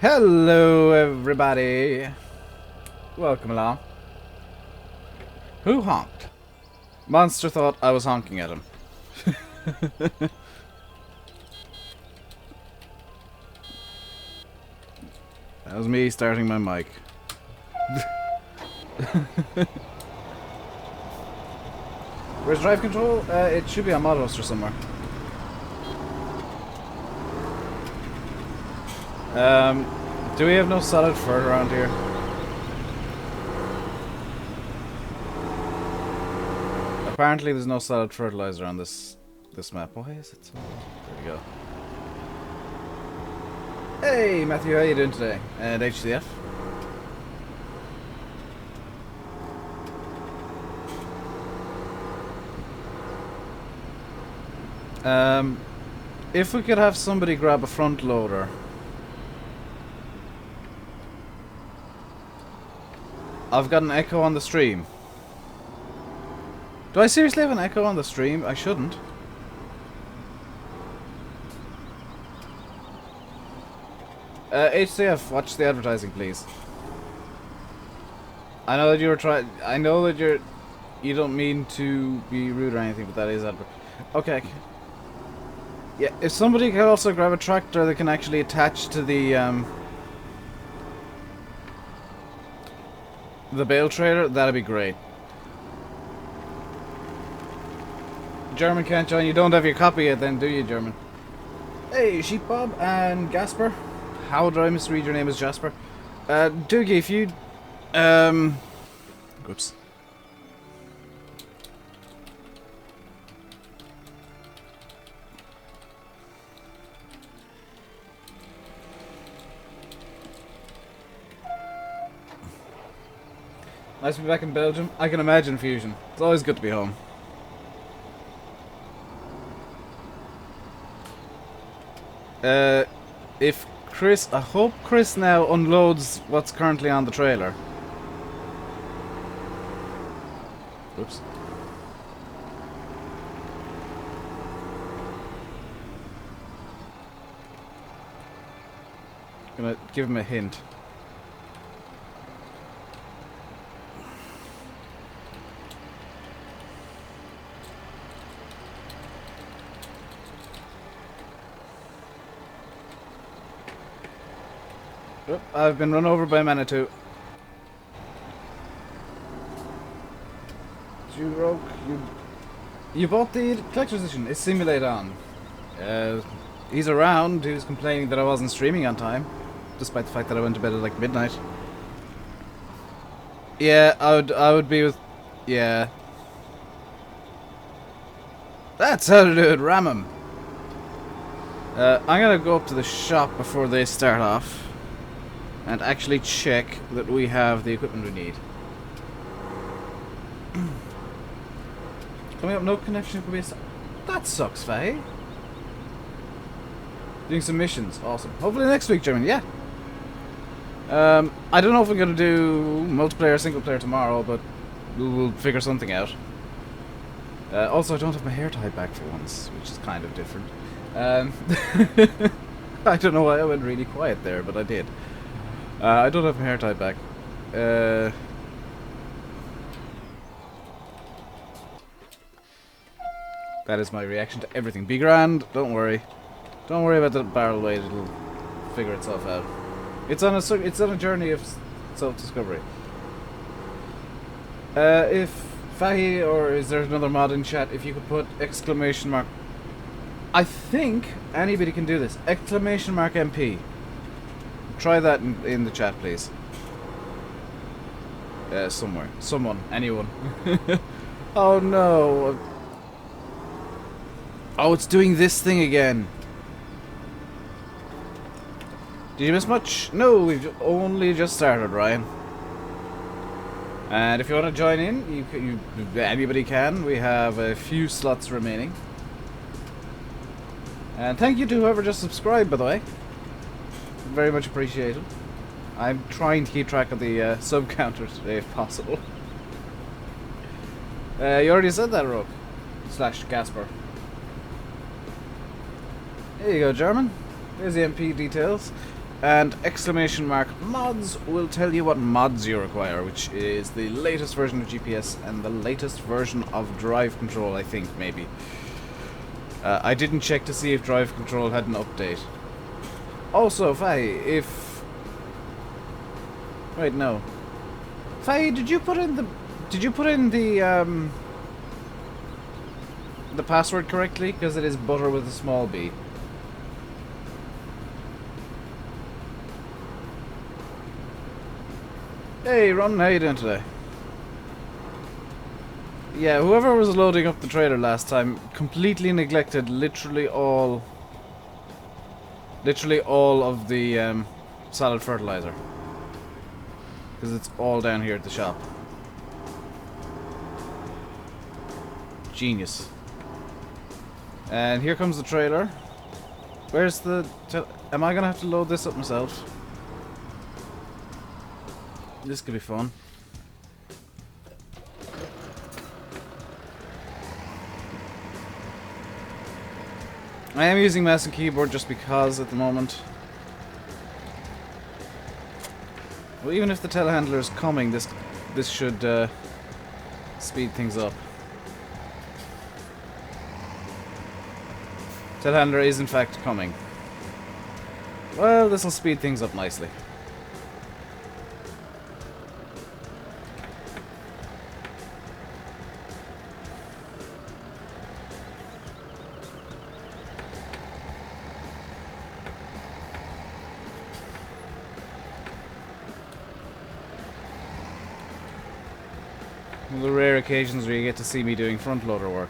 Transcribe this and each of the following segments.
Hello everybody! Welcome along. Who honked? Monster thought I was honking at him. That was me starting my mic. Where's drive control? It should be on Mod Hoster somewhere. Do we have no solid fur around here? Apparently there's no solid fertilizer on this map. Why is it so... There we go. Hey Matthew, how you doing today? And HCF? If we could have somebody grab a front loader. I've got an echo on the stream. Do I seriously have an echo on the stream? I shouldn't. HCF, watch the advertising, please. I know that you were trying. I know that you don't mean to be rude or anything, but that is advert. Okay. Yeah, if somebody could also grab a tractor that can actually attach to the bale trailer, that'd be great. German can't join. You don't have your copy yet, then, do you, German? Hey, Sheep Bob and Gasper. How did I misread your name as Jasper? Doogie, if you... Oops. Nice to be back in Belgium. I can imagine, Fusion. It's always good to be home. If Chris... I hope Chris now unloads what's currently on the trailer. Oops. Gonna give him a hint. Oh, I've been run over by Manitou. You bought the collector's edition. It's Simulate on. He's around. He was complaining that I wasn't streaming on time, despite the fact that I went to bed at like midnight. Yeah, I would be with... Yeah. That's how to do it, ram him. I'm gonna go up to the shop before they start off and actually check that we have the equipment we need. Coming up, no connection could be... That sucks, Faye. Doing some missions, awesome. Hopefully next week, German, yeah. I don't know if we're going to do multiplayer or single player tomorrow, but we'll figure something out. Also, I don't have my hair tied back for once, which is kind of different. I don't know why I went really quiet there, but I did. I don't have my hair tied back. That is my reaction to everything. Be grand, don't worry. Don't worry about the barrel weight, it'll figure itself out. It's on a journey of self-discovery. If Fahi, or is there another mod in chat, if you could put exclamation mark... I think anybody can do this. Exclamation mark MP. Try that in the chat, please. Somewhere. Someone. Anyone. Oh no. Oh, it's doing this thing again. Did you miss much? No, we've only just started, Ryan. And if you want to join in, anybody can. We have a few slots remaining. And thank you to whoever just subscribed, by the way. Very much appreciated. I'm trying to keep track of the sub counter today, if possible. You already said that, Rogue. / Gasper. There you go, German. There's the MP details. and exclamation mark mods will tell you what mods you require, which is the latest version of GPS and the latest version of drive control, I think, maybe. I didn't check to see if drive control had an update. Also, Faye, if... Wait, no. Faye, did you put in the password correctly? Because it is butter with a small b. Hey, Ron, how you doing today? Yeah, whoever was loading up the trailer last time completely neglected literally all of the solid fertilizer. Because it's all down here at the shop. Genius. And here comes the trailer. Where's the... Am I gonna have to load this up myself? This could be fun. I am using mouse and keyboard just because at the moment. Well, even if the telehandler is coming, this should speed things up. Telehandler is in fact coming. Well, this will speed things up nicely. One of the rare occasions where you get to see me doing front loader work.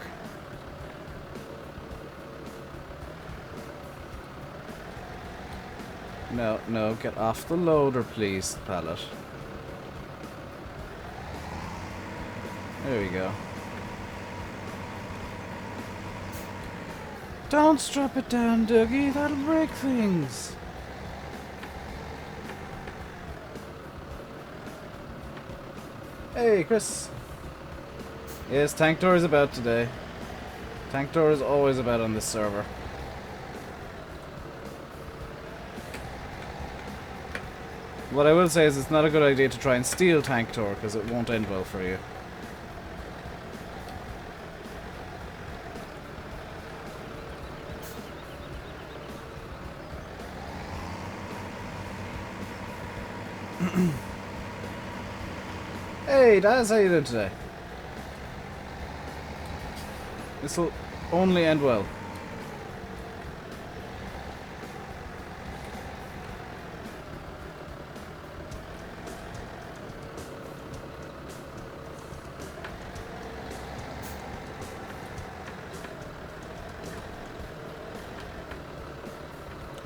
No, no, get off the loader, please, pallet. There we go. Don't strap it down, Dougie, that'll break things. Hey, Chris. Yes, Tank Tour is about today. Tank Tour is always about on this server. What I will say is it's not a good idea to try and steal Tank Tour, because it won't end well for you. Hey, Daz, how you doing today? This'll only end well.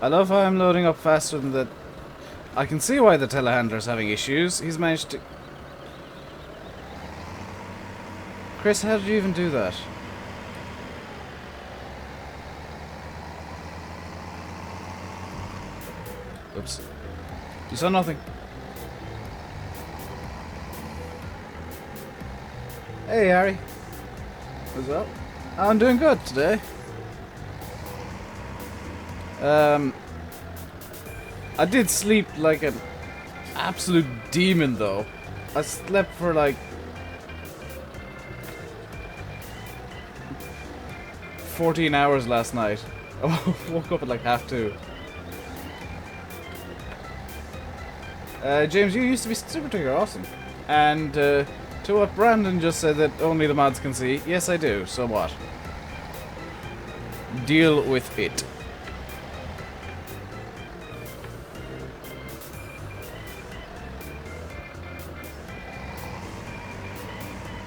I love how I'm loading up faster than that. I can see why the telehandler's having issues. He's managed to... Chris, how did you even do that? Oops. You saw nothing. Hey, Harry. As well. I'm doing good today. I did sleep like an absolute demon, though. I slept for like 14 hours last night. I woke up at like 2:30. James, you used to be Super Trigger, awesome. And to what Brandon just said that only the mods can see, yes I do, so what? Deal with it.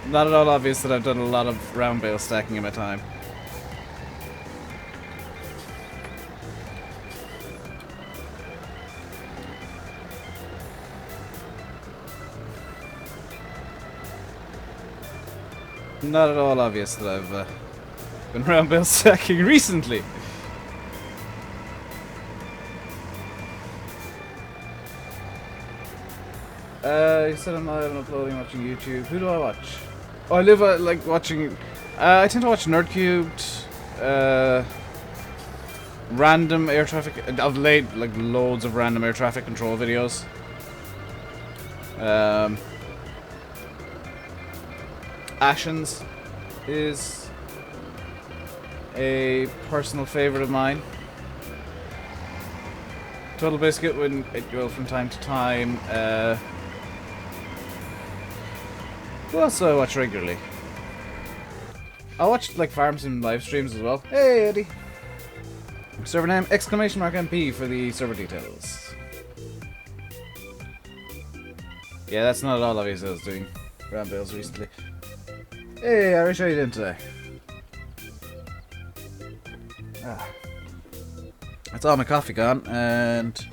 Not at all obvious that I've done a lot of round bale stacking in my time. Not at all obvious that I've been round bale stacking recently. You said I'm not even uploading, watching YouTube. Who do I watch? Oh, I live like watching. I tend to watch Nerdcubed, random air traffic. Of late, like loads of random air traffic control videos. Ashen's is a personal favorite of mine. Total Biscuit when it will from time to time. Who else do I watch regularly? I watch like Farm Sim live streams as well. Hey Eddie. Server name !MP for the server details. Yeah, that's not at all obvious. I was doing Rambles recently. Hey Irish, how you doing today? That's all my coffee gone, and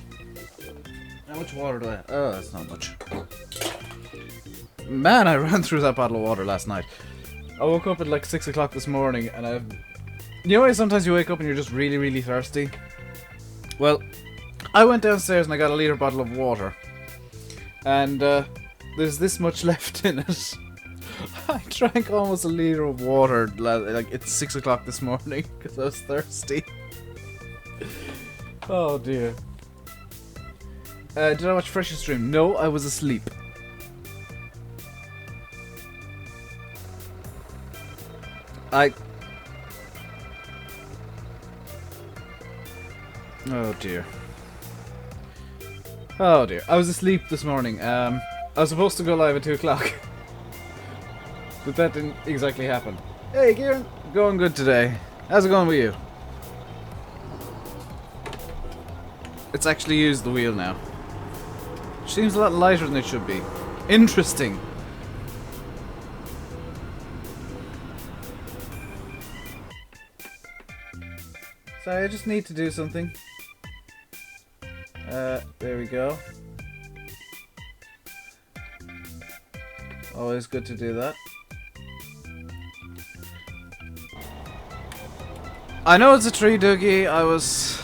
how much water do I have? Oh, that's not much. Man, I ran through that bottle of water last night. I woke up at like 6 o'clock this morning, and you know how sometimes you wake up and you're just really, really thirsty? Well, I went downstairs and I got a litre bottle of water, and there's this much left in it. I drank almost a litre of water, like it's 6 o'clock this morning, because I was thirsty. Oh dear. Did I watch Fresh's stream? No, I was asleep. Oh dear. Oh dear. I was asleep this morning. I was supposed to go live at 2 o'clock. But that didn't exactly happen. Hey Kieran, going good today. How's it going with you? It's actually used the wheel now. Which seems a lot lighter than it should be. Interesting. Sorry, I just need to do something. There we go. Always good to do that. I know it's a tree, Dougie. I was...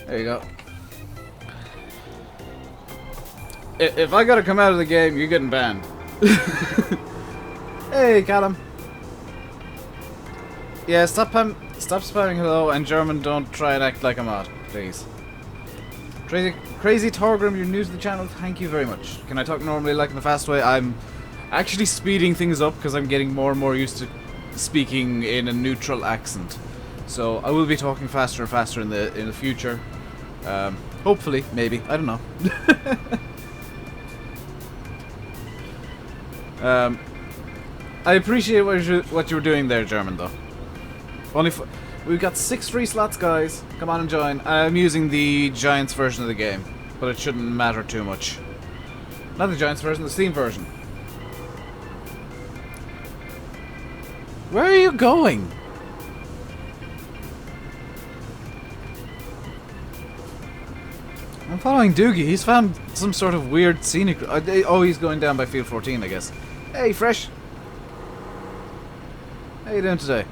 There you go. If I gotta come out of the game, you're getting banned. Hey, Callum. Yeah, stop spamming hello, and German, don't try and act like a mod, please. Crazy Torgrim, you're new to the channel, thank you very much. Can I talk normally like in the fast way? I'm actually speeding things up because I'm getting more and more used to speaking in a neutral accent. So I will be talking faster and faster in the future. Hopefully, maybe, I don't know. I appreciate what you were doing there, German, though. We've got 6 free slots, guys. Come on and join. I'm using the Giants version of the game, but it shouldn't matter too much. Not the Giants version, the Steam version. Where are you going? I'm following Doogie. He's found some sort of weird scenic... Oh, he's going down by field 14, I guess. Hey, Fresh. How you doing today?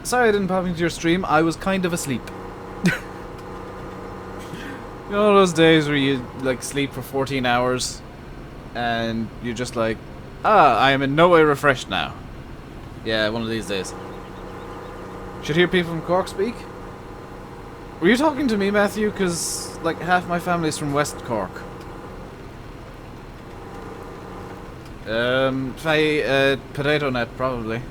Sorry I didn't pop into your stream. I was kind of asleep. You know those days where you like sleep for 14 hours and you're just like, I am in no way refreshed now. Yeah, one of these days. Should hear people from Cork speak? Were you talking to me, Matthew? Because like half my family's from West Cork. Potato Net, probably.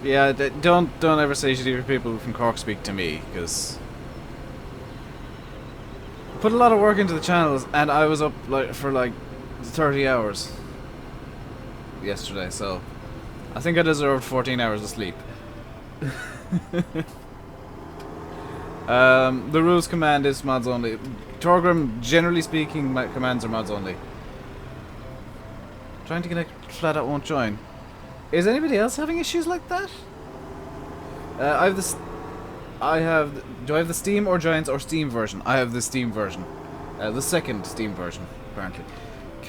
Yeah, don't ever say you should hear people from Cork speak to me, because I put a lot of work into the channels, and I was up for 30 hours yesterday, so I think I deserved 14 hours of sleep. The rules command is mods only. Torgrim, generally speaking, my commands are mods only. Trying to connect, flat out won't join. Is anybody else having issues like that? I have this. Do I have the Steam or Giants or Steam version? I have the Steam version. The second Steam version, apparently.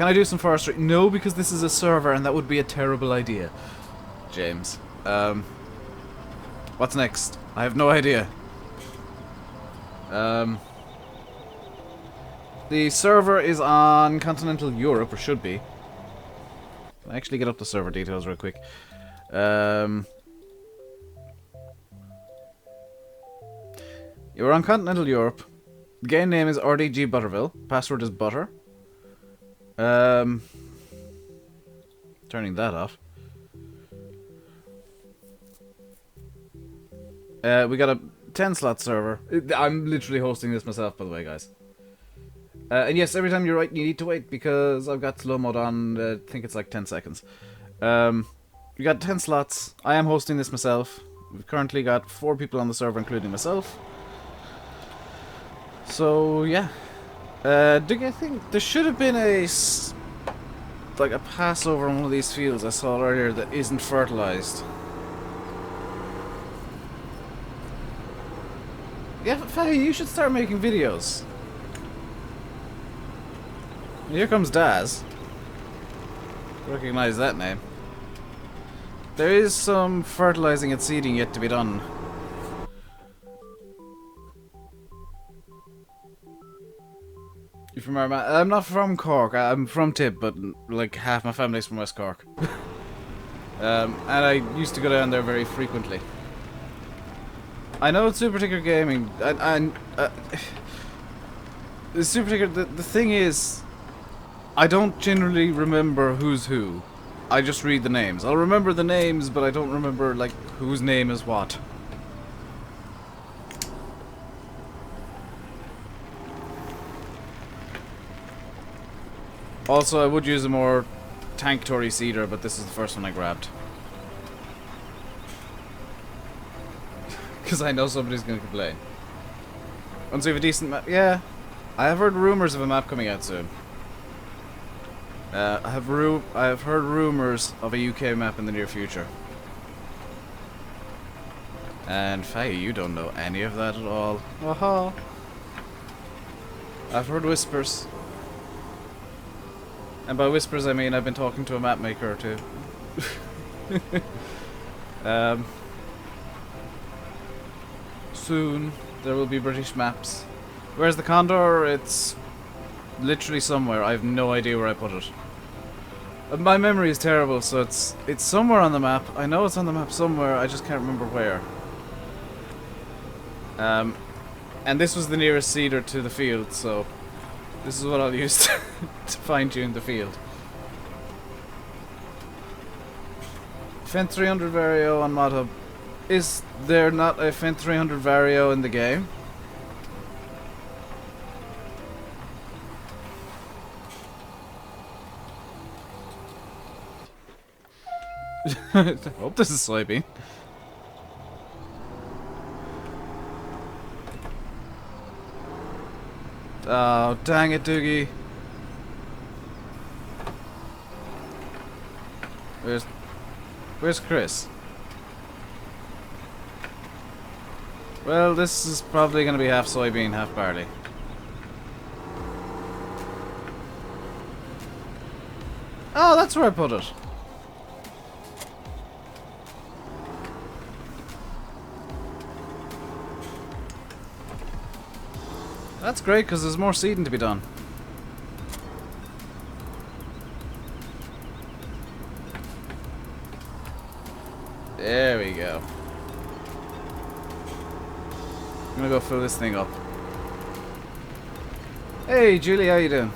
Can I do some forestry? No, because this is a server and that would be a terrible idea. James. What's next? I have no idea. The server is on continental Europe, or should be. I'll actually get up the server details real quick. You're on continental Europe. The game name is RDG Butterville. Password is butter. Turning that off. We got a 10-slot server. I'm literally hosting this myself, by the way, guys. And yes, every time you write, you need to wait because I've got slow mode on. I think it's like 10 seconds. We got 10 slots. I am hosting this myself. We've currently got 4 people on the server, including myself. So yeah. Do you think there should have been a pass over on one of these fields I saw earlier that isn't fertilized? Yeah, Faye, you should start making videos. Here comes Daz. Recognize that name. There is some fertilizing and seeding yet to be done. You from Armagh? I'm not from Cork. I'm from Tip, but like half my family's from West Cork. And I used to go down there very frequently. I know it's Super Ticker Gaming. The Super Ticker. The thing is, I don't generally remember who's who. I just read the names. I'll remember the names, but I don't remember like whose name is what. Also, I would use a more tank Tory seeder, but this is the first one I grabbed. Because I know somebody's going to complain. Once we have a decent map... Yeah, I have heard rumors of a map coming out soon. I have heard rumors of a UK map in the near future. And Faye, you don't know any of that at all. Aha! I've heard whispers. And by whispers I mean I've been talking to a map maker or two. Soon there will be British maps. Where's the Condor? It's literally somewhere. I have no idea where I put it. My memory is terrible, so it's somewhere on the map. I know it's on the map somewhere, I just can't remember where. And this was the nearest seeder to the field, so this is what I'll use to fine-tune the field. Fent 300 Vario on ModHub. Is there not a Fent 300 Vario in the game? I hope this is soybean. Oh, dang it, Doogie. Where's Chris? Well, this is probably going to be half soybean, half barley. Oh, that's where I put it. That's great, because there's more seeding to be done. There we go. I'm gonna go fill this thing up. Hey, Julie, how you doing?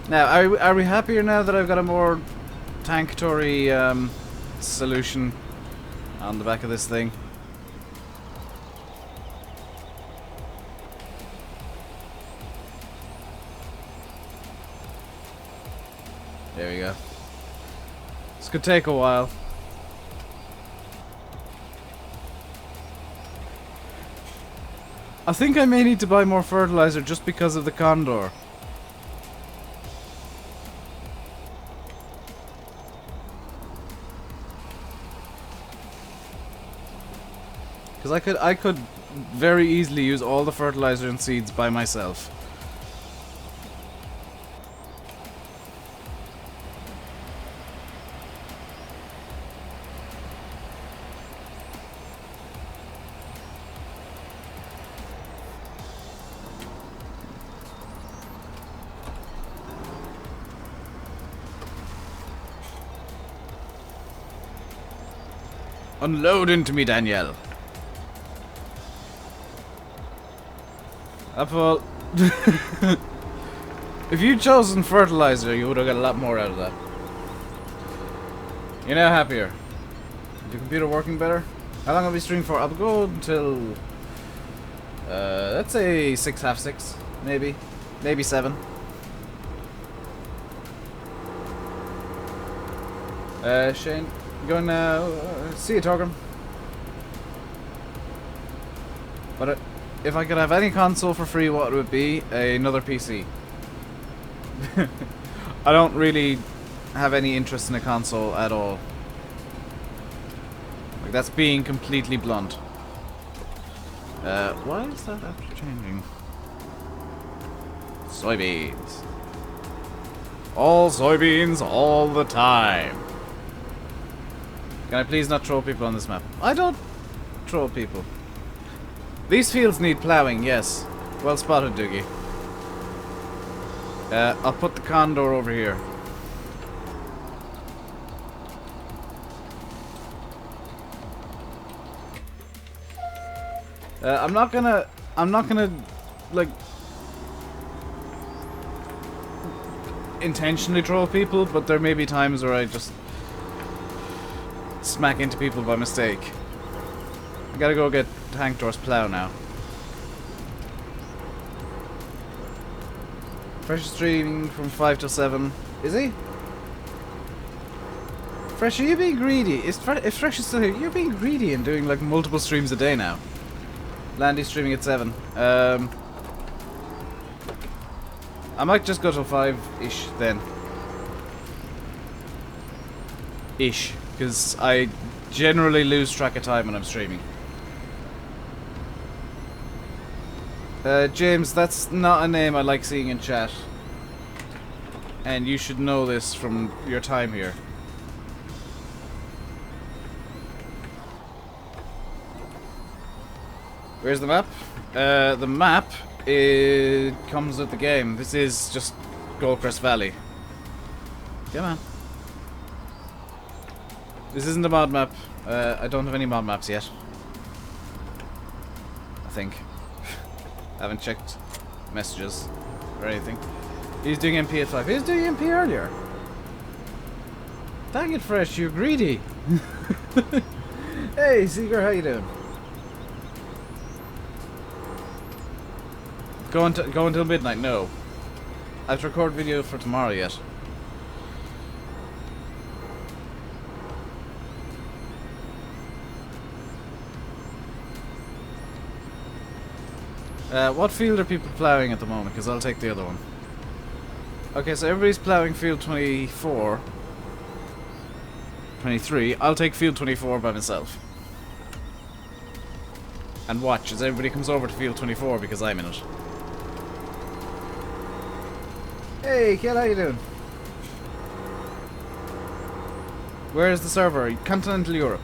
Now, are we happier now that I've got a more tank Tory solution on the back of this thing? There we go. This could take a while. I think I may need to buy more fertilizer just because of the Condor. Because I could very easily use all the fertilizer and seeds by myself. Unload into me, Danielle. Apple. If you'd chosen fertilizer, you would have got a lot more out of that. You're now happier. Is your computer working better? How long have we streamed for? I'll go until let's say 6, half 6, maybe 7. Shane, going now. See you, Torgrim. But if I could have any console for free, what would it be? Another PC. I don't really have any interest in a console at all. Like, that's being completely blunt. Why is that after changing? Soybeans. All soybeans all the time. Can I please not troll people on this map? I don't troll people. These fields need ploughing, yes. Well spotted, Doogie. I'll put the condor over here. I'm not gonna like intentionally troll people, but there may be times where I just smack into people by mistake. I gotta go get Hank Dor's plow now. Fresh is streaming from 5 till 7. Is he? Fresh, are you being greedy? If Fresh is still here, you're being greedy and doing like multiple streams a day now. Landy's streaming at 7. I might just go till 5-ish then. Ish. Because I generally lose track of time when I'm streaming. James, that's not a name I like seeing in chat. And you should know this from your time here. Where's the map? The map comes with the game. This is just Goldcrest Valley. Come on. This isn't a mod map. I don't have any mod maps yet. I think. I haven't checked messages or anything. He's doing MP at 5. He was doing MP earlier. Dang it, Fresh, you're greedy. Hey, Seeger, how you doing? Go until midnight? No. I have to record video for tomorrow yet. What field are people ploughing at the moment? Because I'll take the other one. Okay, so everybody's ploughing field 24. 23. I'll take field 24 by myself. And watch as everybody comes over to field 24 because I'm in it. Hey, kid, how you doing? Where is the server? Continental Europe.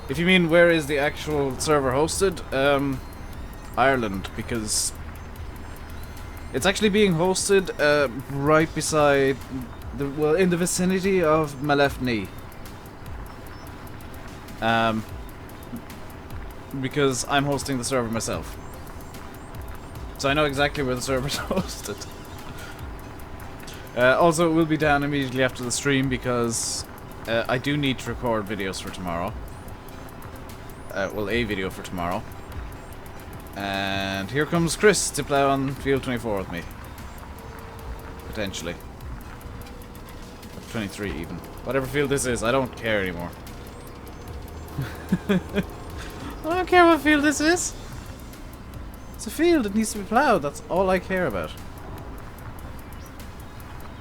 If you mean where is the actual server hosted, Ireland, because it's actually being hosted right beside well, in the vicinity of my left knee. Because I'm hosting the server myself. So I know exactly where the server's hosted. Also, it will be down immediately after the stream because I do need to record videos for tomorrow. Well, a video for tomorrow. And here comes Chris to play on field 24 with me. Potentially. 23 even. Whatever field this is, I don't care anymore. I don't care what field this is. It's a field, it needs to be ploughed, that's all I care about.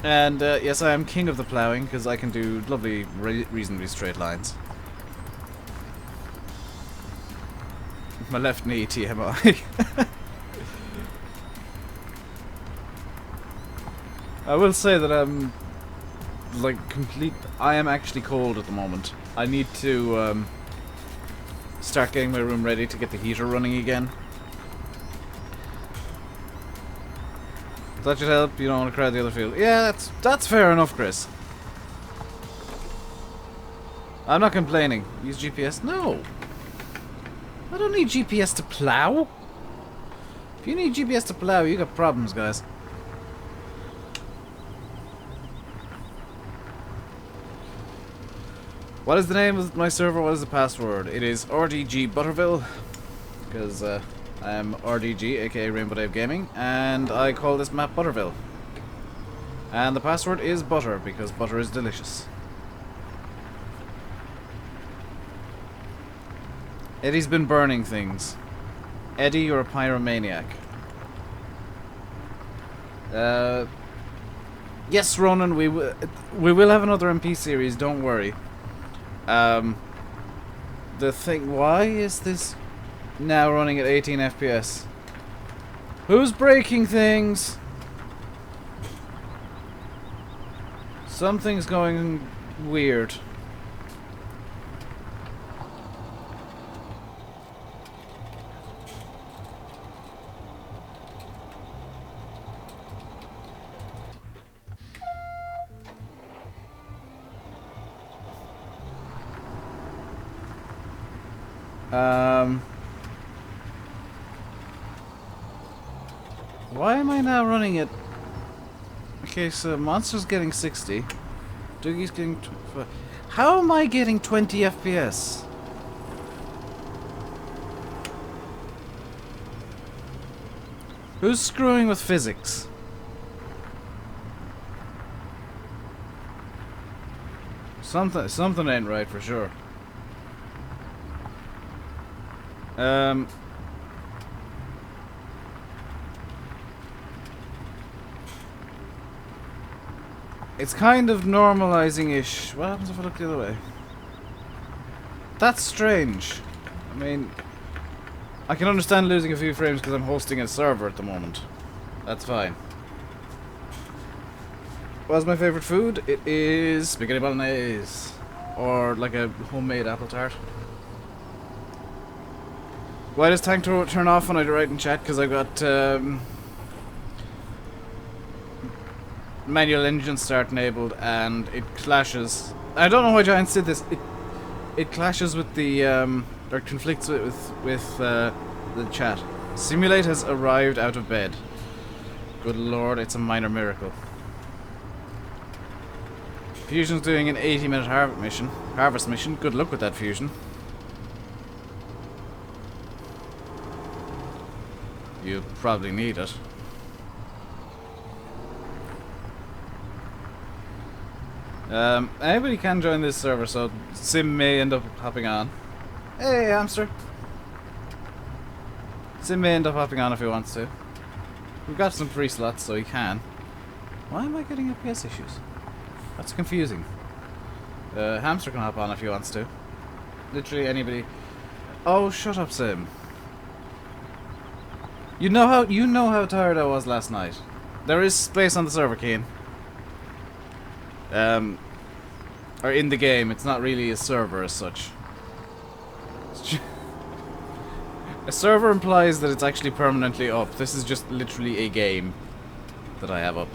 And yes, I am king of the ploughing because I can do lovely, reasonably straight lines. My left knee, TMI. I will say that I'm like I am actually cold at the moment. I need to start getting my room ready to get the heater running again. That should help. You don't want to crowd the other field. Yeah, that's fair enough, Chris. I'm not complaining. Use GPS? No. I don't need GPS to plow. If you need GPS to plow, you got problems, guys. What is the name of my server? What is the password? It is RDG Butterville, because I am RDG, aka RainbowDave Gaming, and I call this map Butterville. And the password is butter, because butter is delicious. Eddie's been burning things. Eddie, you're a pyromaniac. Yes, Ronan, we will have another MP series, don't worry. The thing, why is this now running at 18 FPS? Who's breaking things? Something's going weird. Why am I now running it? Okay, so Monster's getting 60. Doogie's getting 25. How am I getting 20 FPS? Who's screwing with physics? Something ain't right for sure. It's kind of normalizing-ish. What happens if I look the other way? That's strange. I mean, I can understand losing a few frames because I'm hosting a server at the moment. That's fine. What's my favorite food? It is spaghetti bolognese. Or like a homemade apple tart. Why does tank turn off when I write in chat? Because I've got manual engine start enabled and it clashes. I don't know why Giants did this. It clashes with the or conflicts with the chat. Simulate has arrived out of bed. Good lord, it's a minor miracle. Fusion's doing an 80-minute harvest mission. Good luck with that, Fusion. You probably need it. Anybody can join this server, so Sim may end up hopping on. Hey, hamster. Sim may end up hopping on if he wants to. We've got some free slots, so he can. Why am I getting FPS issues? That's confusing. Hamster can hop on if he wants to. Literally anybody. Oh, shut up, Sim. You know how tired I was last night. There is space on the server, Kane. Or in the game. It's not really a server as such. A server implies that it's actually permanently up. This is just literally a game that I have up.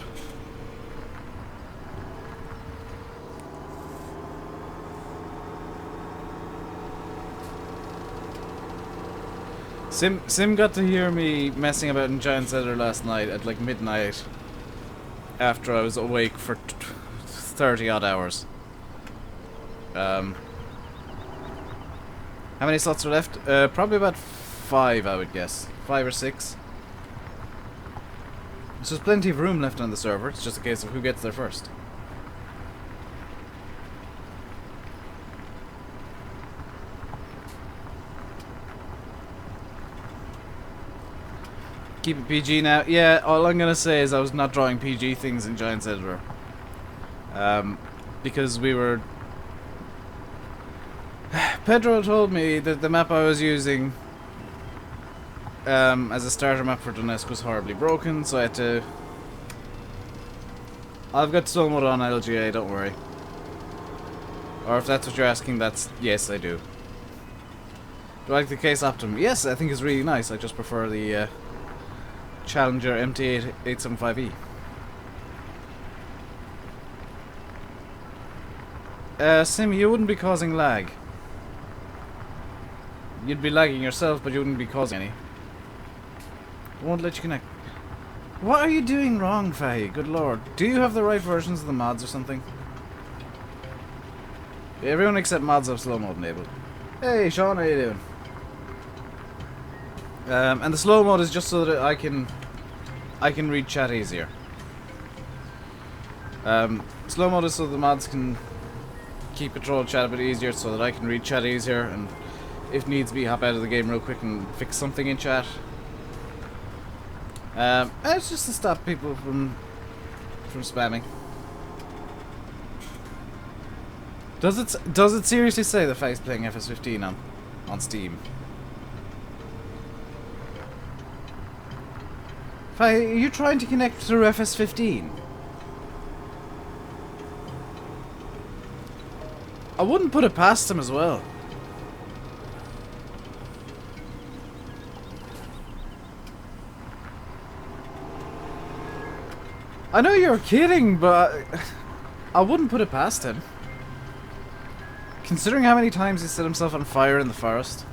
Sim got to hear me messing about in Giant Settler last night at like midnight after I was awake for 30 odd hours. How many slots are left? Probably about 5, I would guess. 5 or 6. There's plenty of room left on the server. It's just a case of who gets there first. Keep it PG now. Yeah, all I'm gonna say is I was not drawing PG things in Giant Settler. Because we were... Pedro told me that the map I was using as a starter map for Donetsk was horribly broken, so I had to... I've got slow mode on LGA, don't worry. Or if that's what you're asking, that's... Yes, I do. Do I like the case Optim? Yes, I think it's really nice. I just prefer the Challenger MT875E. Sim, you wouldn't be causing lag. You'd be lagging yourself, but you wouldn't be causing any. Won't let you connect. What are you doing wrong, Fahy? Good lord. Do you have the right versions of the mods or something? Everyone except mods have slow mode enabled. Hey, Sean, how you doing? And the slow mode is just so that I can read chat easier. Slow mode is so the mods can keep control of chat a bit easier, so that I can read chat easier, and if needs be, hop out of the game real quick and fix something in chat. It's just to stop people from spamming. Does it seriously say the Faye's playing FS15 on Steam? Faye, are you trying to connect through FS15? I wouldn't put it past him as well. I know you're kidding, but I wouldn't put it past him. Considering how many times he set himself on fire in the forest.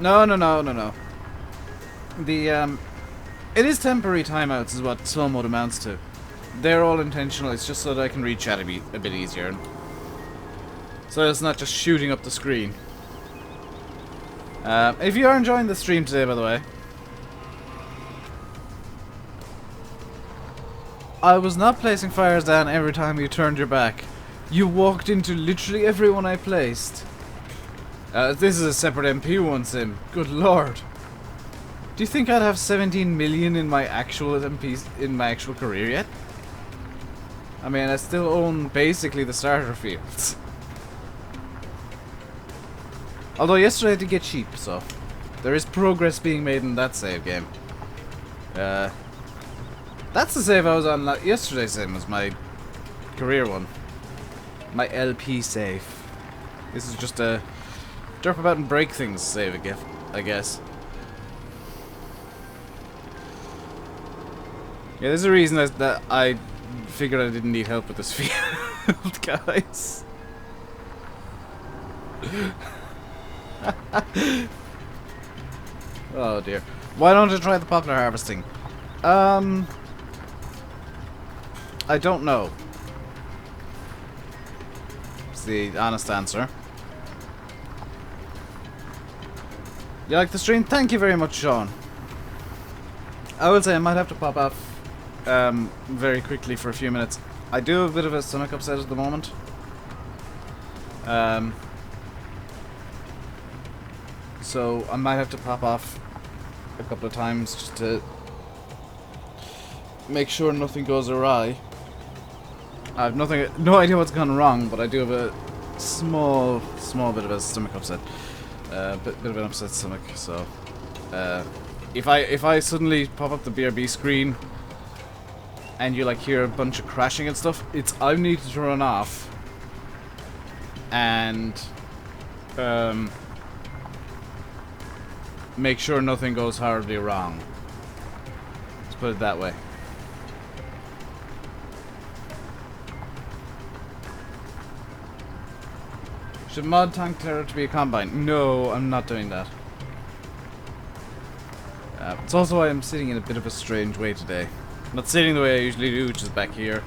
No. It is temporary timeouts is what slow mode amounts to. They're all intentional, it's just so that I can read chat a bit easier. So it's not just shooting up the screen. If you are enjoying the stream today, by the way, I was not placing fires down every time you turned your back. You walked into literally everyone I placed. This is a separate MP one, Sim. Good lord. Do you think I'd have 17 million in my actual MPs in my actual career yet? I mean, I still own basically the starter fields. Although yesterday I did get cheap, so there is progress being made in that save game. That's the save I was on yesterday's save, was my career one. My LP save. This is just a derp about and break things save, I guess. Yeah, there's a reason that I figured I didn't need help with this field, guys. Oh dear. Why don't I try the popular harvesting? I don't know. It's the honest answer. You like the stream? Thank you very much, Sean. I will say I might have to pop off very quickly for a few minutes. I do have a bit of a stomach upset at the moment. So I might have to pop off a couple of times just to make sure nothing goes awry. I have no idea what's gone wrong, but I do have a small bit of a stomach upset. Bit of an upset stomach, so if I suddenly pop up the BRB screen and you like hear a bunch of crashing and stuff, I need to run off and make sure nothing goes horribly wrong. Let's put it that way. Should mod tank terror to be a combine? No, I'm not doing that. It's also why I'm sitting in a bit of a strange way today. I'm not sitting the way I usually do, which is back here.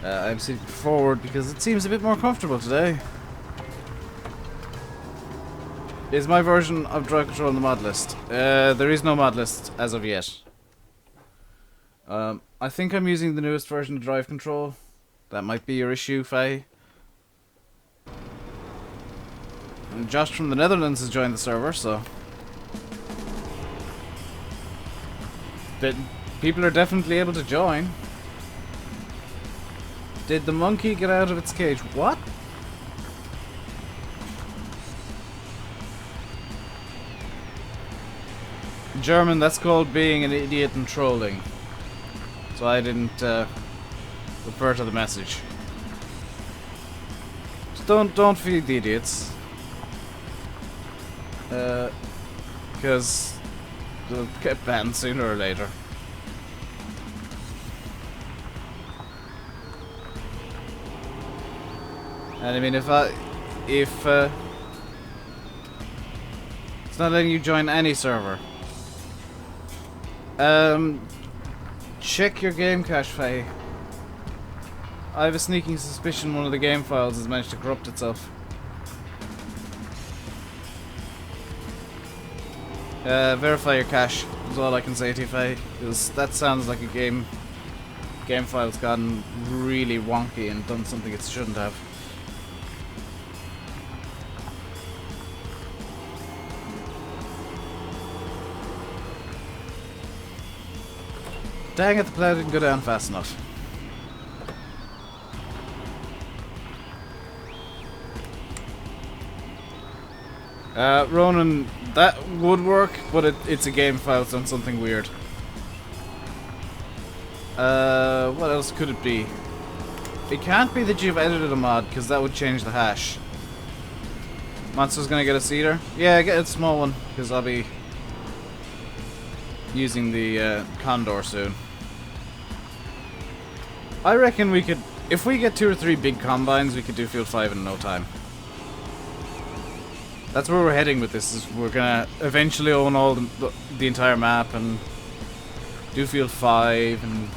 I'm sitting forward because it seems a bit more comfortable today. Is my version of drive control on the mod list? There is no mod list as of yet. I think I'm using the newest version of drive control. That might be your issue, Faye. And Josh from the Netherlands has joined the server, so people are definitely able to join. Did the monkey get out of its cage? What? German, that's called being an idiot and trolling. So I didn't refer to the message. Just don't feed the idiots. Because they'll get banned sooner or later. And I mean, if it's not letting you join any server. Check your game cache, Faye. I have a sneaking suspicion one of the game files has managed to corrupt itself. Verify your cache is all I can say to you, Faye. Because that sounds like a game file's gotten really wonky and done something it shouldn't have. Dang it, the plow didn't go down fast enough. Ronan, that would work, but it's a game file, it's done something weird. What else could it be? It can't be that you've edited a mod, because that would change the hash. Monster's gonna get a cedar? Yeah, get a small one, because I'll be using the Condor soon. I reckon we could, if we get 2 or 3 big combines, we could do Field 5 in no time. That's where we're heading with this, is we're gonna eventually own all the entire map and do Field 5 and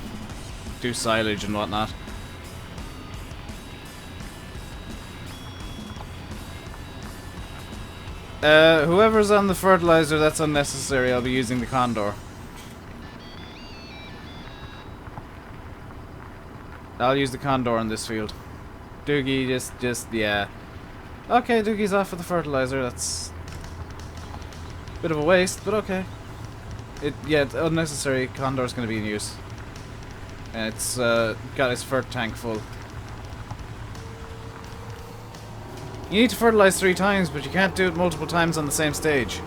do silage and whatnot. Whoever's on the fertilizer, that's unnecessary. I'll be using the Condor. I'll use the Condor in this field. Doogie, yeah. Okay, Doogie's off for the fertilizer. That's a bit of a waste, but okay. Yeah, it's unnecessary. Condor's going to be in use. And it's got its fert tank full. You need to fertilize 3 times, but you can't do it multiple times on the same stage.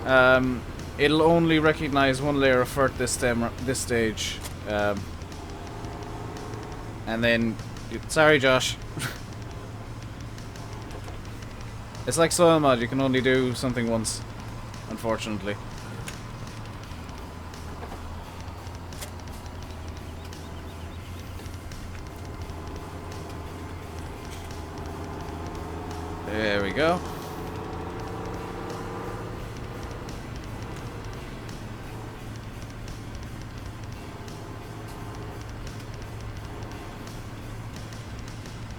It'll only recognize 1 layer of fert this stage. And then, sorry, Josh. It's like soil mod. You can only do something once, unfortunately. There we go.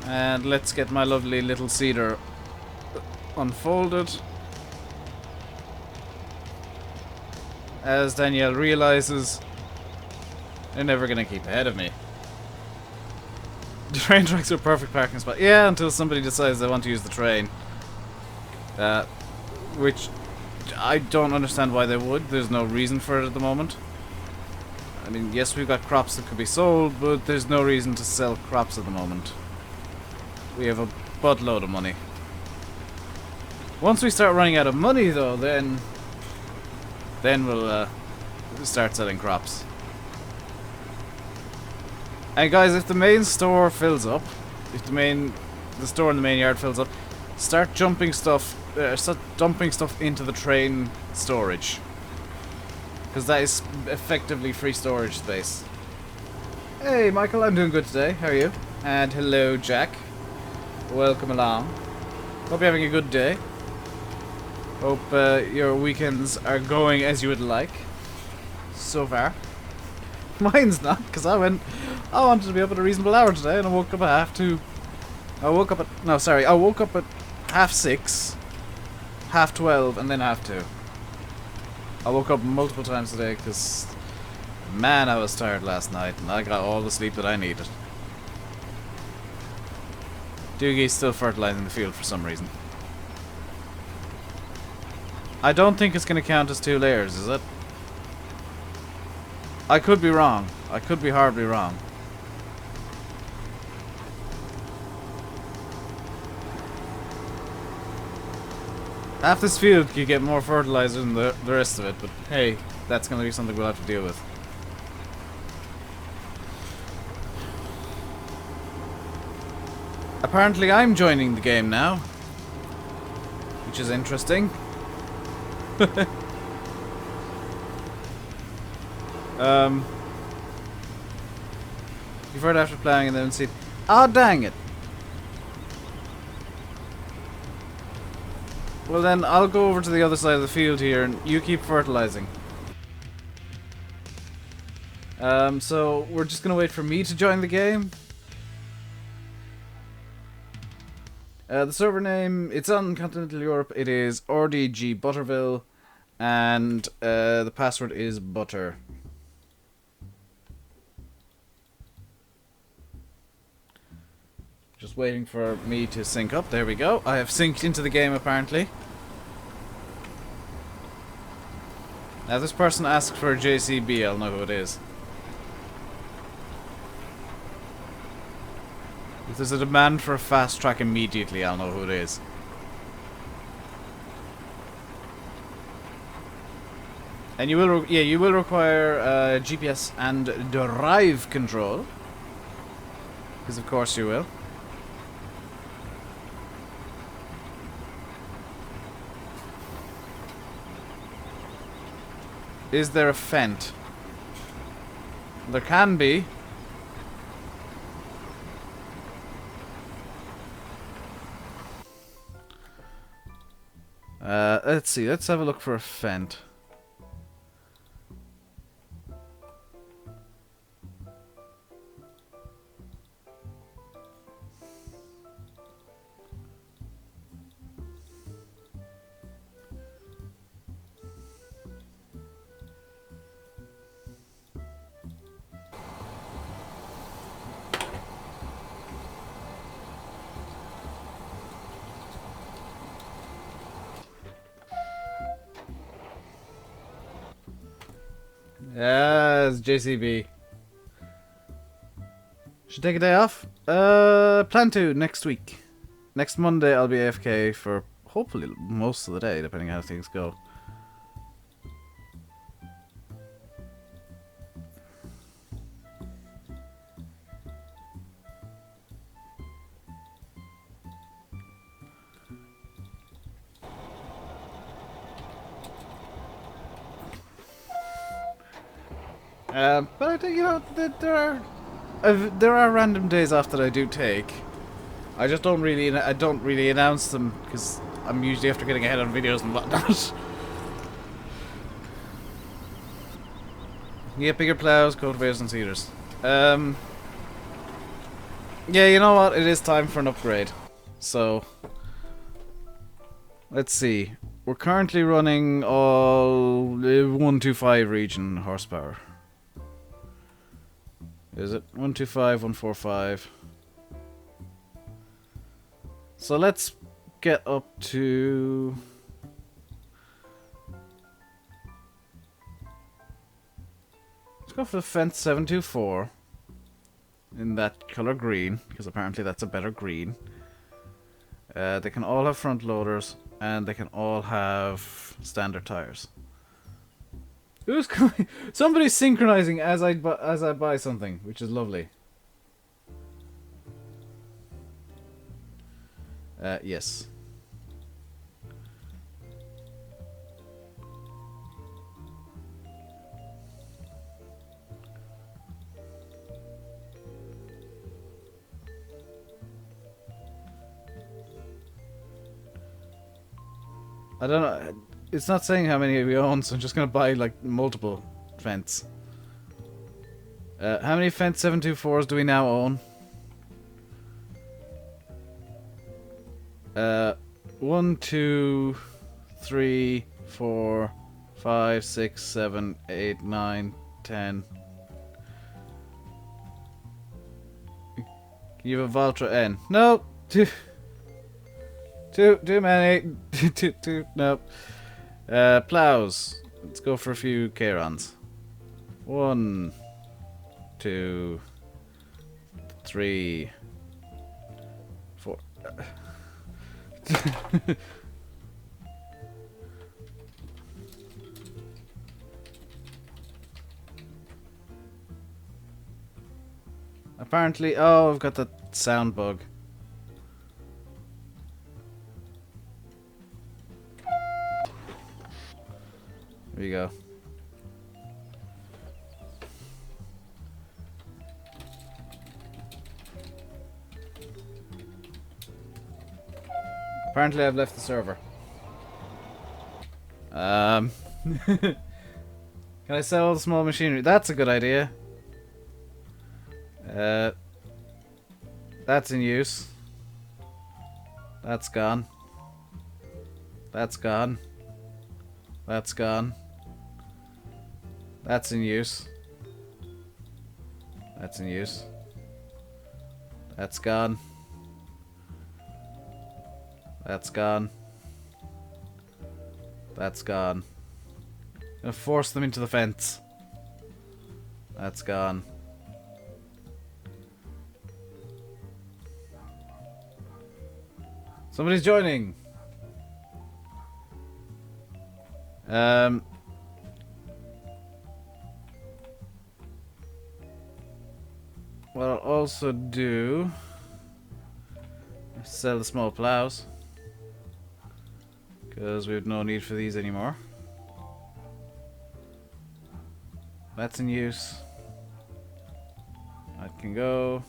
And let's get my lovely little cedar unfolded. As Danielle realizes, they're never gonna keep ahead of me. The train tracks are a perfect parking spot. Yeah, until somebody decides they want to use the train. Which I don't understand why they would. There's no reason for it at the moment. I mean, yes, we've got crops that could be sold, but there's no reason to sell crops at the moment. We have a buttload of money. Once we start running out of money, though, then we'll start selling crops. And guys, if the main store fills up, if the store in the main yard fills up, start dumping stuff into the train storage, because that is effectively free storage space. Hey, Michael, I'm doing good today. How are you? And hello, Jack. Welcome along. Hope you're having a good day. Hope your weekends are going as you would like. So far. Mine's not, because I wanted to be up at a reasonable hour today, and I woke up at 2:30. I woke up at 6:30, 12:30, and then 2:30. I woke up multiple times today, because, man, I was tired last night, and I got all the sleep that I needed. Doogie's still fertilizing the field for some reason. I don't think it's going to count as 2 layers, is it? I could be wrong. I could be horribly wrong. Half this field you get more fertilizer than the rest of it, but hey, that's gonna be something we'll have to deal with. Apparently I'm joining the game now, which is interesting. You've heard after playing and then see. Ah, dang it. Well then, I'll go over to the other side of the field here and you keep fertilizing. So we're just gonna wait for me to join the game. The server name, it's on Continental Europe, it is RDG Butterville, and the password is butter. Just waiting for me to sync up. There we go. I have synced into the game apparently. Now this person asked for a JCB, I'll know who it is. If there's a demand for a fast track immediately, I'll know who it is. And you will require GPS and drive control. Because of course you will. Is there a fent? There can be. Let's see. Let's have a look for a fent. Yes, JCB. Should take a day off? Plan to next week. Next Monday I'll be AFK for hopefully most of the day, depending on how things go. But I think, you know, that there are random days off that I do take. I just don't really announce them because I'm usually after getting ahead on videos and whatnot. You get bigger plows, cultivators, and seeders. Yeah, you know what? It is time for an upgrade. So let's see. We're currently running all 125 region horsepower. Is it 125, 145? So let's get up to. Let's go for the fence 724 in that color green, because apparently that's a better green. They can all have front loaders and they can all have standard tires. Who's coming? Somebody's synchronizing as I buy something, which is lovely. Yes. I don't know. It's not saying how many we own, so I'm just gonna buy like multiple Fents. How many Fent 724s do we now own? 1, 2, 3, 4, 5, 6, 7, 8, 9, 10. You have a Valtra N. No! Too many. Two, nope. Plows. Let's go for a few Chairons. 1, 2, 3, 4. Apparently, oh, I've got that sound bug. There you go. Apparently I've left the server. Can I sell all the small machinery? That's a good idea. That's in use. That's gone. That's gone. That's gone. That's in use. That's in use. That's gone. That's gone. That's gone. I'm gonna force them into the fence. That's gone. Somebody's joining. What I'll also do is sell the small plows, because we have no need for these anymore. That's in use. That can go.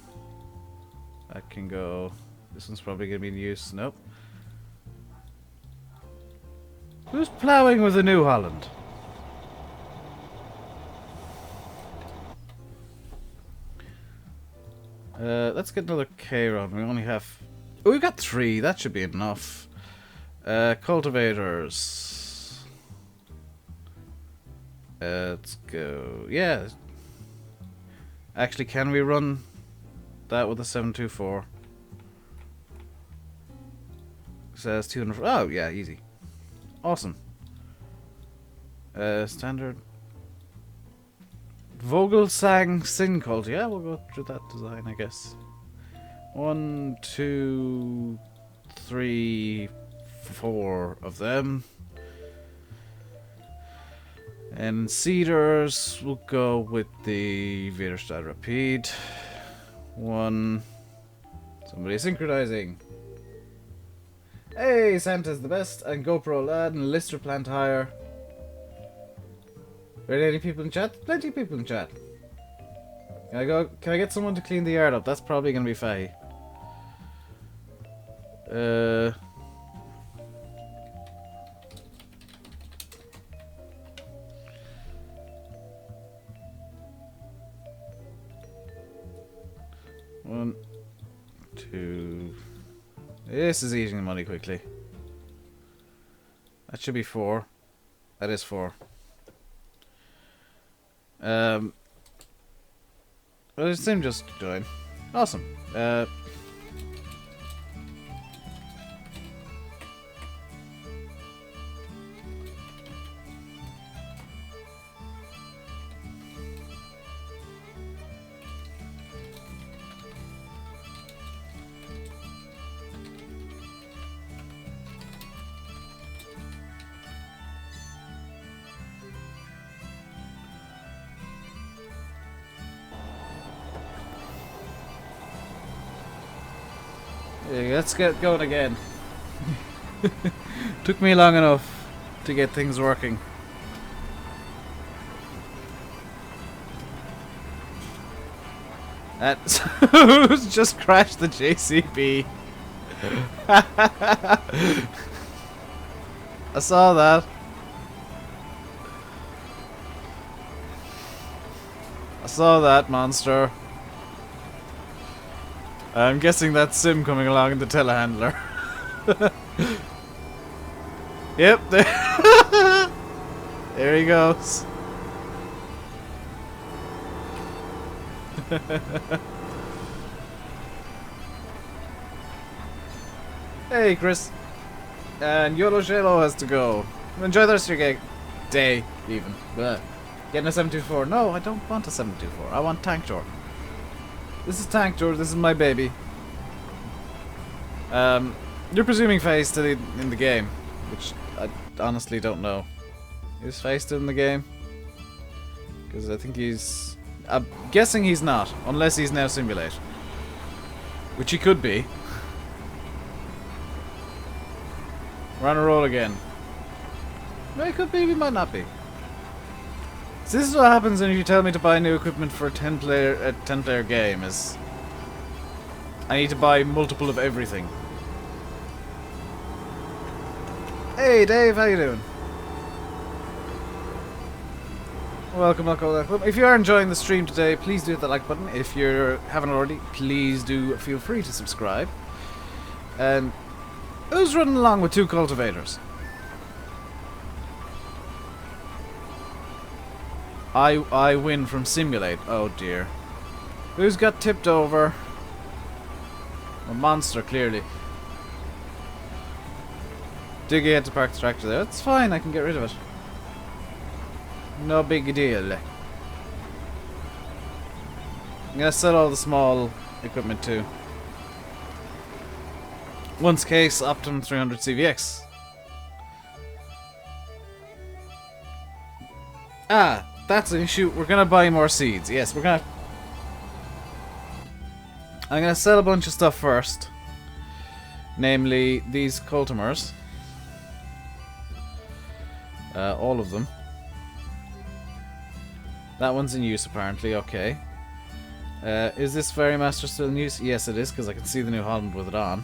That can go. This one's probably going to be in use. Nope. Who's ploughing with a New Holland? Let's get another K run. We only have... Oh, we've got 3. That should be enough. Cultivators. Let's go. Yeah. Actually, can we run that with a 724? Says 200. Oh, yeah, easy. Awesome. Standard. Vogelsang Syncult. Yeah, we'll go through that design, I guess. 1, 2, 3, 4 of them. And cedars, we'll go with the Widerstand Rapide. 1. Somebody synchronizing. Hey, Santa's the best, and GoPro lad, and Lister plant hire. Are there any people in chat? Plenty of people in chat. Can I go? Can I get someone to clean the yard up? That's probably gonna be Faye. 1, 2. This is eating the money quickly. That should be 4. That is 4. Well, it's him just join. Awesome. Yeah, let's get going again. Took me long enough to get things working. That just crashed the JCB. I saw that. I saw that, monster. I'm guessing that's Sim coming along in the telehandler. Yep, there he goes. Hey, Chris. And Yolo Shalo has to go. Enjoy the rest of your day, even. Getting a 724. No, I don't want a 724. I want Tank Door. This is Tank Door. This is my baby. You're presuming Faye's still in the game, which I honestly don't know. Is Faye still in the game? Because I think he's... I'm guessing he's not, unless he's now Simulate. Which he could be. We're on a roll again. Well, he could be, he might not be. So this is what happens when you tell me to buy new equipment for a 10-player game, is I need to buy multiple of everything. Hey Dave, how you doing? Welcome. If you are enjoying the stream today, please do hit that like button. If you haven't already, please do feel free to subscribe. And who's running along with 2 cultivators? I win from Simulate. Oh dear. Who's got tipped over? A monster, clearly. Diggy had to park the tractor there. That's fine, I can get rid of it. No big deal. I'm gonna sell all the small equipment too. Once case, Optimum 300 CVX. Ah, that's an issue. We're gonna buy more seeds. Yes, we're gonna... I'm gonna sell a bunch of stuff first. Namely, these cultimers. All of them. That one's in use apparently, okay. Is this Fairymaster still in use? Yes it is, because I can see the New Holland with it on.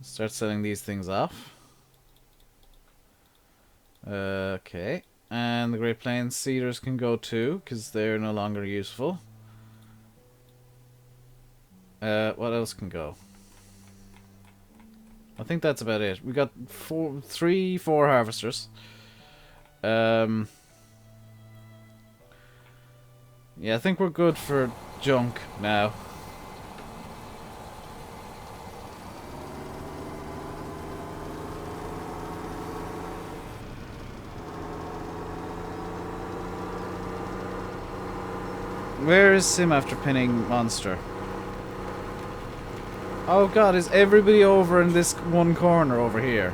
Start selling these things off. Okay. And the Great Plains Cedars can go too, because they're no longer useful. What else can go? I think that's about it. We got 4 harvesters. Yeah, I think we're good for junk now. Where is Sim after pinning Monster? Oh god, is everybody over in this one corner over here?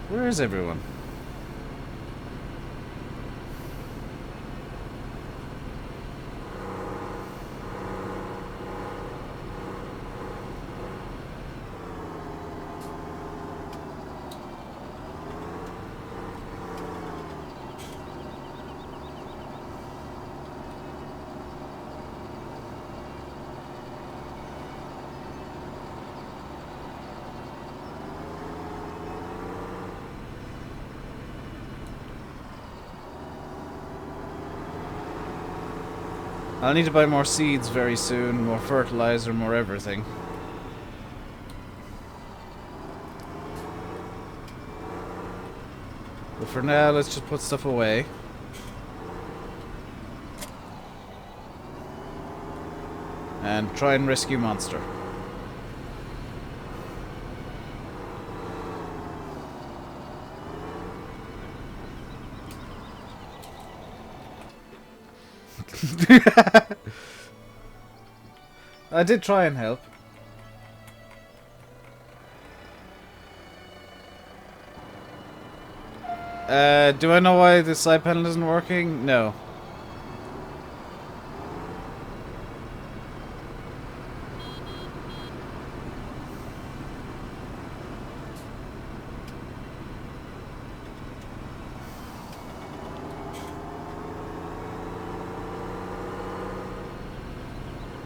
Where is everyone? I'll need to buy more seeds very soon, more fertilizer, more everything. But for now, let's just put stuff away. And try and rescue Monster. I did try and help. Do I know why the side panel isn't working? No.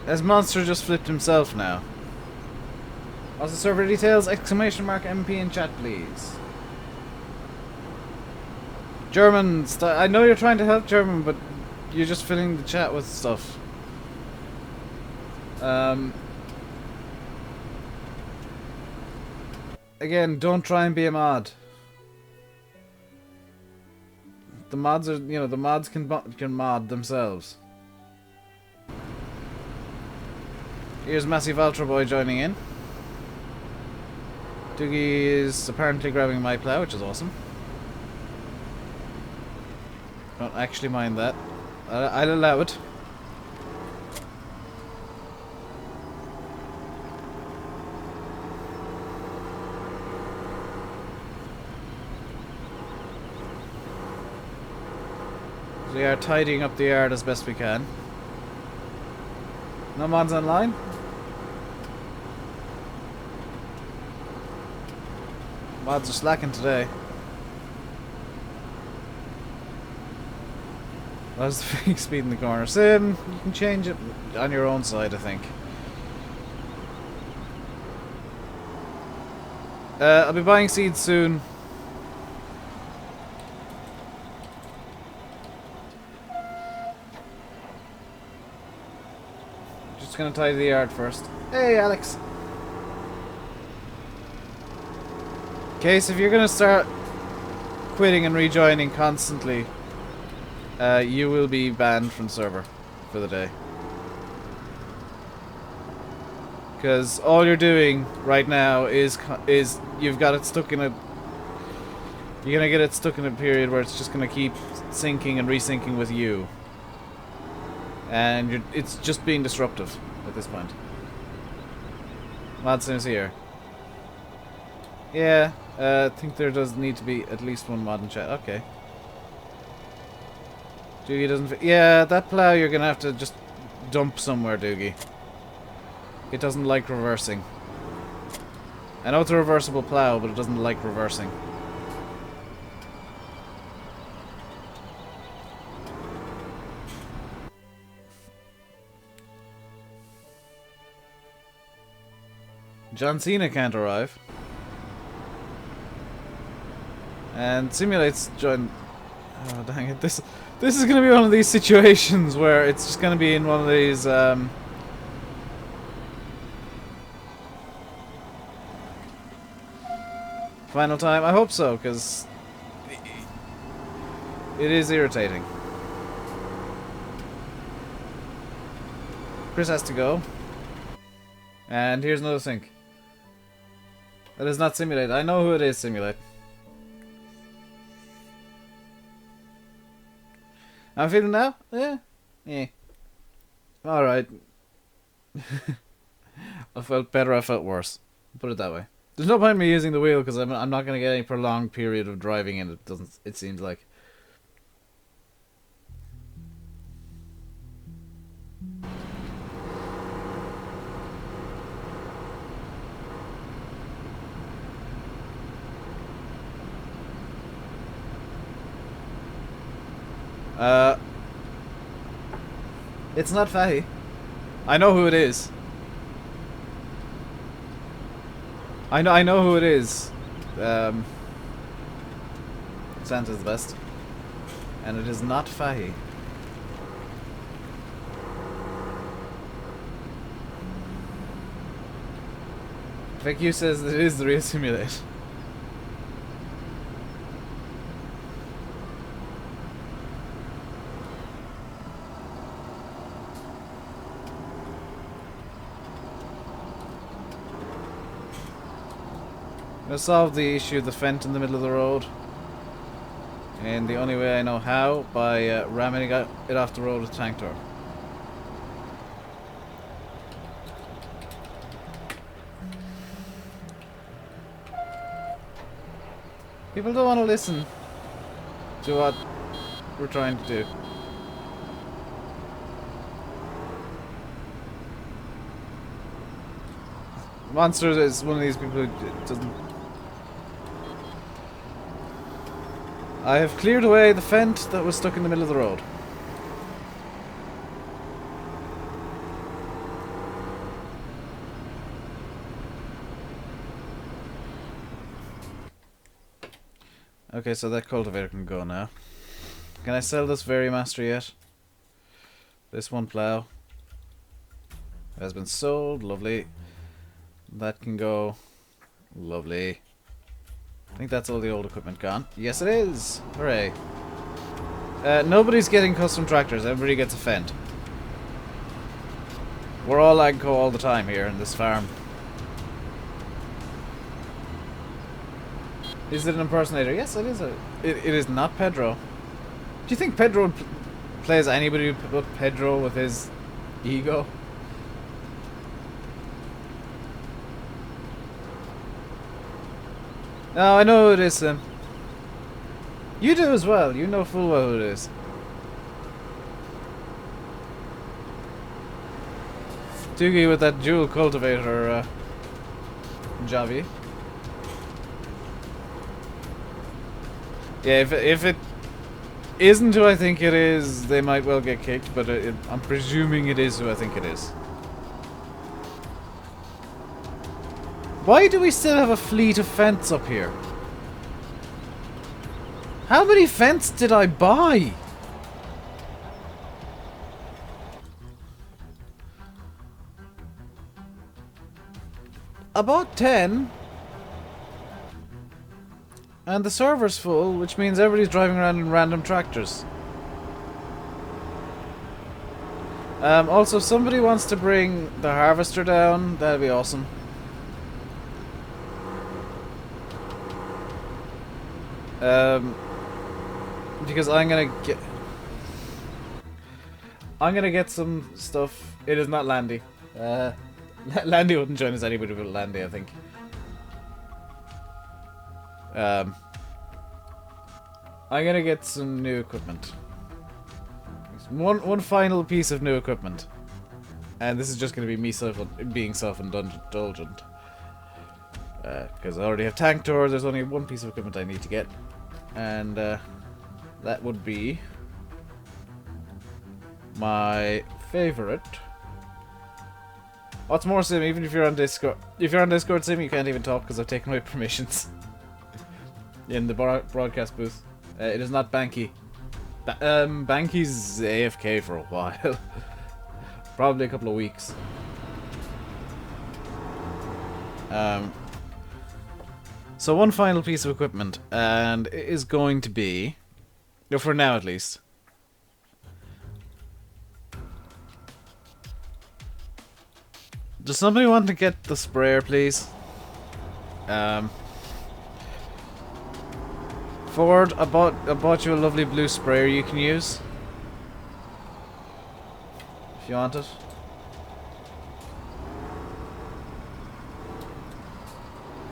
As Monster just flipped himself now. Also server details, exclamation mark MP in chat please. German, I know you're trying to help German, but you're just filling the chat with stuff. Again, don't try and be a mod. The mods are, you know, the mods can mod themselves. Here's Massive Ultra Boy joining in. Doogie is apparently grabbing my plow, which is awesome. Don't actually mind that. I'll allow it. We are tidying up the yard as best we can. No mods online? Mods are slacking today. That's the fake speed in the corner. Sim, you can change it on your own side, I think. I'll be buying seeds soon. Just gonna tidy the yard first. Hey, Alex. Case, if you're gonna start quitting and rejoining constantly, you will be banned from server for the day. Because all you're doing right now is you've got it stuck in a... You're gonna get it stuck in a period where it's just gonna keep syncing and resyncing with you. And it's just being disruptive at this point. Mod-Sim's here. Yeah, I think there does need to be at least one mod in chat. Okay. Doogie doesn't fit. Yeah, that plow you're gonna have to just dump somewhere, Doogie. It doesn't like reversing. I know it's a reversible plow, but it doesn't like reversing. John Cena can't arrive. And Simulate's joined. Oh, dang it. This is going to be one of these situations where it's just going to be in one of these... Final time? I hope so, because it is irritating. Chris has to go. And here's another thing. That is not Simulate. I know who it is, Simulate. I'm feeling now? Yeah. Yeah. Alright. I felt better, I felt worse. Put it that way. There's no point in me using the wheel because I'm not going to get any prolonged period of driving in. It seems like. It's not Fahy. I know who it is. I know who it is. Santa's the best. And it is not Fahy. Fake you says it is the real Simulate. I'm gonna solve the issue of the fence in the middle of the road. And the only way I know how, by ramming it off the road with tank torque. People don't want to listen to what we're trying to do. Monster is one of these people who doesn't... I have cleared away the fence that was stuck in the middle of the road. Okay, so that cultivator can go now. Can I sell this Varimaster yet? This one plow has been sold. Lovely. That can go. Lovely. I think that's all the old equipment gone. Yes, it is. Hooray. Nobody's getting custom tractors. Everybody gets a Fend. We're all Agco all the time here in this farm. Is it an impersonator? Yes, it is. It is not Pedro. Do you think Pedro plays anybody but Pedro with his ego? No, I know who it is, Sim. You do as well. You know full well who it is. Doogie with that dual cultivator, Javi. Yeah, if it isn't who I think it is, they might well get kicked, but I'm presuming it is who I think it is. Why do we still have a fleet of fence up here? How many fence did I buy? About 10. And the server's full, which means everybody's driving around in random tractors. Also, if somebody wants to bring the harvester down, that'd be awesome. Because I'm gonna get some stuff. It is not Landy. Landy wouldn't join us anybody but Landy, I think. I'm gonna get some new equipment. One final piece of new equipment, and this is just gonna be me being self-indulgent. Because I already have tank tours. There's only one piece of equipment I need to get, and that would be my favorite. What's more, Sim? Even if you're on Discord, Sim, you can't even talk because I've taken away permissions in the broadcast booth. It is not Banky. Banky's AFK for a while, probably a couple of weeks. So one final piece of equipment, and it is going to be, for now at least, does somebody want to get the sprayer, please? Ford, I bought you a lovely blue sprayer you can use. If you want it.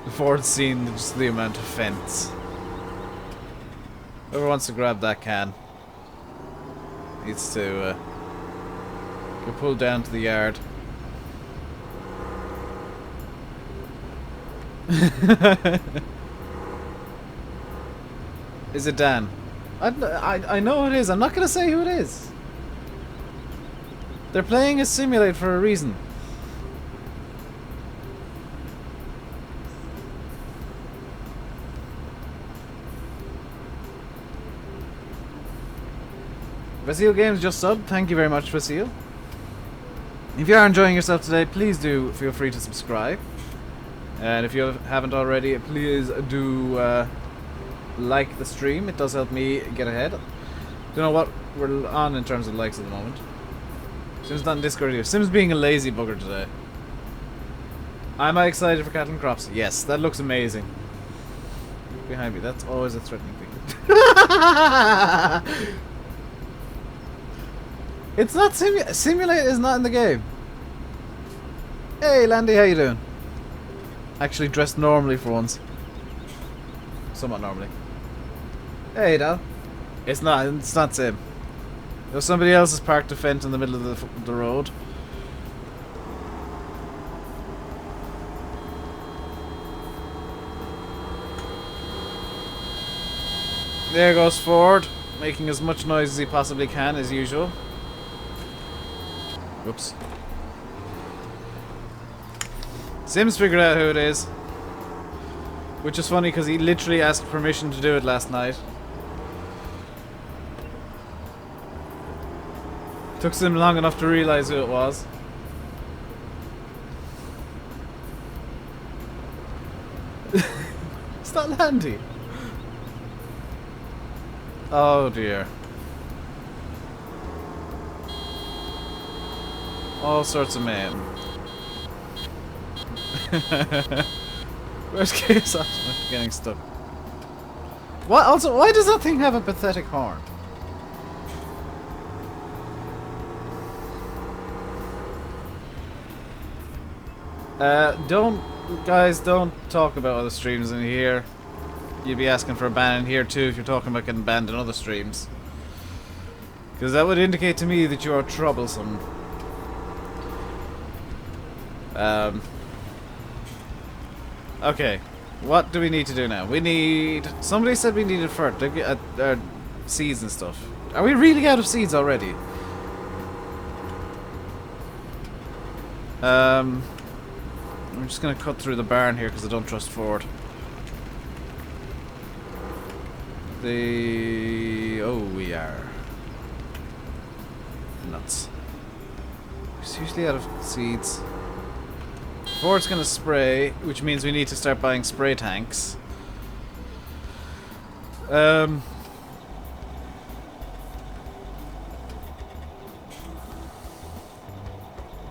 Ford's seen just the amount of fence. Whoever wants to grab that can needs to go pull down to the yard. Is it Dan? I know it is. I'm not going to say who it is. They're playing a simulate for a reason. Vasil Games just subbed. Thank you very much, Vasil. If you are enjoying yourself today, please do feel free to subscribe. And if you haven't already, please do like the stream. It does help me get ahead. Don't know what we're on in terms of likes at the moment. Sim's not in Discord here. Sim's being a lazy bugger today. Am I excited for Cattle and Crops? Yes, that looks amazing. Behind me, that's always a threatening thing. It's not Simulate is not in the game. Hey Landy, how you doing? Actually dressed normally for once. Somewhat normally. Hey Dal. It's not Sim. There's somebody else is parked a fence in the middle of the road. There goes Ford, making as much noise as he possibly can, as usual. Whoops. Sim's figured out who it is. Which is funny because he literally asked permission to do it last night. Took Sim long enough to realise who it was. It's not Landy. Oh dear. All sorts of men. Where's Chaos Optimus getting stuck? What? Also, why does that thing have a pathetic horn? Don't talk about other streams in here. You'd be asking for a ban in here too if you're talking about getting banned in other streams. Because that would indicate to me that you are troublesome. Okay, what do we need to do now? We need... Somebody said we needed seeds and stuff. Are we really out of seeds already? I'm just gonna cut through the barn here because I don't trust Ford. Oh, we are nuts. We're seriously out of seeds. Ford's gonna spray, which means we need to start buying spray tanks. Can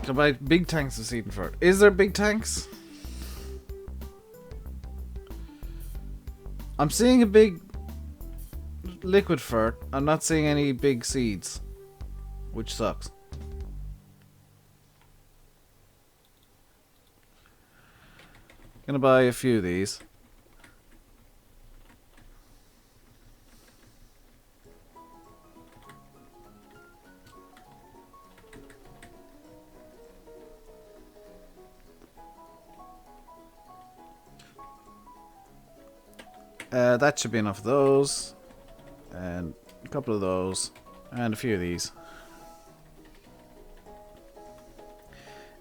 I buy big tanks of seed and Ford? Is there big tanks? I'm seeing a big liquid fert. I'm not seeing any big seeds, which sucks. Gonna buy a few of these. That should be enough of those. And a couple of those. And a few of these.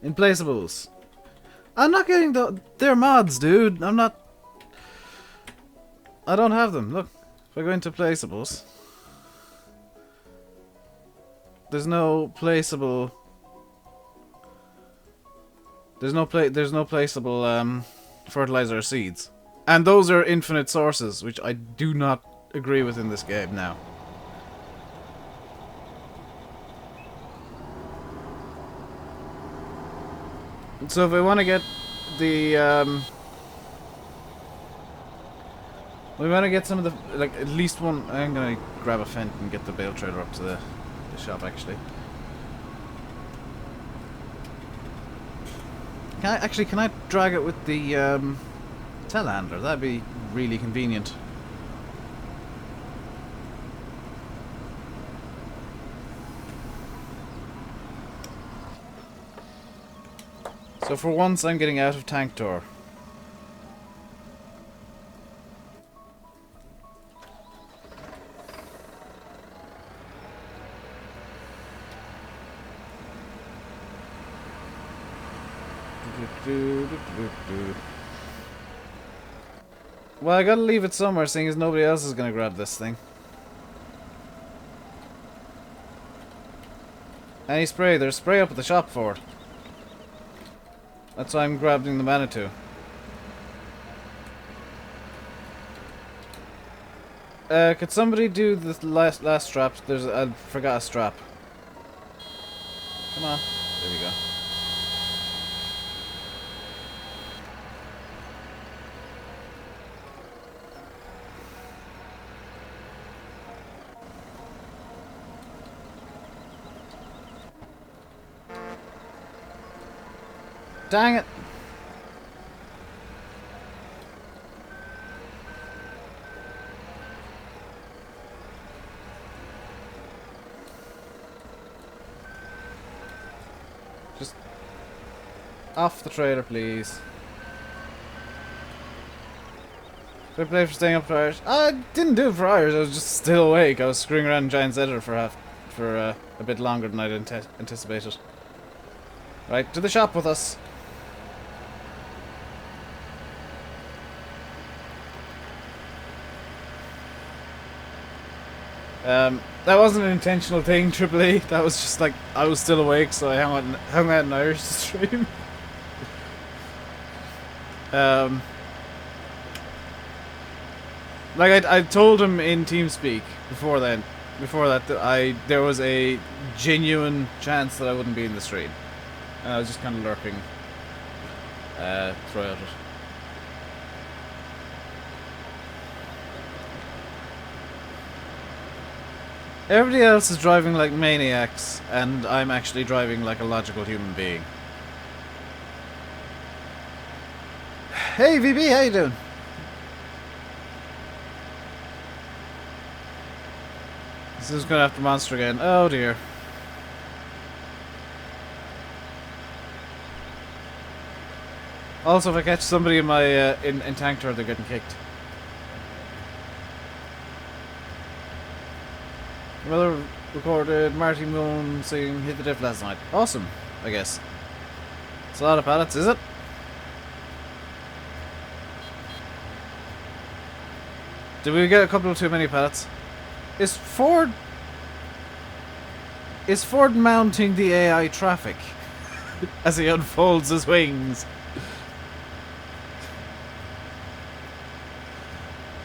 Implaceables. I'm not getting they're mods, dude. I'm not... I don't have them. Look. If I go into placeables... There's no placeable... There's no placeable fertilizer or seeds. And those are infinite sources, which I do not agree with in this game now. So if I want to get the, we want to get some of the, like, at least one, I'm going to grab a Fent and get the bale trailer up to the shop, actually. Can I drag it with the, telehandler? That'd be really convenient. So for once, I'm getting out of tank tour. Well, I gotta leave it somewhere, seeing as nobody else is gonna grab this thing. Any spray? There's spray up at the shop for it. That's why I'm grabbing the Manitou. Could somebody do the last strap? I forgot a strap. Come on. There we go. Dang it! Just off the trailer, please. Did I play for staying up for hours? I didn't do it for hours. I was just still awake. I was screwing around in Giant's Editor for a bit longer than I'd anticipated. Right, to the shop with us. That wasn't an intentional thing, Triple E. That was just like, I was still awake, so I hung out in Irish to stream. Like I told him in TeamSpeak before that there was a genuine chance that I wouldn't be in the stream. And I was just kind of lurking throughout it. Everybody else is driving like maniacs, and I'm actually driving like a logical human being. Hey VB, how you doing? This is going after Monster again. Oh dear. Also, if I catch somebody in my in tank turret, they're getting kicked. Mother recorded Marty Moon saying hit the diff last night. Awesome, I guess. It's a lot of pallets, is it? Did we get a couple of too many pallets? Is Ford mounting the AI traffic as he unfolds his wings?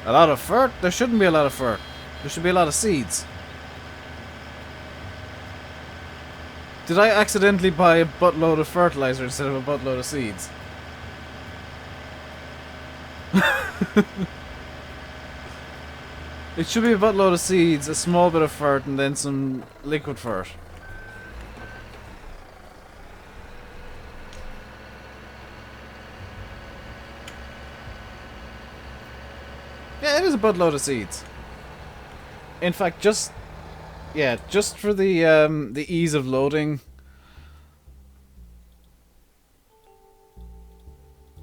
A lot of fur? There shouldn't be a lot of fur. There should be a lot of seeds. Did I accidentally buy a buttload of fertilizer instead of a buttload of seeds? It should be a buttload of seeds, a small bit of fert, and then some liquid fert. Yeah, it is a buttload of seeds. In fact, just for the ease of loading,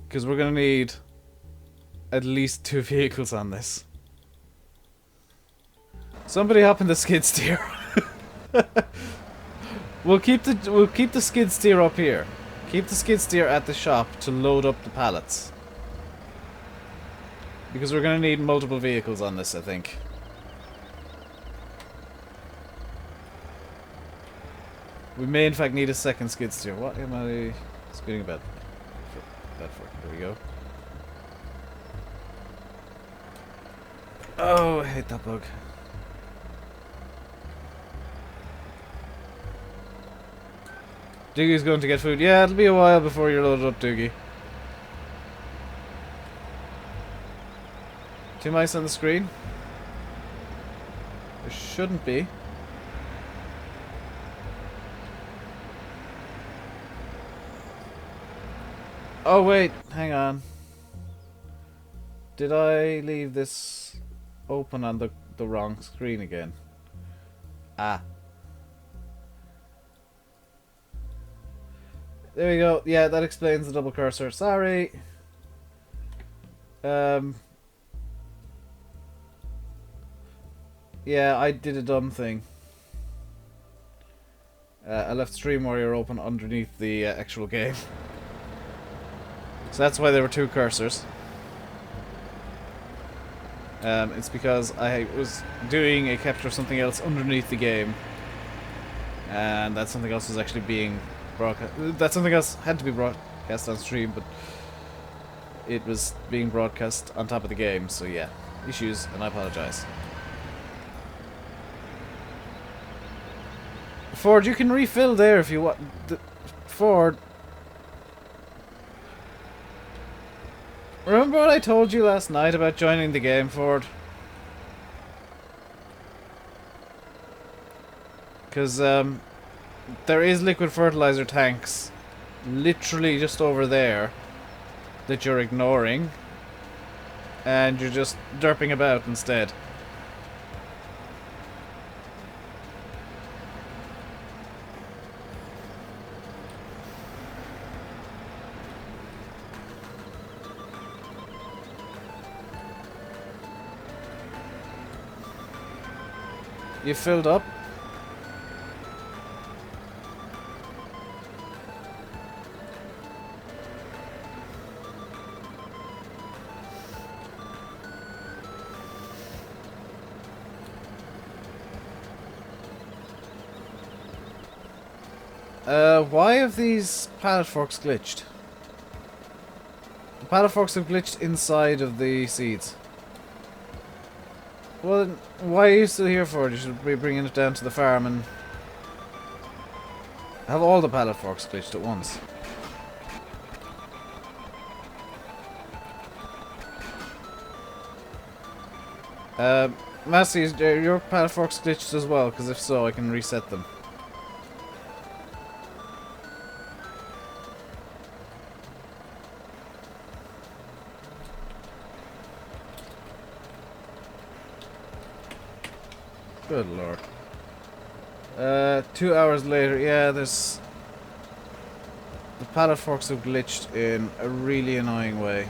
because we're gonna need at least 2 vehicles on this. Somebody hop in the skid steer. We'll keep the skid steer up here. Keep the skid steer at the shop to load up the pallets. Because we're gonna need multiple vehicles on this, I think. We may in fact need a second skid steer. What am I speeding about? That for. There we go. Oh, I hate that bug. Doogie's going to get food. Yeah, it'll be a while before you're loaded up, Doogie. 2 mice on the screen? There shouldn't be. Oh wait, hang on. Did I leave this open on the wrong screen again? Ah. There we go. Yeah, that explains the double cursor. Sorry. Yeah, I did a dumb thing. I left Stream Warrior open underneath the actual game. So that's why there were 2 cursors. It's because I was doing a capture of something else underneath the game. And that something else was actually being broadcast. That something else had to be broadcast on stream, but it was being broadcast on top of the game, so yeah. Issues, and I apologize. Ford, you can refill there if you want. Ford. Remember what I told you last night about joining the game, Ford? Because, there is liquid fertilizer tanks literally just over there that you're ignoring. And you're just derping about instead. You filled up? Why have these pallet forks glitched? The pallet forks have glitched inside of the seeds. Well, why are you still here for it? You should be bringing it down to the farm and have all the pallet forks glitched at once. Massey, is your pallet forks glitched as well? Because if so, I can reset them. Good lord. 2 hours later, yeah, there's the pallet forks have glitched in a really annoying way.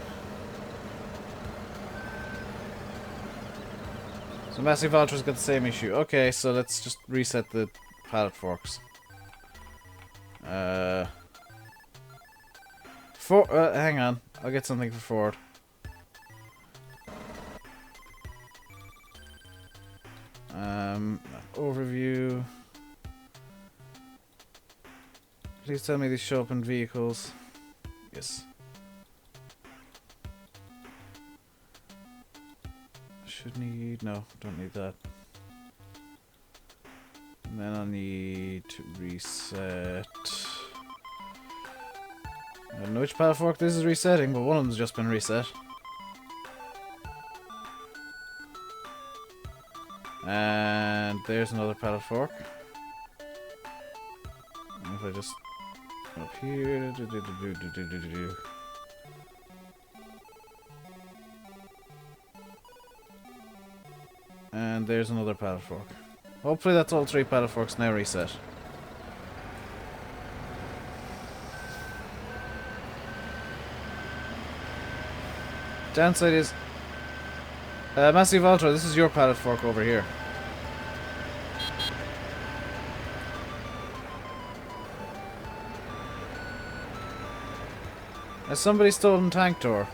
So Massive Ultra's got the same issue. Okay, so let's just reset the pallet forks. Hang on. I'll get something for Ford. Overview. Please tell me these show up in vehicles. Yes. Should need... no, don't need that. And then I'll need to reset... I don't know which pallet fork this is resetting, but one of them's just been reset. And there's another pallet fork. And if I just... up here... And there's another pallet fork. Hopefully that's all 3 pallet forks now reset. Downside is... Massive Ultra, this is your pallet fork over here. Has somebody stolen Tank Tour?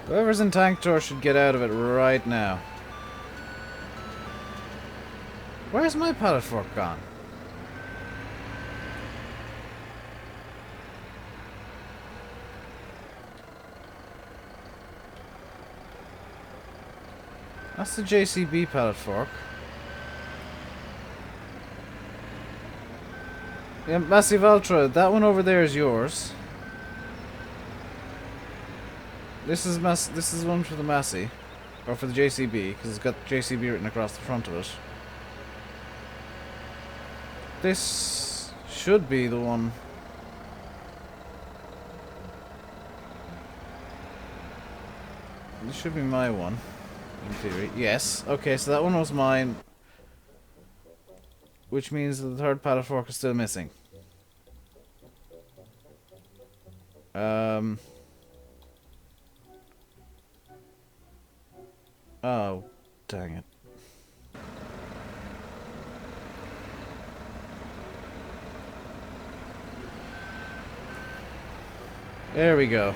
Whoever's in Tank Tour should get out of it right now. Where's my pallet fork gone? That's the JCB pallet fork. Yeah, Massive Ultra, that one over there is yours. This is one for the Massey, or for the JCB, because it's got JCB written across the front of it. This should be the one. This should be my one, in theory. Yes. Okay, so that one was mine, which means that the third pallet fork is still missing. Oh, dang it. There we go.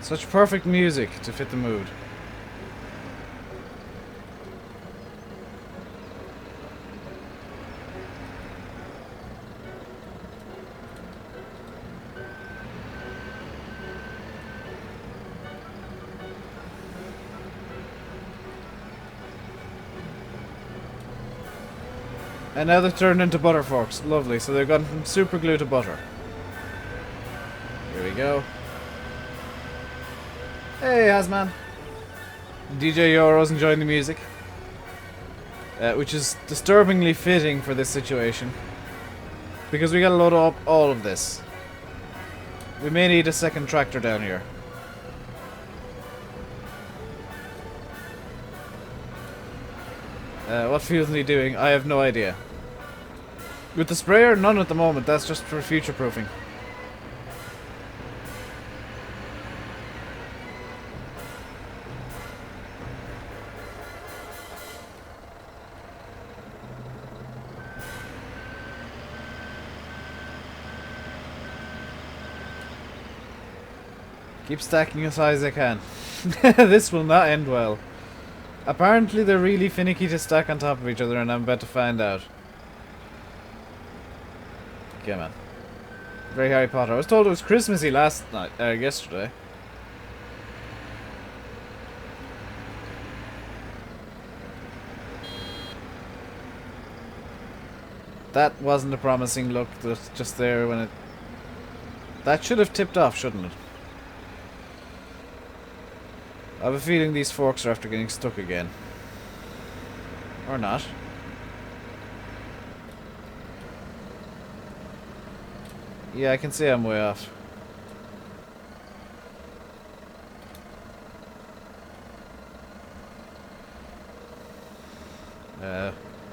Such perfect music to fit the mood. And now they've turned into butter forks. Lovely. So they've gone from super glue to butter. Here we go. Hey, Hazman. DJ Yoro's enjoying the music. Which is disturbingly fitting for this situation. Because we gotta load up all of this. We may need a second tractor down here. What fuel is he doing? I have no idea. With the sprayer? None at the moment. That's just for future proofing. Keep stacking as high as I can. This will not end well. Apparently they're really finicky to stack on top of each other, and I'm about to find out. Okay, man. Very Harry Potter. I was told it was Christmassy last night, yesterday. That wasn't a promising look just there when it... That should have tipped off, shouldn't it? I have a feeling these forks are after getting stuck again. Or not. Yeah, I can see I'm way off.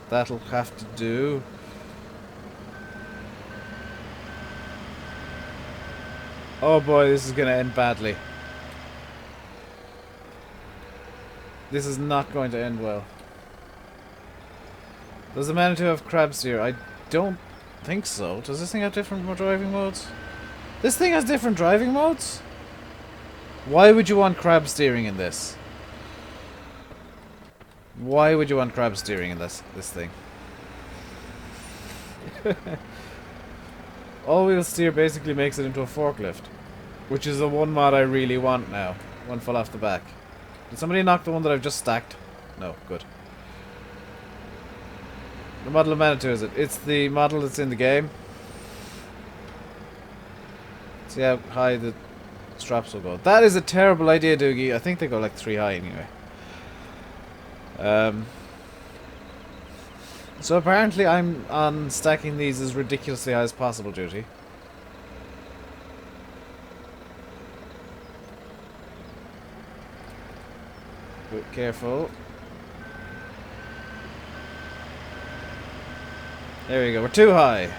That'll have to do. Oh boy, this is gonna end badly. This is not going to end well. Does the Manitou have crab steer? I don't think so. Does this thing have different driving modes? This thing has different driving modes? Why would you want crab steering in this? Why would you want crab steering in this thing? All-wheel steer basically makes it into a forklift, which is the one mod I really want now. One fell off the back. Did somebody knock the one that I've just stacked? No, good. The model of Manitou is it? It's the model that's in the game. See how high the straps will go. That is a terrible idea, Doogie. I think they go like 3 high anyway. So apparently I'm on stacking these as ridiculously high as possible duty. But careful. There we go, we're too high.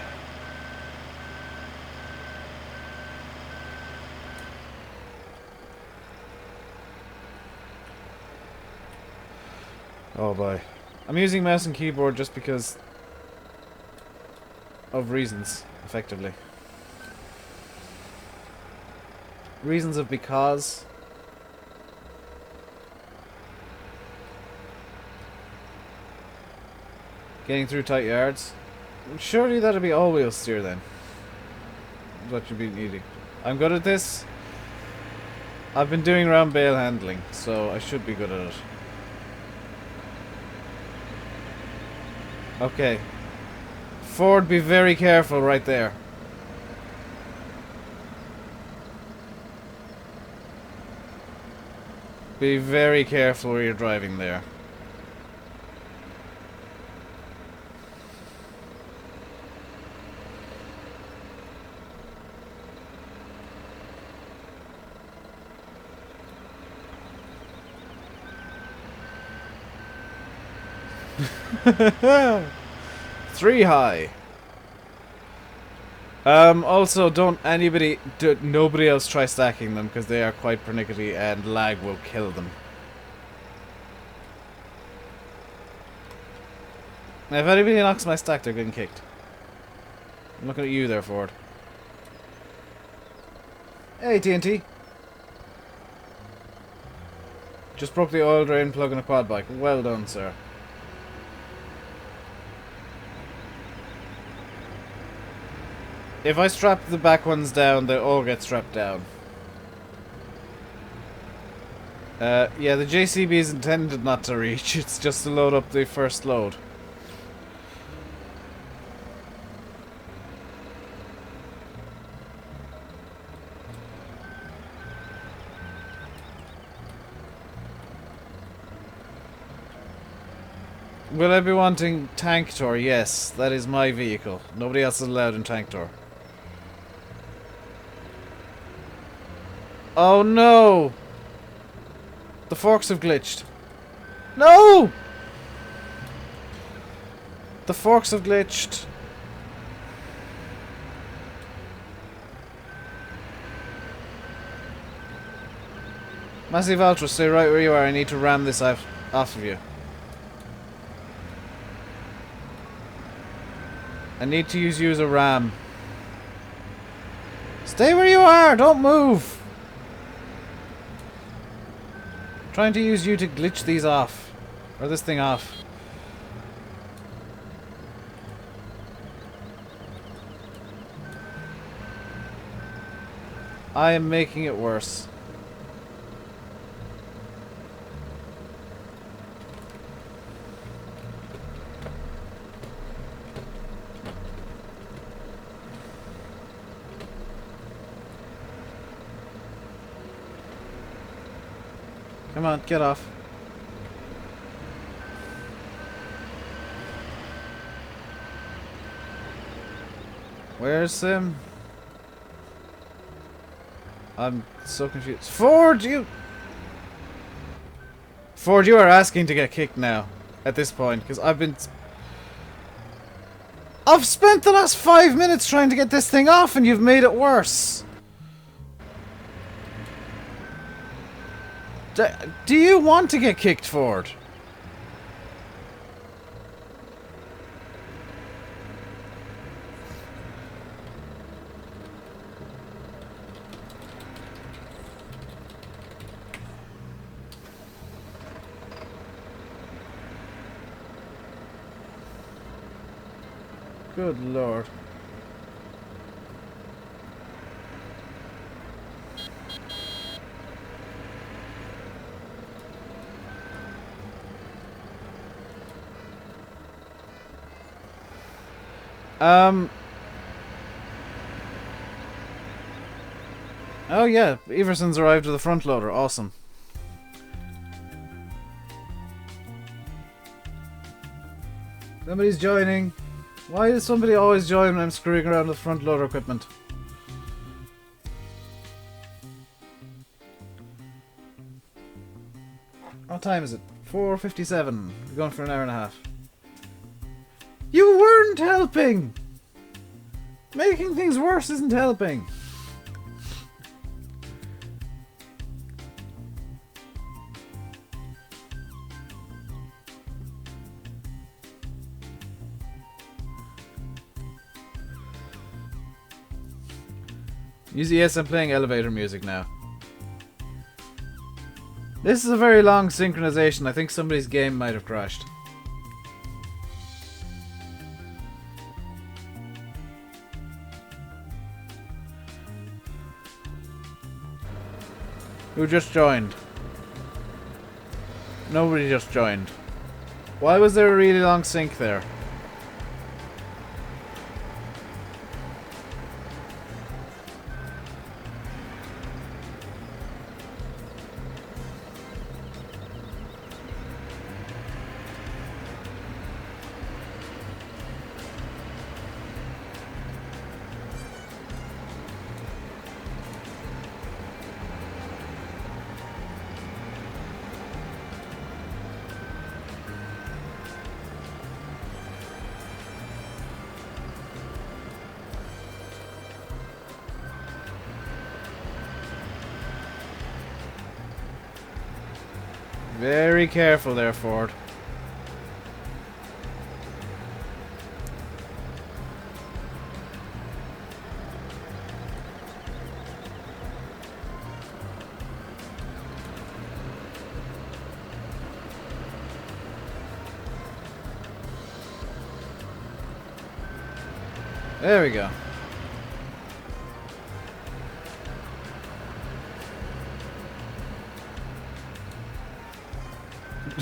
Oh boy. I'm using mouse and keyboard just because of reasons, effectively. Reasons of because. Getting through tight yards. Surely that'll be all-wheel steer then. What you'd be needing. I'm good at this. I've been doing round bale handling, so I should be good at it. Okay. Ford, be very careful right there. Be very careful where you're driving there. Three high. Also, nobody else try stacking them because they are quite pernickety and lag will kill them. Now, if anybody knocks my stack, they're getting kicked. I'm looking at you there, Ford. Hey, TNT. Just broke the oil drain plug in a quad bike. Well done, sir. If I strap the back ones down, they all get strapped down. Yeah, the JCB is intended not to reach. It's just to load up the first load. Will I be wanting tank tour? Yes, that is my vehicle. Nobody else is allowed in tank tour. Oh no! The forks have glitched. No! The forks have glitched. Massive Ultra, stay right where you are. I need to ram this off of you. I need to use you as a ram. Stay where you are! Don't move! Trying to use you to glitch these off. Or this thing off. I am making it worse. Come on, get off. Where's him? I'm so confused. Ford, you are asking to get kicked now. at this point, because I've spent the last 5 minutes trying to get this thing off, and you've made it worse. Do you want to get kicked forward? Good lord. Oh yeah, Everson's arrived with the front loader. Awesome. Somebody's joining. Why does somebody always join when I'm screwing around with front loader equipment? What time is it? 4:57. We're going for an hour and a half. You weren't helping! Making things worse isn't helping. Yes, I'm playing elevator music now. This is a very long synchronization. I think somebody's game might have crashed. Who just joined? Nobody just joined. Why was there a really long sync there? Very careful there, Ford. There we go.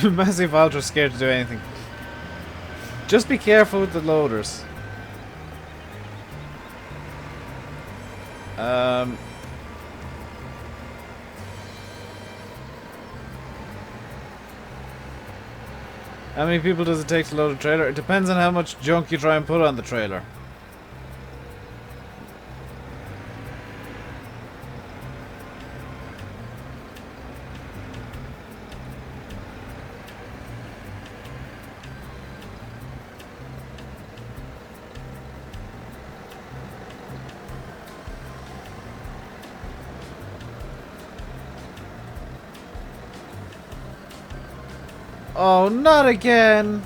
Massive Ultra scared to do anything. Just be careful with the loaders. How many people does it take to load a trailer? It depends on how much junk you try and put on the trailer. Oh, not again!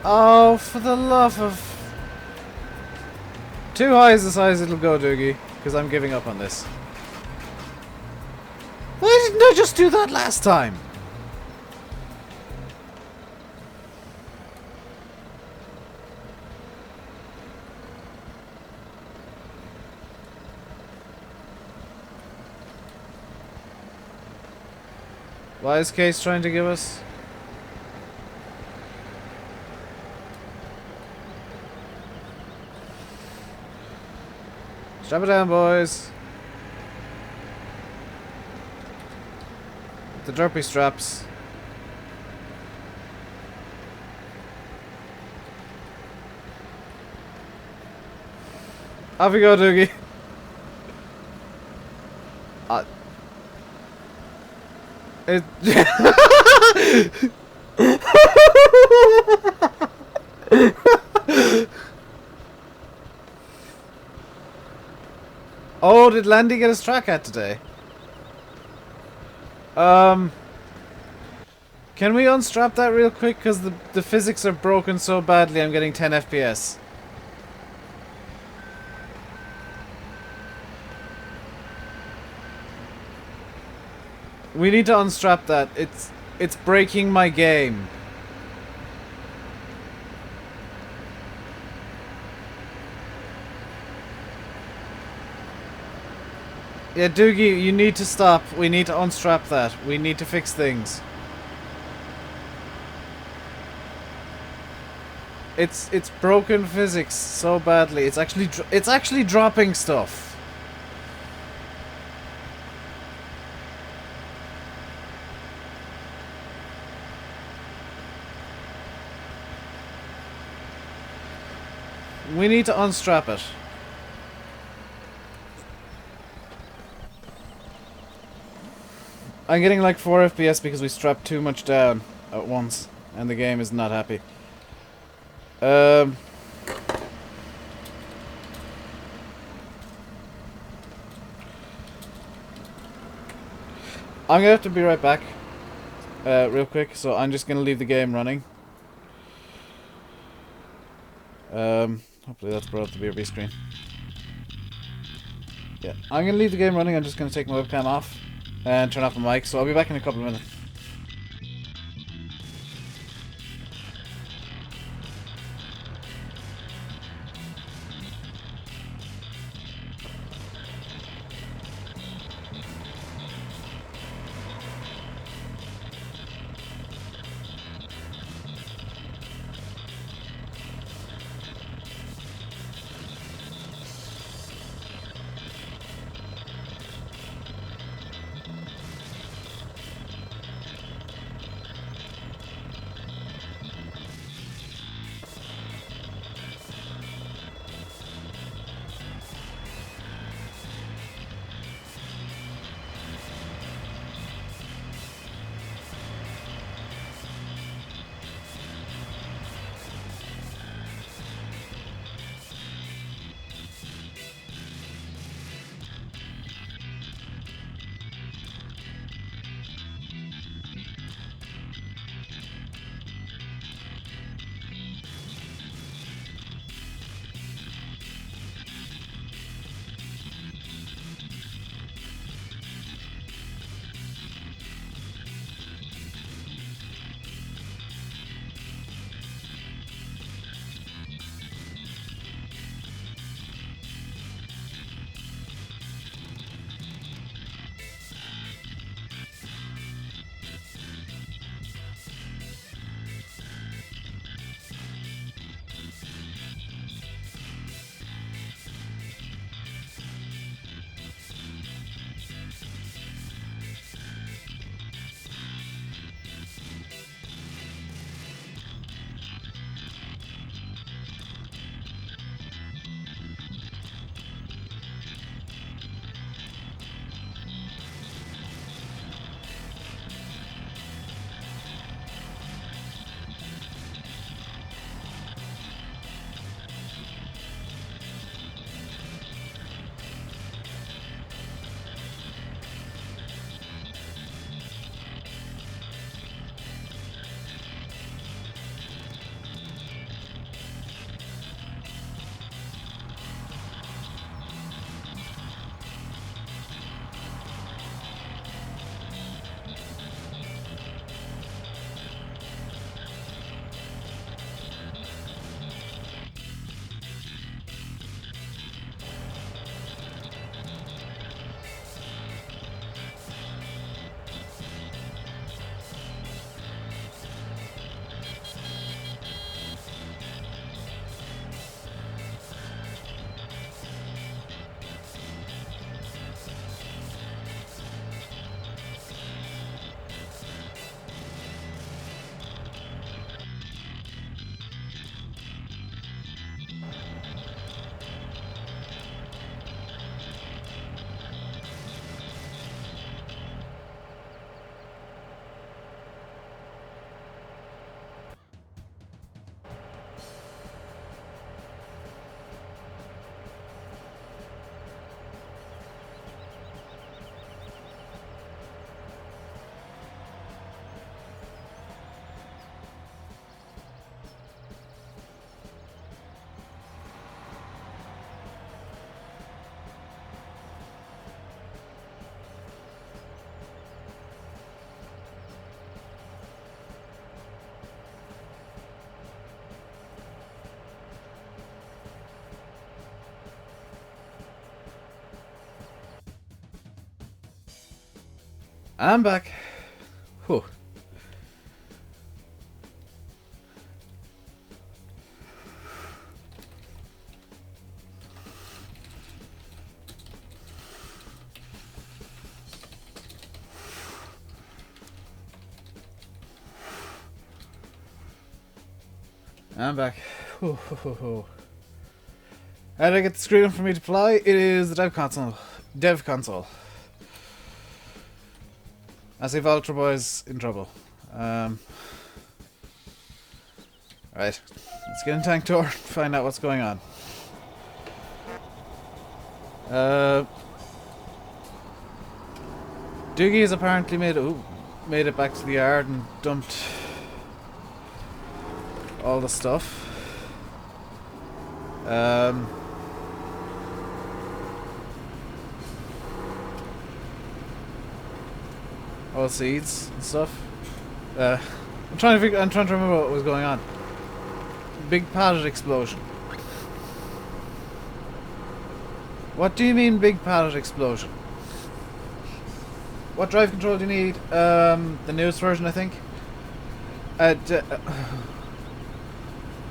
Oh, for the love of... Too high is the size it'll go, Doogie, because I'm giving up on this. Why didn't I just do that last time? Why is Case trying to give us? Strap it down, boys. The derpy straps. Off we go, Doogie. It Oh, did Landy get his track hat today? Can we unstrap that real quick? Because the physics are broken so badly, I'm getting 10 FPS. We need to unstrap that. It's breaking my game. Yeah, Doogie, you need to stop. We need to unstrap that. We need to fix things. It's broken physics so badly. It's actually dropping stuff. We need to unstrap it. I'm getting like 4 FPS because we strapped too much down at once, and the game is not happy. I'm gonna have to be right back, real quick. So I'm just gonna leave the game running. Hopefully that's brought up the BRB screen. Yeah, I'm gonna leave the game running. I'm just gonna take my webcam off and turn off my mic. So I'll be back in a couple of minutes. I'm back. Whew. I'm back. Whew, whew, whew, whew. How did I get the screen up for me to fly? It is the dev console. Dev console. I see Ultra Boy's in trouble. Right. Let's get in Tank Tour and find out what's going on. Doogie has apparently made it back to the yard and dumped all the stuff. All seeds and stuff. I'm trying to remember what was going on. Big pallet explosion. What do you mean big pallet explosion? What drive control do you need? The newest version, I think.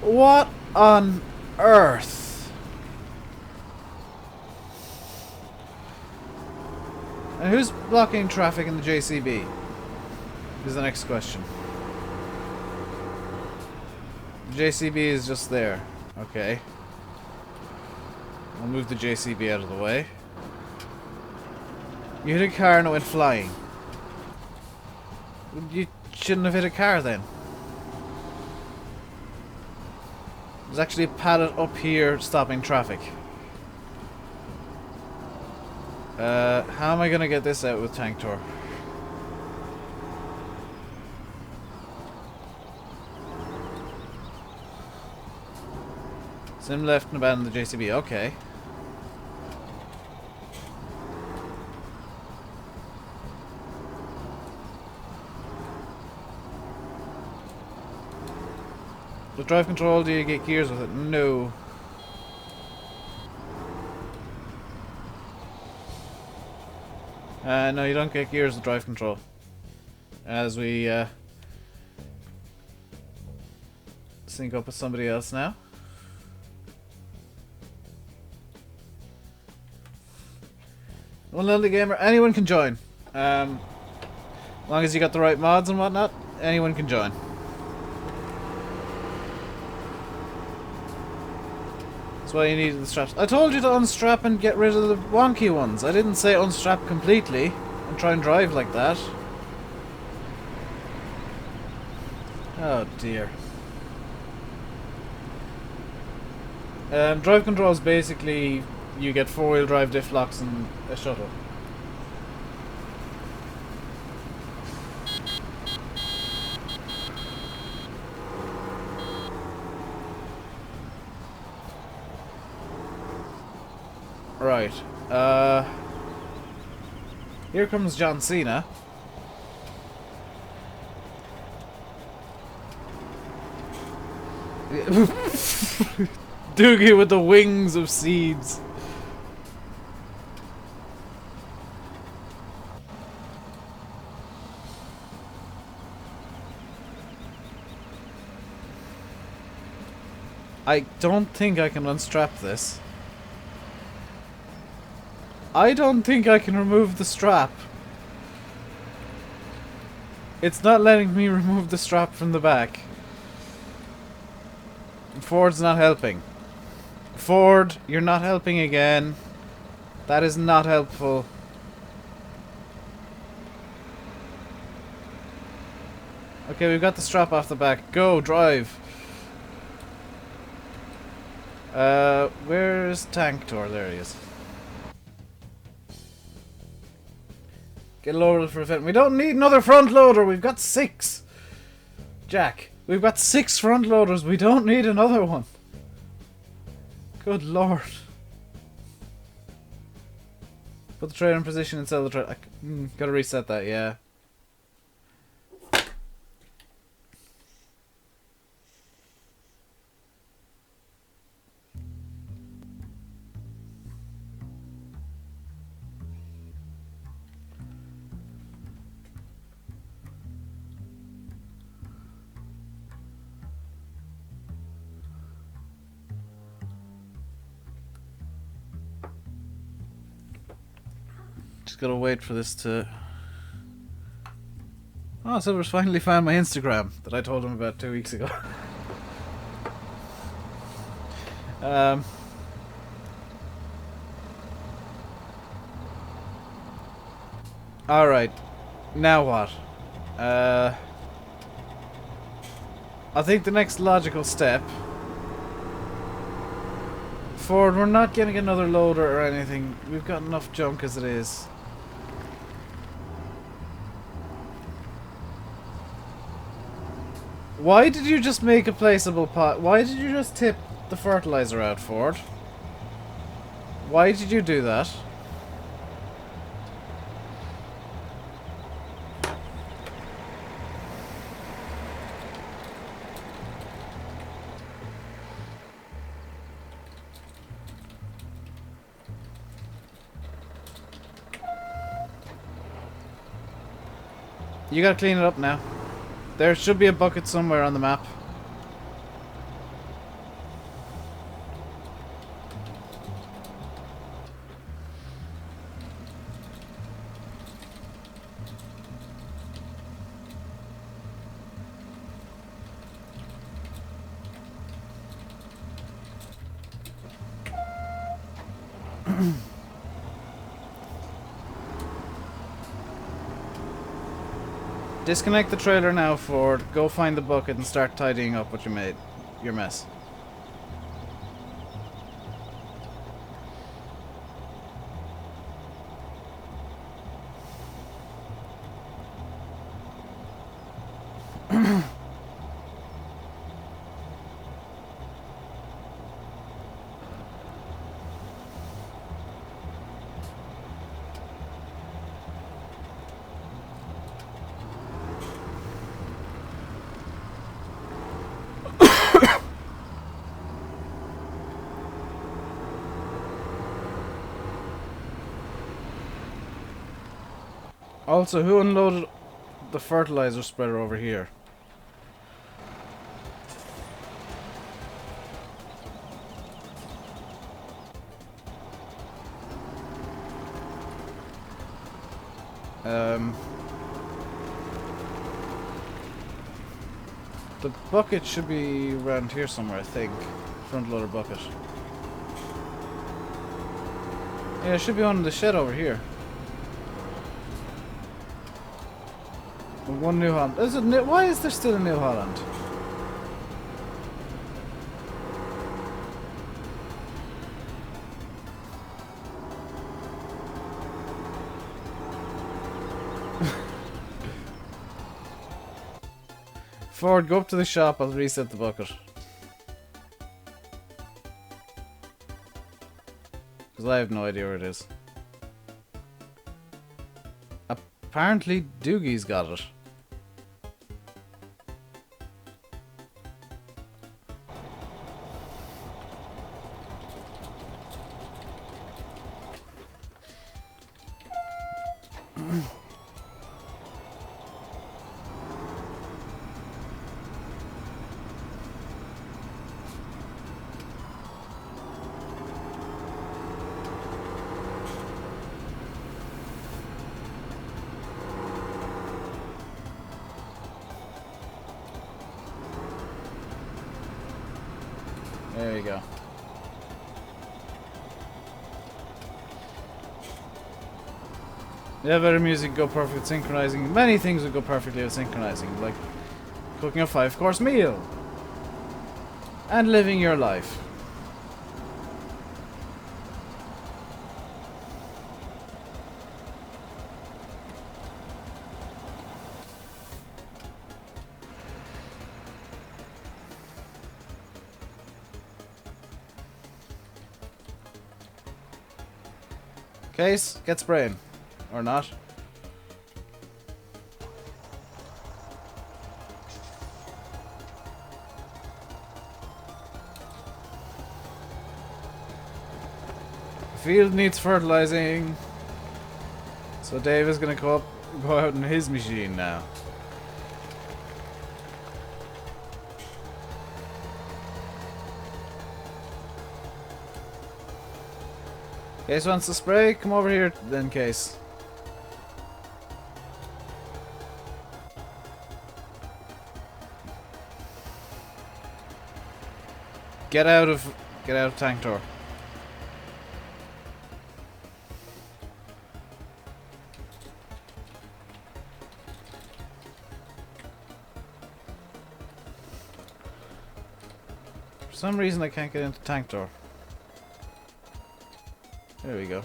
What on earth? And who's blocking traffic in the JCB? Is the next question. The JCB is just there. Okay. I'll move the JCB out of the way. You hit a car and it went flying. You shouldn't have hit a car then. There's actually a pallet up here stopping traffic. How am I gonna get this out with Tank Tour? Sim left and abandoned the JCB. Okay. With drive control, do you get gears with it? No. No, you don't get gears with drive control. As we sync up with somebody else now. One Lonely Gamer, anyone can join. As long as you got the right mods and whatnot, anyone can join. That's why you needed the straps. I told you to unstrap and get rid of the wonky ones. I didn't say unstrap completely and try and drive like that. Oh dear. Drive control is basically you get four-wheel drive diff locks and a shuttle. Right. Here comes John Cena. Doogie with the wings of seeds. I don't think I can unstrap this. I don't think I can remove the strap. It's not letting me remove the strap from the back. Ford's not helping. Ford, you're not helping again. That is not helpful. Okay, we've got the strap off the back. Go, drive. Where's Tank Tour? There he is. Get loaded for a fit. We don't need another front loader. We've got 6. Jack, we've got 6 front loaders. We don't need another one. Good lord. Put the trailer in position and sell the trailer. Gotta reset that, yeah. Just gotta wait for this to... Oh, Silver's finally found my Instagram that I told him about 2 weeks ago. Alright. Now what? I think the next logical step... Ford, we're not getting another loader or anything. We've got enough junk as it is. Why did you just make a placeable pot? Why did you just tip the fertilizer out, Ford? Why did you do that? You gotta clean it up now. There should be a bucket somewhere on the map. Disconnect the trailer now, Ford. Go find the bucket and start tidying up what you made. Your mess. Also, who unloaded the fertilizer spreader over here? The bucket should be around here somewhere, I think. Front loader bucket. Yeah, it should be on the shed over here. One New Holland. Why is there still a New Holland? Ford, go up to the shop. I'll reset the bucket. Because I have no idea where it is. Apparently, Doogie's got it. There you go. Yeah, better music go perfect with synchronizing. Many things would go perfectly with synchronizing, like cooking a 5-course meal and living your life. Case, get spraying. Or not. The field needs fertilizing. So Dave is gonna go out in his machine now. Case wants to spray, come over here then, Case. Get out of tank door. For some reason I can't get into tank door. There we go.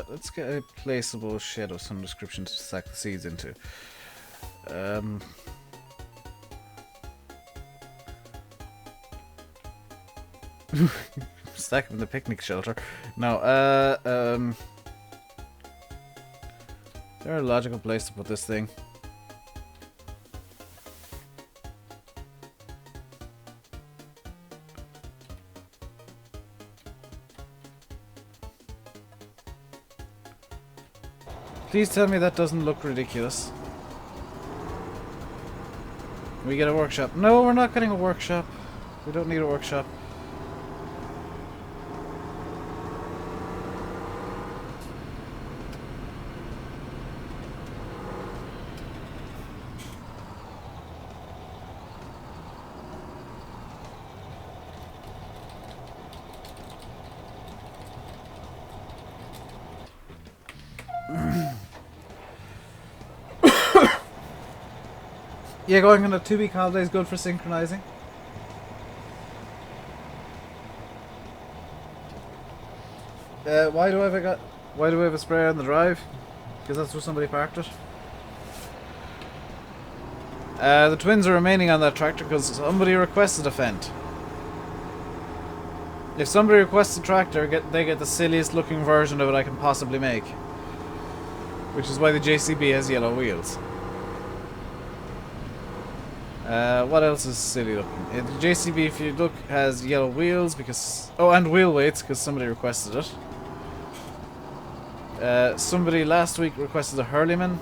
Let's get a placeable shed of some description to stack the seeds into. Stack them in the picnic shelter. No, is there a logical place to put this thing? Please tell me that doesn't look ridiculous. Can we get a workshop? No, we're not getting a workshop. We don't need a workshop. Yeah, going on a 2-week holiday is good for synchronizing. Why do we have a sprayer on the drive? Because that's where somebody parked it. The twins are remaining on that tractor because somebody requested a Fendt. If somebody requests a tractor, they get the silliest looking version of it I can possibly make. Which is why the JCB has yellow wheels. What else is silly looking? The JCB, if you look, has yellow wheels because... Oh, and wheel weights because somebody requested it. Somebody last week requested a Hurleyman.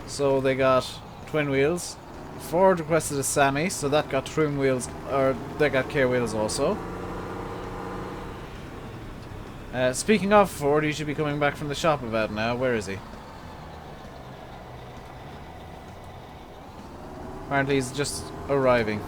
So they got twin wheels. Ford requested a Sammy, so that got trim wheels, or they got K wheels also. Speaking of Ford, he should be coming back from the shop about now. Where is he? Apparently he's just arriving.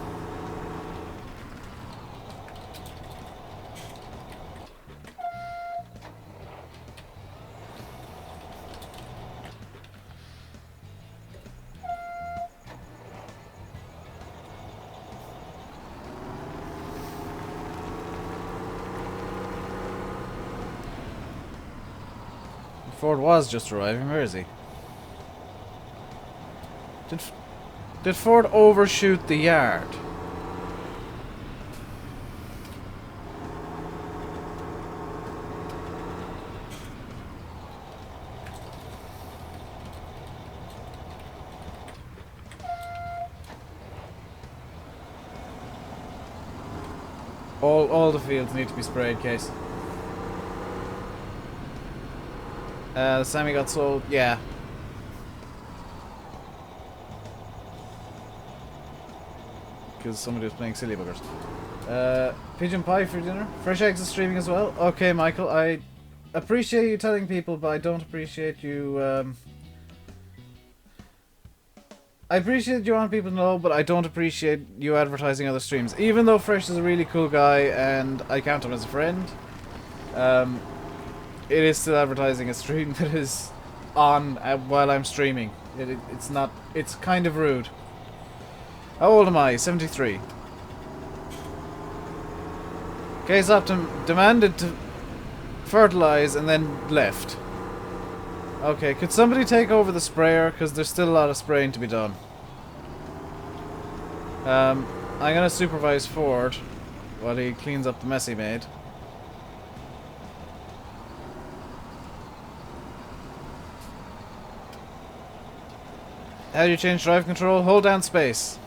Ford was just arriving. Where is he? Did Ford overshoot the yard? All the fields need to be sprayed, Case. The Sammy got sold. Yeah. Because somebody was playing silly buggers. Pigeon pie for dinner. Fresh eggs is streaming as well. Okay, Michael, I appreciate you telling people, but I don't appreciate you. I appreciate you want people to know, but I don't appreciate you advertising other streams. Even though Fresh is a really cool guy and I count him as a friend, it is still advertising a stream that is on while I'm streaming. It's not. It's kind of rude. How old am I? 73. Case Optum demanded to fertilize and then left. Okay, could somebody take over the sprayer? Because there's still a lot of spraying to be done. I'm gonna supervise Ford while he cleans up the mess he made. How do you change drive control? Hold down space.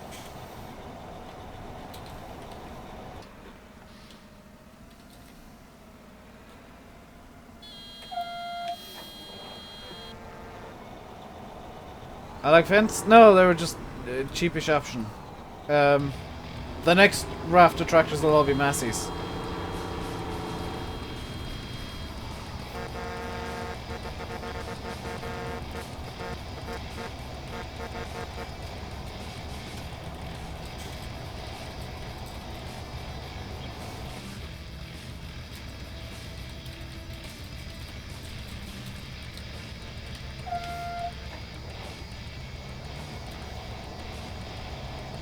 I like Fence? No, they were just a cheapish option. The next raft of tractors will all be Massey's.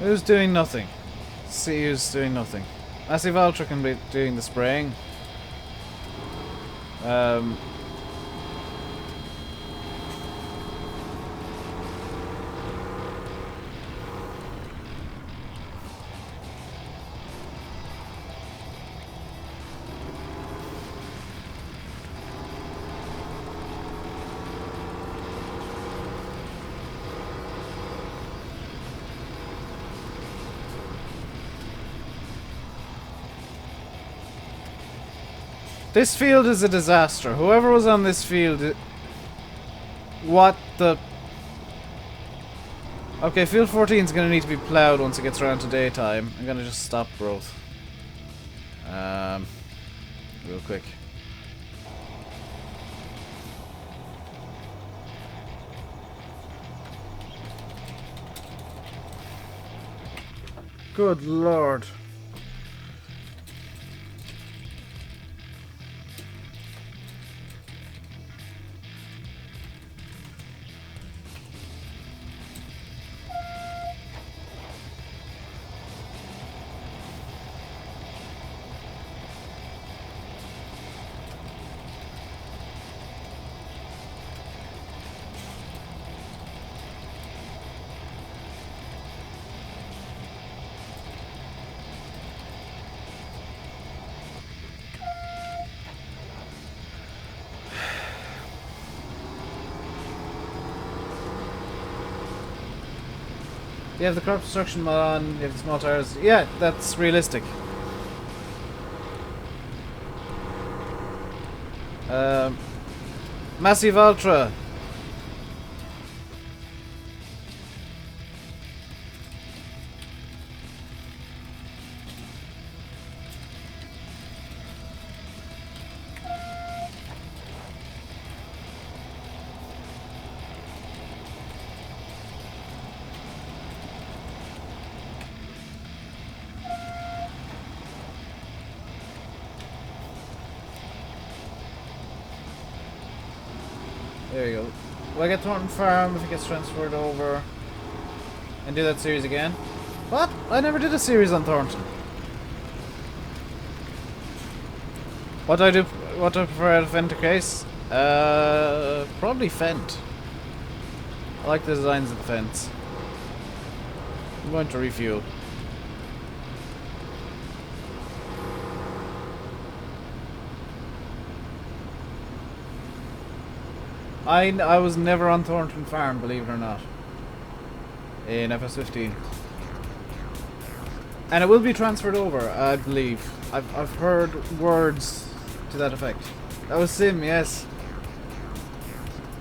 Who's doing nothing? See who's doing nothing. Massive Ultra can be doing the spraying. This field is a disaster. Whoever was on this field... What the... Okay, field 14 is going to need to be ploughed once it gets around to daytime. I'm going to just stop growth. Real quick. Good lord. You have the crop destruction mod on, you have the small tires. Yeah, that's realistic. Massive Ultra. There you go. Will I get Thornton Farm if it gets transferred over? And do that series again? What? I never did a series on Thornton. What do I do? What do I prefer out of Fent or Case? Probably Fent. I like the designs of the Fents. I'm going to refuel. I was never on Thornton Farm, believe it or not, in FS15, and it will be transferred over, I believe. I've heard words to that effect. That was Sim, yes.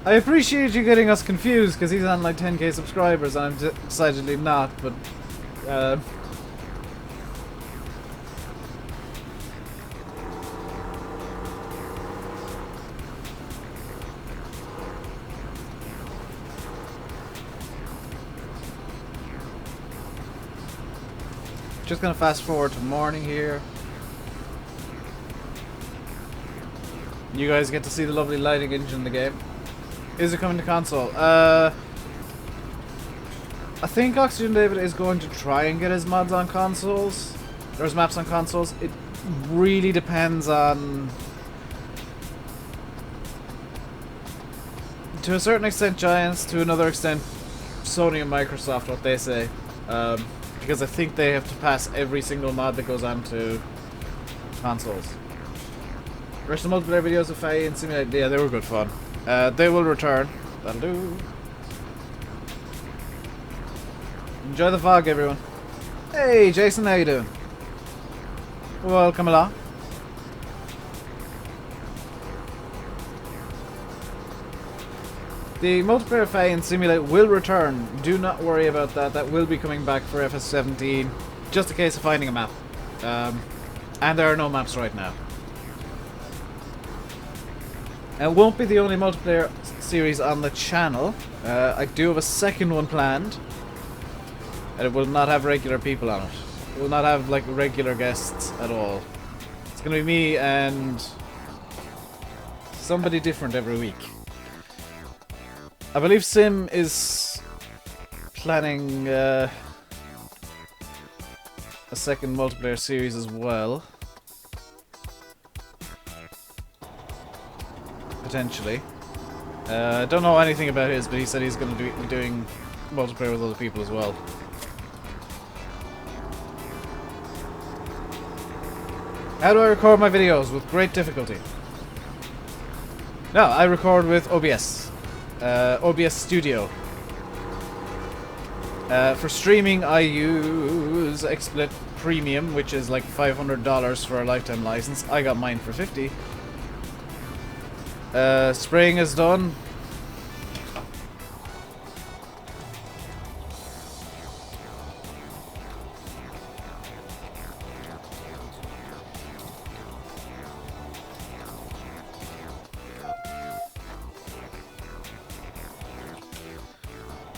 I appreciate you getting us confused because he's on like 10k subscribers and I'm decidedly not, but just gonna fast forward to morning here. You guys get to see the lovely lighting engine in the game. Is it coming to console? I think Oxygen David is going to try and get his mods on consoles. Or his maps on consoles. It really depends on... to a certain extent Giants, to another extent Sony and Microsoft, what they say. Because I think they have to pass every single mod that goes on to consoles. Rest of the multiplayer videos of Faye and Simulate, yeah, they were good fun. They will return. That'll do. Enjoy the vlog, everyone. Hey, Jason, how you doing? Welcome along. The multiplayer Faye and Simulate will return. Do not worry about that. That will be coming back for FS17. Just a case of finding a map. And there are no maps right now. It won't be the only multiplayer series on the channel. I do have a second one planned. And it will not have regular people on it. It will not have like regular guests at all. It's gonna be me and somebody different every week. I believe Sim is planning a second multiplayer series as well. Potentially. I don't know anything about his, but he said he's going to be doing multiplayer with other people as well. How do I record my videos? With great difficulty. No, I record with OBS. OBS Studio. For streaming, I use XSplit Premium, which is like $500 for a lifetime license. I got mine for $50. Spraying is done.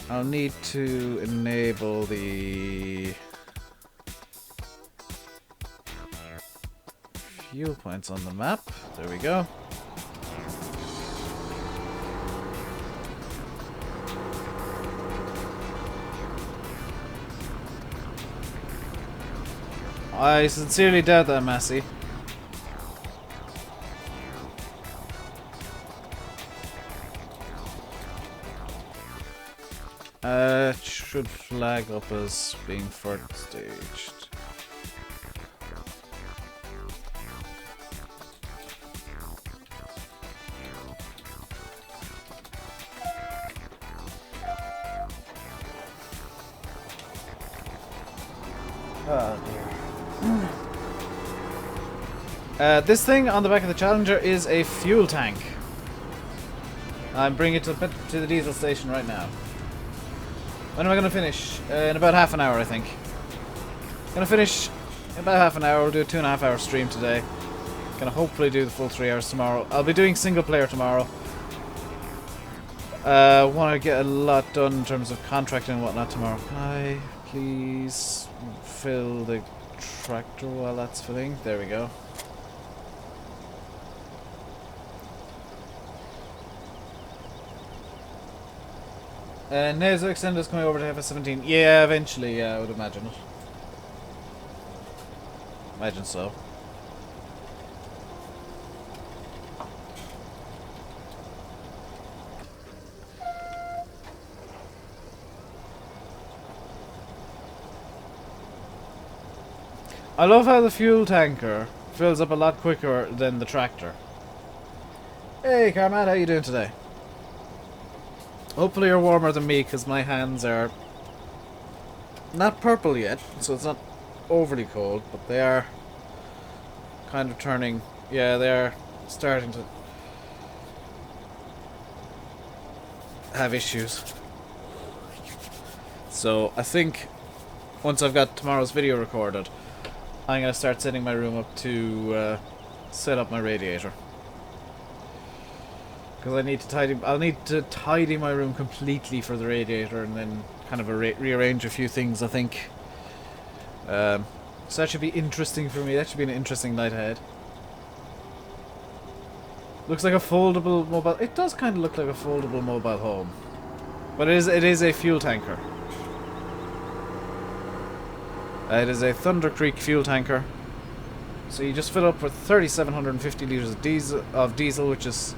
I'll need to enable the fuel points on the map. There we go. I sincerely doubt that, Massey. It should flag up as being first staged. Oh dear. This thing on the back of the Challenger is a fuel tank. I'm bringing it to the diesel station right now. When am I going to finish? In about half an hour, I think. Gonna finish in about half an hour. We'll do a 2.5 hour stream today. Gonna hopefully do the full 3 hours tomorrow. I'll be doing single player tomorrow. Want to get a lot done in terms of contracting and whatnot tomorrow. Can I please fill the tractor while that's filling? There we go. Nasal Extender's coming over to FS17. Yeah, eventually, yeah, I would imagine it. Imagine so. I love how the fuel tanker fills up a lot quicker than the tractor. Hey, Carmad, how you doing today? Hopefully you're warmer than me, because my hands are not purple yet, so it's not overly cold, but they are kind of turning, yeah, they are starting to have issues. So I think once I've got tomorrow's video recorded, I'm going to start setting my room up to set up my radiator. Because I'll need to tidy my room completely for the radiator, and then kind of rearrange a few things, I think. So that should be interesting for me. That should be an interesting night ahead. Looks like a foldable mobile. It does kind of look like a foldable mobile home, but it is a fuel tanker. It is a Thunder Creek fuel tanker. So you just fill up with 3,750 liters of diesel, which is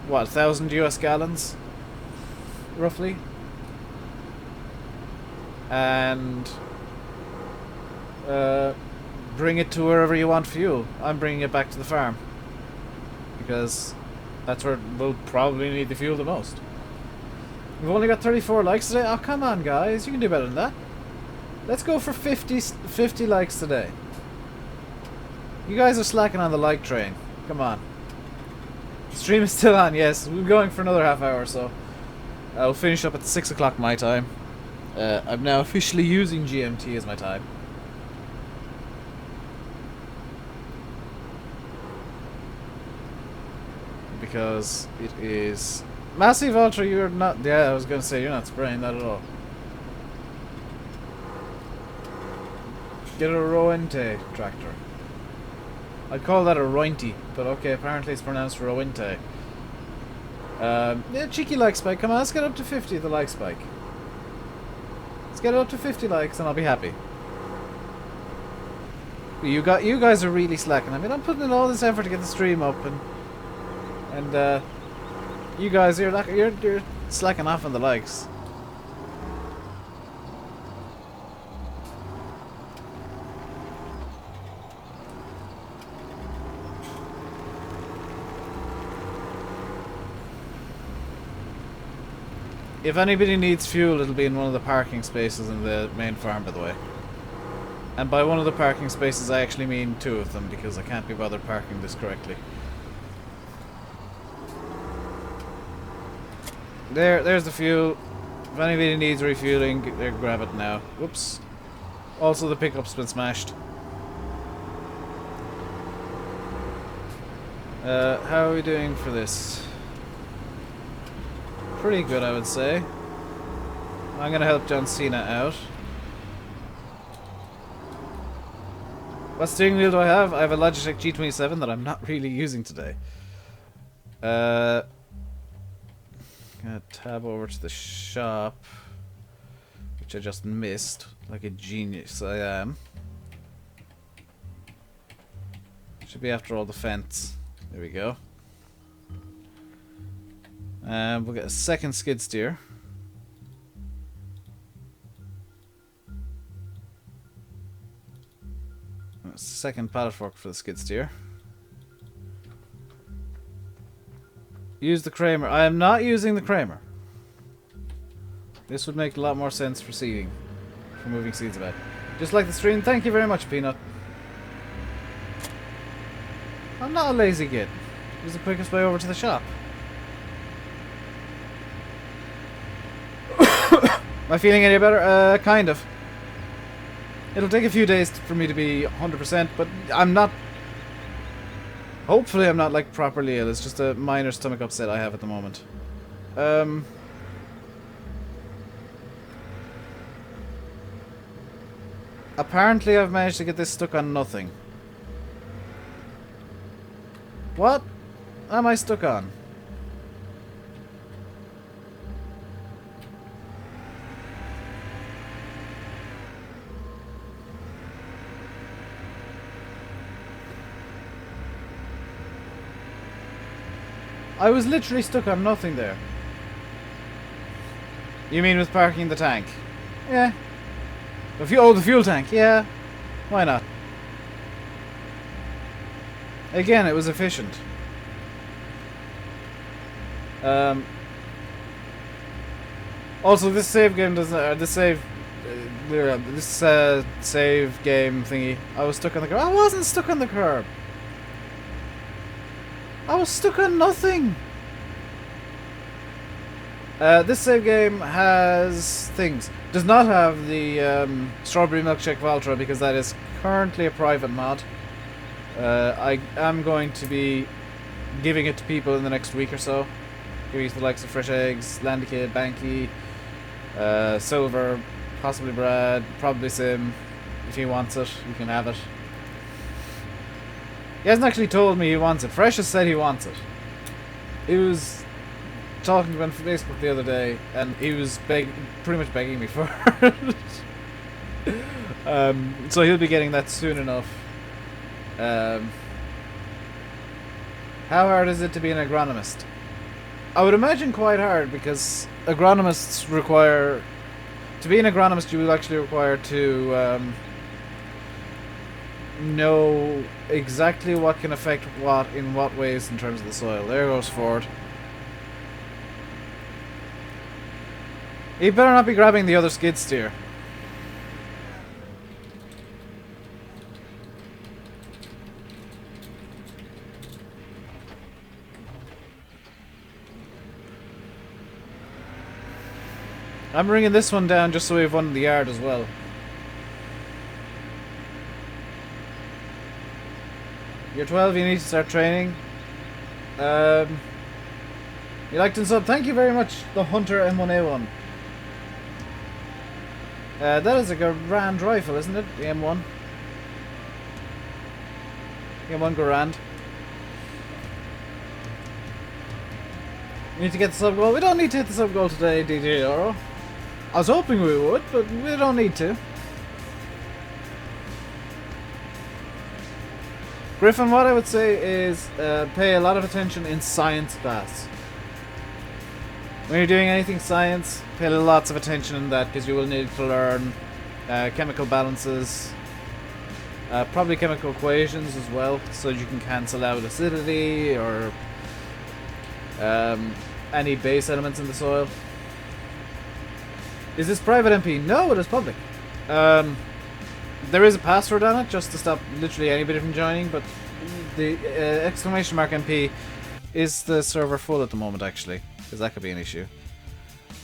what, 1,000 US gallons, roughly, and bring it to wherever you want fuel. I'm bringing it back to the farm because that's where we'll probably need the fuel the most. We've only got 34 likes today. Oh, come on, guys, you can do better than that. Let's go for 50 likes today. You guys are slacking on the like train. Come on. Stream is still on, yes. We're going for another half hour or so. I'll finish up at 6 o'clock my time. I'm now officially using GMT as my time. Because it is... Massive Ultra, you're not... Yeah, I was going to say, you're not spraying that at all. Get a Roente tractor. I'd call that a Rointy, but okay, apparently it's pronounced Rointe. Yeah, cheeky like spike. Come on, let's get up to 50 the like spike. Let's get it up to 50 likes and I'll be happy. You guys are really slacking. I mean, I'm putting in all this effort to get the stream up, and you guys, you're slacking off on the likes. If anybody needs fuel, it'll be in one of the parking spaces in the main farm, by the way. And by one of the parking spaces, I actually mean 2 of them, because I can't be bothered parking this correctly. There's the fuel. If anybody needs refueling, grab it now. Whoops. Also, the pickup's been smashed. How are we doing for this? Pretty good, I would say. I'm gonna help John Cena out. What steering wheel do I have? I have a Logitech G27 that I'm not really using today. Gonna tab over to the shop, which I just missed, like a genius I am. Should be after all the fence. There we go. We'll get a second skid steer. Second pallet fork for the skid steer. Use the Kramer. I am not using the Kramer. This would make a lot more sense for seeding, for moving seeds about. Just like the stream. Thank you very much, Peanut. I'm not a lazy git. It was the quickest way over to the shop. Am I feeling any better? Kind of. It'll take a few days for me to be 100%, but I'm not... Hopefully I'm not, like, properly ill. It's just a minor stomach upset I have at the moment. Apparently I've managed to get this stuck on nothing. What am I stuck on? I was literally stuck on nothing there. You mean with parking the tank? Yeah. The fuel tank, yeah. Why not? Again, it was efficient. Also, this save game doesn't. This save game thingy. I was stuck on the curb. I wasn't stuck on the curb. I was stuck on nothing. This save game has things. Does not have the Strawberry Milkshake Valtra because that is currently a private mod. I am going to be giving it to people in the next week or so. Giving it to the likes of Fresh Eggs, Landykid, Banky, Silver, possibly Brad, probably Sim. If he wants it, you can have it. He hasn't actually told me he wants it. Fresh has said he wants it. He was talking to me on Facebook the other day, and he was pretty much begging me for it. So he'll be getting that soon enough. How hard is it to be an agronomist? I would imagine quite hard, because agronomists require... To be an agronomist, you will actually require to know exactly what can affect what in what ways in terms of the soil. There goes Ford. He better not be grabbing the other skid steer. I'm bringing this one down just so we have one in the yard as well. You're 12, you need to start training. You liked and sub. Thank you very much, the Hunter M1A1. That is a Garand rifle, isn't it? The M1. The M1 Garand. We need to get the sub goal. We don't need to hit the sub goal today, DJ Oro. I was hoping we would, but we don't need to. Griffin, what I would say is pay a lot of attention in science class. When you're doing anything science, pay lots of attention in that, because you will need to learn chemical balances, probably chemical equations as well, so you can cancel out acidity or any base elements in the soil. Is this private MP? No, it is public. There is a password on it just to stop literally anybody from joining, but the exclamation mark MP is the server full at the moment, actually, because that could be an issue.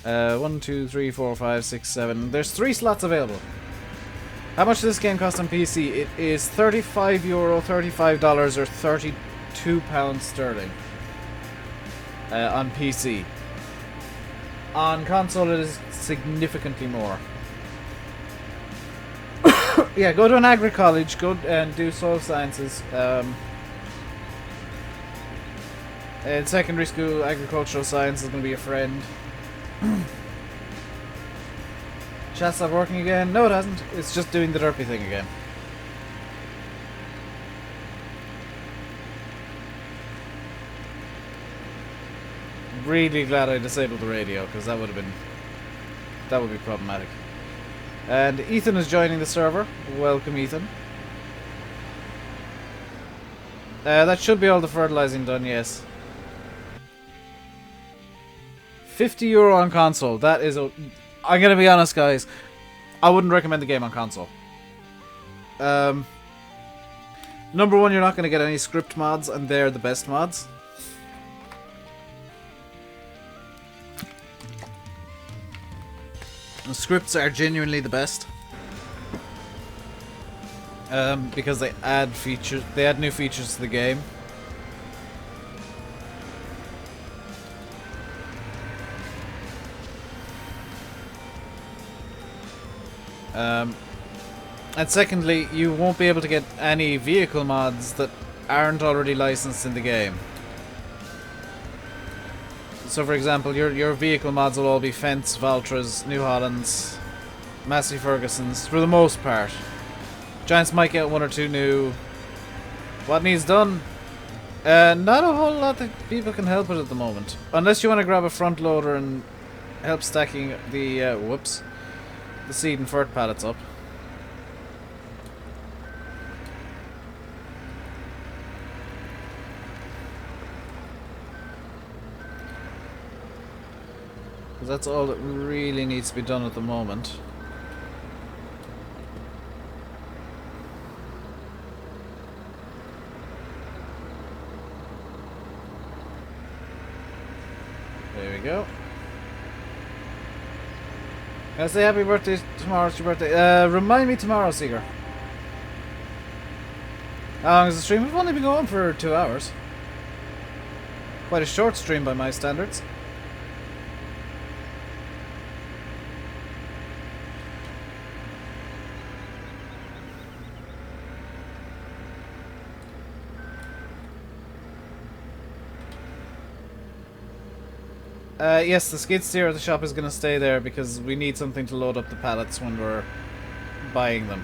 1, 2, 3, 4, 5, 6, 7. There's 3 slots available. How much does this game cost on PC? It is €35, $35, or £32 sterling on PC. On console, it is significantly more. Yeah, go to an agri college, go and do soil sciences. In secondary school, agricultural science is going to be your friend. Chat stopped working again? No, it hasn't. It's just doing the derpy thing again. Really glad I disabled the radio, because that would be problematic. And Ethan is joining the server. Welcome, Ethan. That should be all the fertilizing done, yes. €50 on console. That is a... I'm going to be honest, guys. I wouldn't recommend the game on console. Number one, you're not going to get any script mods, and they're the best mods. The scripts are genuinely the best. Because they add features, they add new features to the game. And secondly, you won't be able to get any vehicle mods that aren't already licensed in the game. So for example, your vehicle mods will all be Fence, Valtras, New Hollands, Massey Fergusons, for the most part. Giants might get 1 or 2 new. What needs done? Not a whole lot that people can help with at the moment. Unless you want to grab a front loader and help stacking the, the seed and fert pallets up. Because that's all that really needs to be done at the moment. There we go. Can I say happy birthday tomorrow? It's your birthday. Remind me tomorrow, Seeger. How long is the stream? We've only been going for 2 hours. Quite a short stream by my standards. Yes, the skid steer at the shop is going to stay there because we need something to load up the pallets when we're buying them.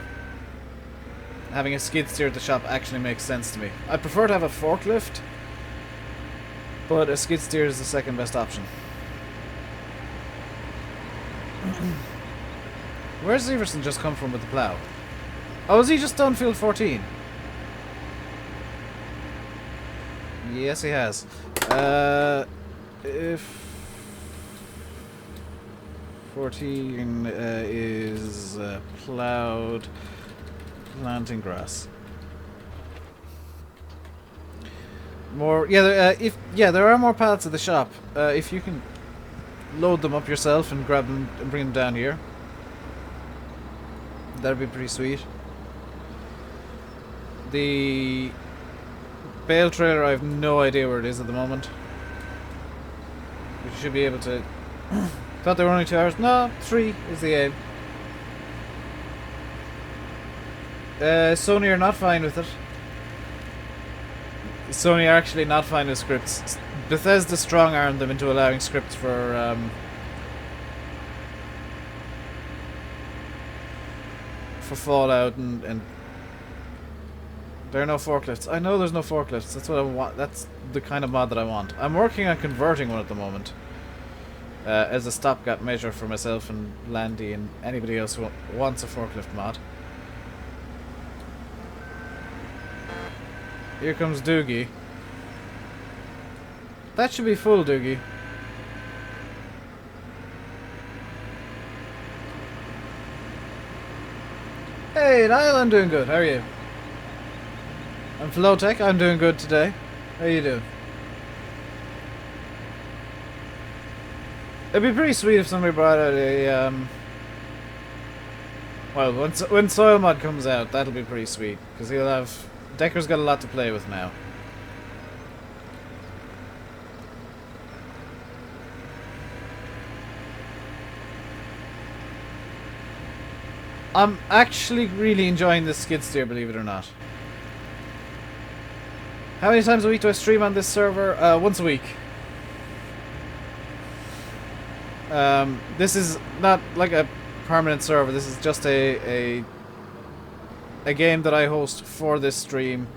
Having a skid steer at the shop actually makes sense to me. I prefer to have a forklift, but a skid steer is the second best option. Where's Everson just come from with the plow? Oh, is he just done field 14? Yes, he has. If 14 is plowed, planting grass. More, yeah. There are more pallets at the shop. If you can load them up yourself and grab them and bring them down here, that'd be pretty sweet. The bale trailer, I have no idea where it is at the moment. We should be able to. Thought they were only 2 hours. No, 3 is the aim. Sony are not fine with it. Sony are actually not fine with scripts. Bethesda strong-armed them into allowing scripts for Fallout and There are no forklifts. I know there's no forklifts. That's what I want. That's the kind of mod that I want. I'm working on converting one at the moment. As a stopgap measure for myself and Landy and anybody else who wants a forklift mod. Here comes Doogie. That should be full, Doogie. Hey, Niall, I'm doing good. How are you? I'm Flowtech. I'm doing good today. How you doing? It'd be pretty sweet if somebody brought out a, well, when Soil Mod comes out, that'll be pretty sweet. Because he'll have... Decker's got a lot to play with now. I'm actually really enjoying this skid steer, believe it or not. How many times a week do I stream on this server? Once a week. This is not like a permanent server. This is just a game that I host for this stream.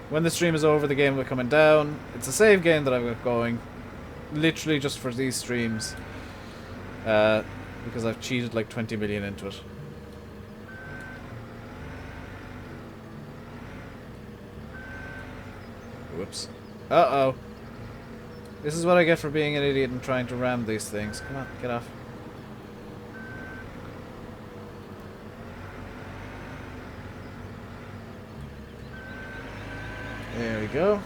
When the stream is over, the game will be coming down. It's a save game that I've got going, literally just for these streams, because I've cheated like 20 million into it. Whoops. Uh-oh. This is what I get for being an idiot and trying to ram these things. Come on, get off. There we go.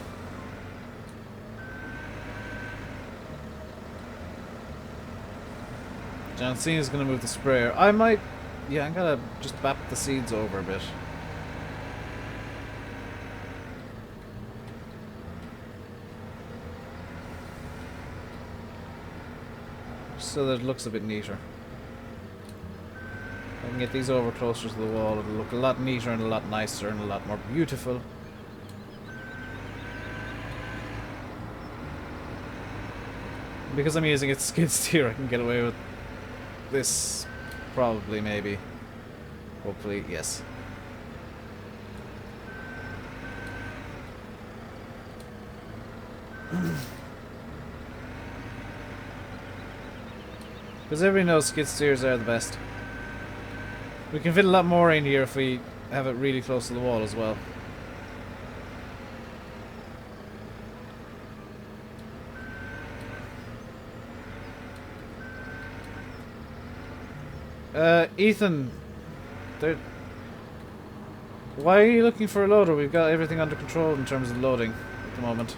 John Cena's gonna move the sprayer. I might... Yeah, I'm gonna just bap the seeds over a bit. So that it looks a bit neater. If I can get these over closer to the wall, it'll look a lot neater and a lot nicer and a lot more beautiful. Because I'm using a skid steer, I can get away with this. Probably, maybe. Hopefully, yes. Because everybody knows skid steers are the best. We can fit a lot more in here if we have it really close to the wall as well. Ethan, why are you looking for a loader? We've got everything under control in terms of loading at the moment.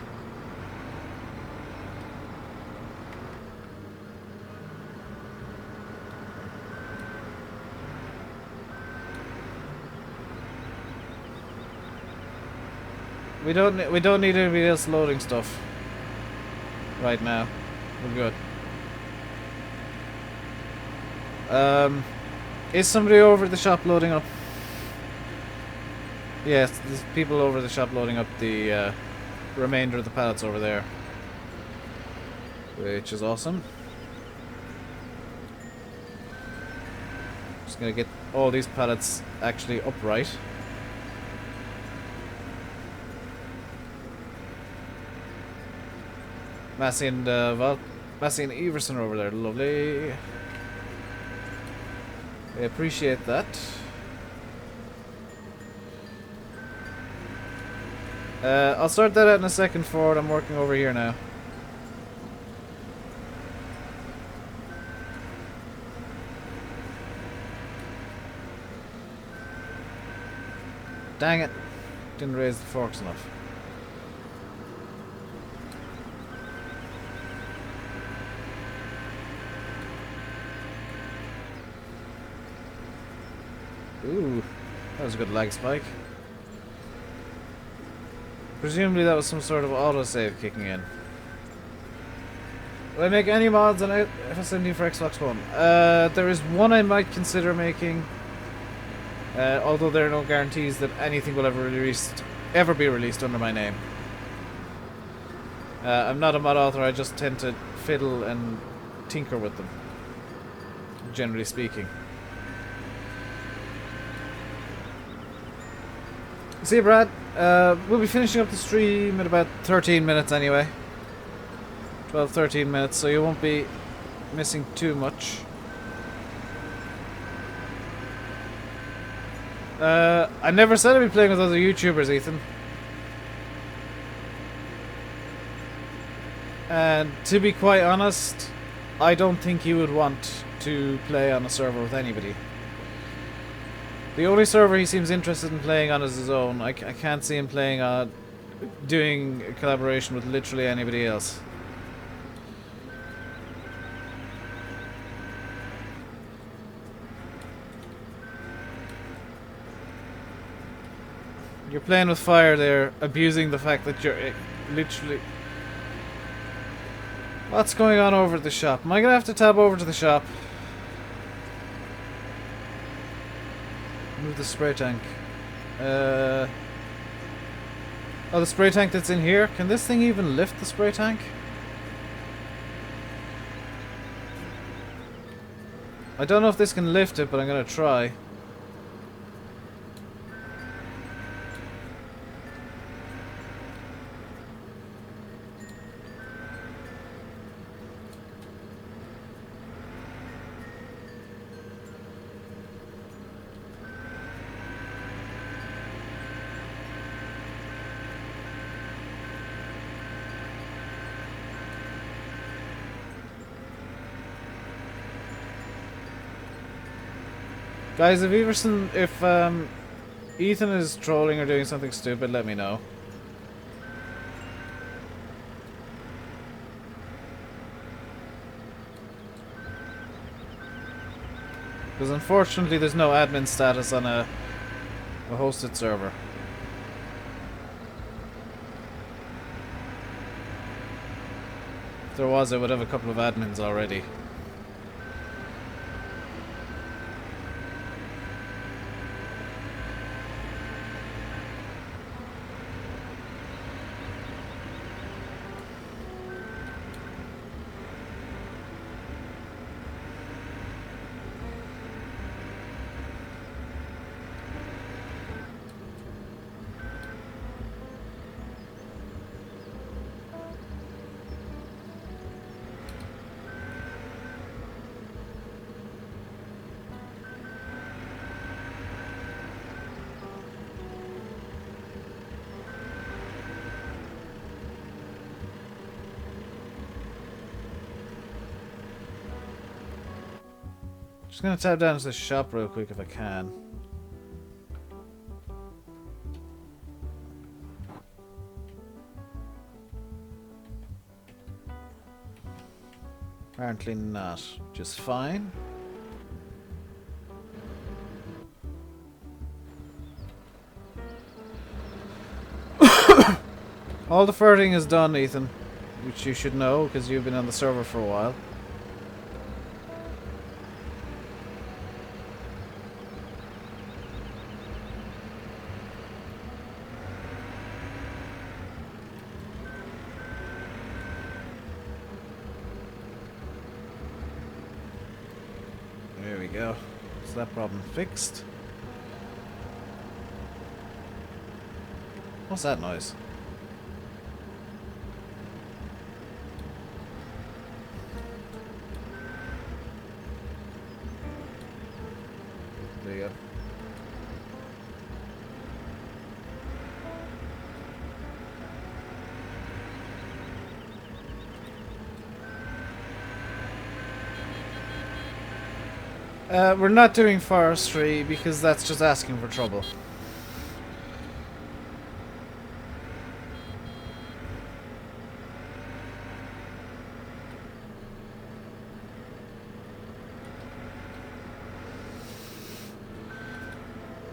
We don't need anybody else loading stuff right now. We're good. Is somebody over at the shop loading up? Yes, there's people over at the shop loading up the remainder of the pallets over there, which is awesome. Just gonna get all these pallets actually upright. Massey and Everson are over there. Lovely. I appreciate that. I'll start that out in a second, Ford. I'm working over here now. Dang it. Didn't raise the forks enough. Ooh, that was a good lag spike. Presumably that was some sort of autosave kicking in. Will I make any mods on FSMD for Xbox One? There is one I might consider making. Although there are no guarantees that anything will ever be released under my name. I'm not a mod author, I just tend to fiddle and tinker with them, generally speaking. See you, Brad. We'll be finishing up the stream in about 13 minutes anyway. 12, 13 minutes, so you won't be missing too much. I never said I'd be playing with other YouTubers, Ethan. And to be quite honest, I don't think he would want to play on a server with anybody. The only server he seems interested in playing on is his own. I can't see him playing on doing a collaboration with literally anybody else. You're playing with fire there, abusing the fact that you're literally... What's going on over at the shop? Am I going to have to tab over to the shop? Move the spray tank. Oh, the spray tank that's in here? Can this thing even lift the spray tank? I don't know if this can lift it, but I'm going to try. Guys, if Ethan is trolling or doing something stupid, let me know. Because unfortunately there's no admin status on a hosted server. If there was, I would have a couple of admins already. Just gonna tap down to the shop real quick if I can. Apparently not. Just fine. All the farting is done, Ethan, which you should know because you've been on the server for a while. There we go. So that problem fixed. What's that noise? There you go. We're not doing forestry because that's just asking for trouble.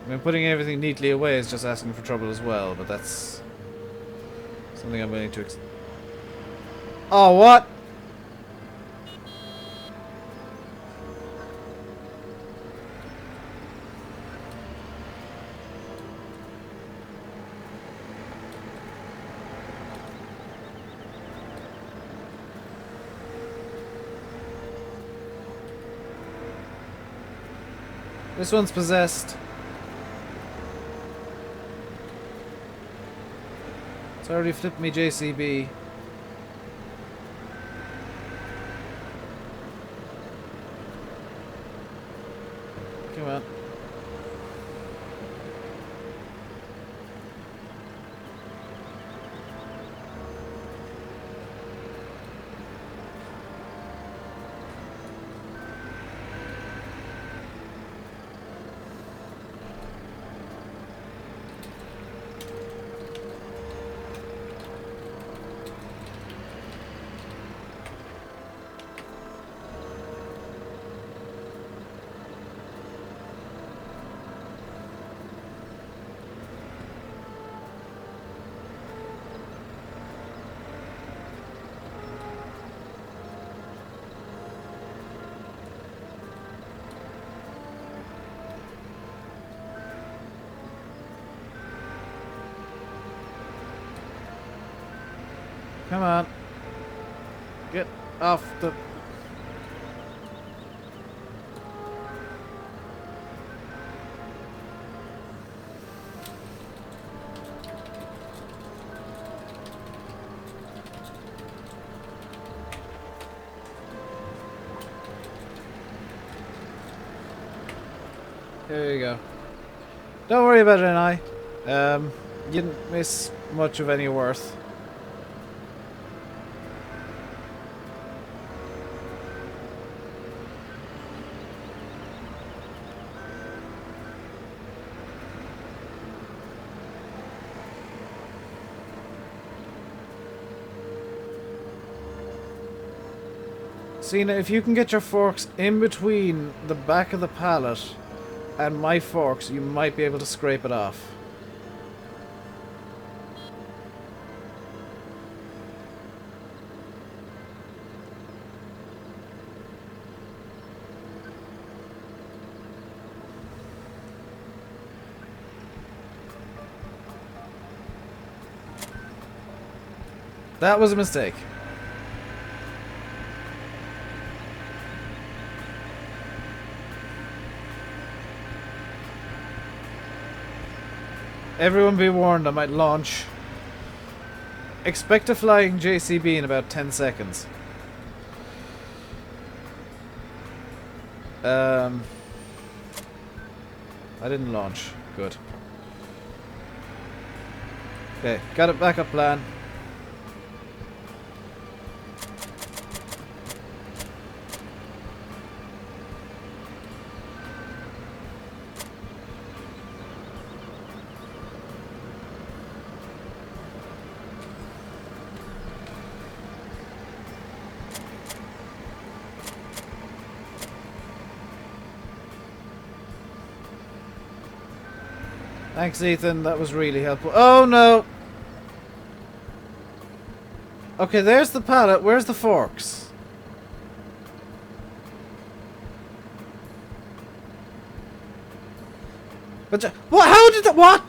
I mean, putting everything neatly away is just asking for trouble as well, but that's something I'm willing to Oh, what? This one's possessed. It's already flipped me JCB. Come on. Come on. Get off the... There you go. Don't worry about it, you didn't miss much of any worth. Cena, if you can get your forks in between the back of the pallet and my forks, you might be able to scrape it off. That was a mistake. Everyone be warned, I might launch. Expect a flying JCB in about 10 seconds. I didn't launch. Good. Okay, got a backup plan. Thanks, Ethan. That was really helpful. Oh, no! Okay, there's the pallet. Where's the forks? But what? How did that? What?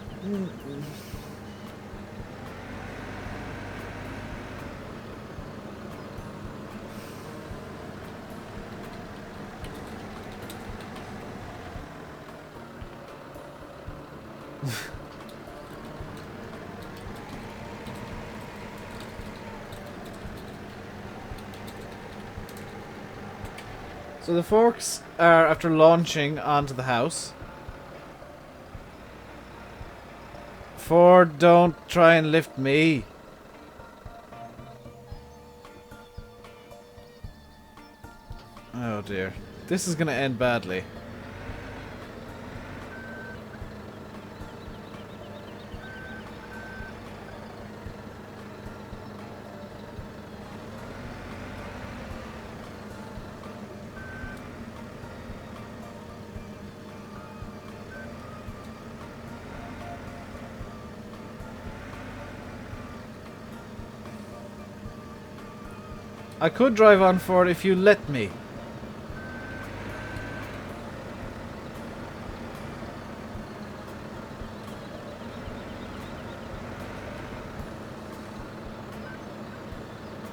So the forks are after launching onto the house. Ford, don't try and lift me. Oh dear. This is gonna end badly. I could drive on Ford if you let me.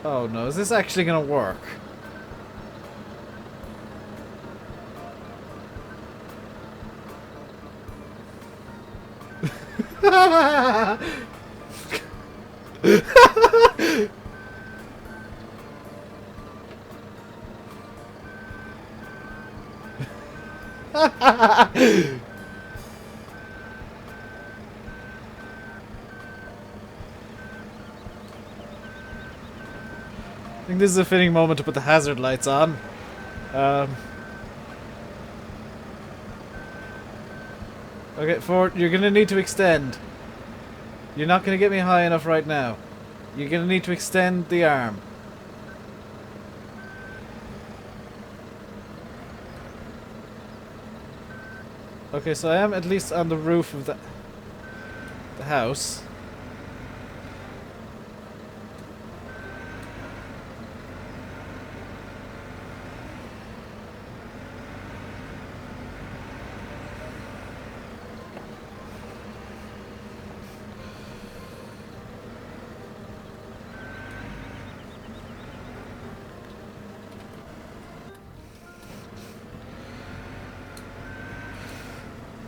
Oh no, is this actually gonna work? I think this is a fitting moment to put the hazard lights on. Okay, Ford, you're gonna need to extend. You're not gonna get me high enough right now. You're gonna need to extend the arm. Okay, so I am at least on the roof of the house.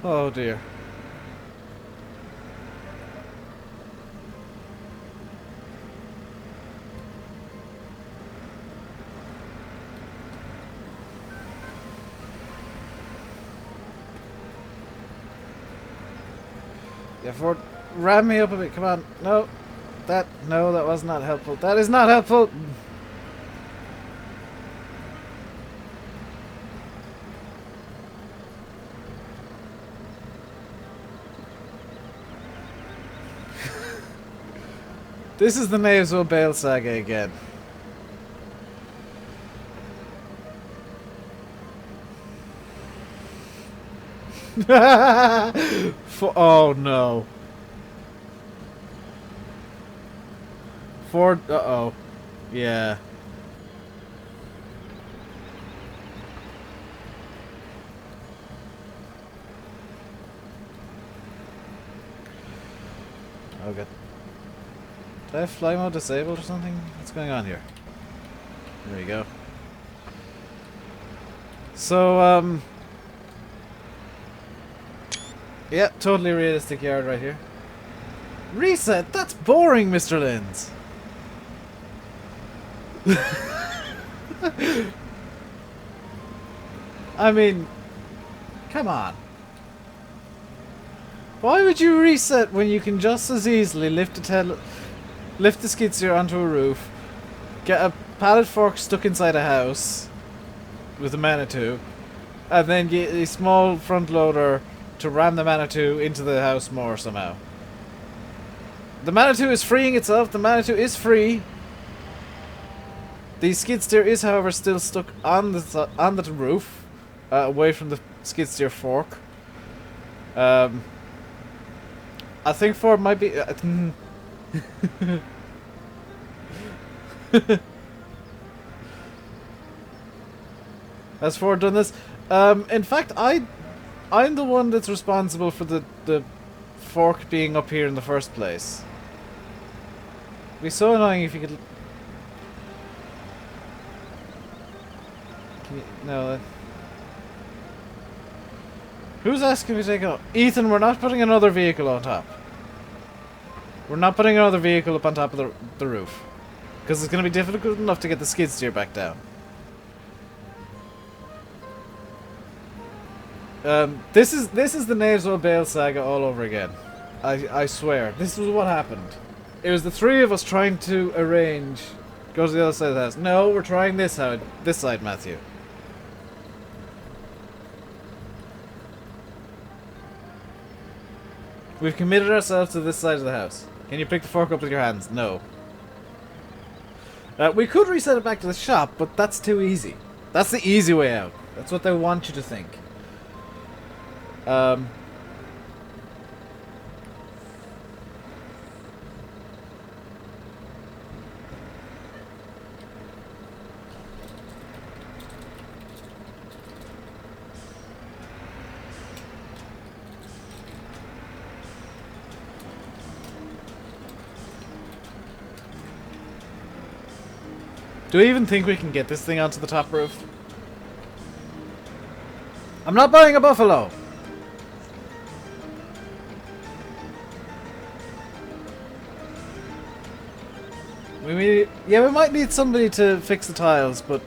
Oh dear. Yeah, Ford, ram me up a bit. Come on. No, that was not helpful. That is not helpful. This is the Knavesville Bale saga again. Oh no. Ford, uh-oh. Yeah. Oh god. Did I have fly mode disabled or something? What's going on here? There we go. So, yeah, totally realistic yard right here. Reset? That's boring, Mr. Linz. I mean, come on. Why would you reset when you can just as easily lift the skid steer onto a roof, get a pallet fork stuck inside a house with a Manitou, and then get a small front loader to ram the Manitou into the house more somehow? The Manitou is freeing itself. The Manitou is free. The skid steer is, however, still stuck on the roof, away from the skid steer fork. I think Ford might be. Has Ford done this? In fact, I'm the one that's responsible for the fork being up here in the first place. It'd be so annoying if you could. No. Who's asking me to take it off? Ethan, we're not putting another vehicle on top. We're not putting another vehicle up on top of the roof. Because it's going to be difficult enough to get the skid steer back down. This is the Knavesville Bale saga all over again. I swear. This was what happened. It was the three of us trying to arrange... Go to the other side of the house. No, we're trying this side, Matthew. We've committed ourselves to this side of the house. Can you pick the fork up with your hands? No. We could reset it back to the shop, but that's too easy. That's the easy way out. That's what they want you to think. Do we even think we can get this thing onto the top roof? I'm not buying a buffalo! Yeah, we might need somebody to fix the tiles, but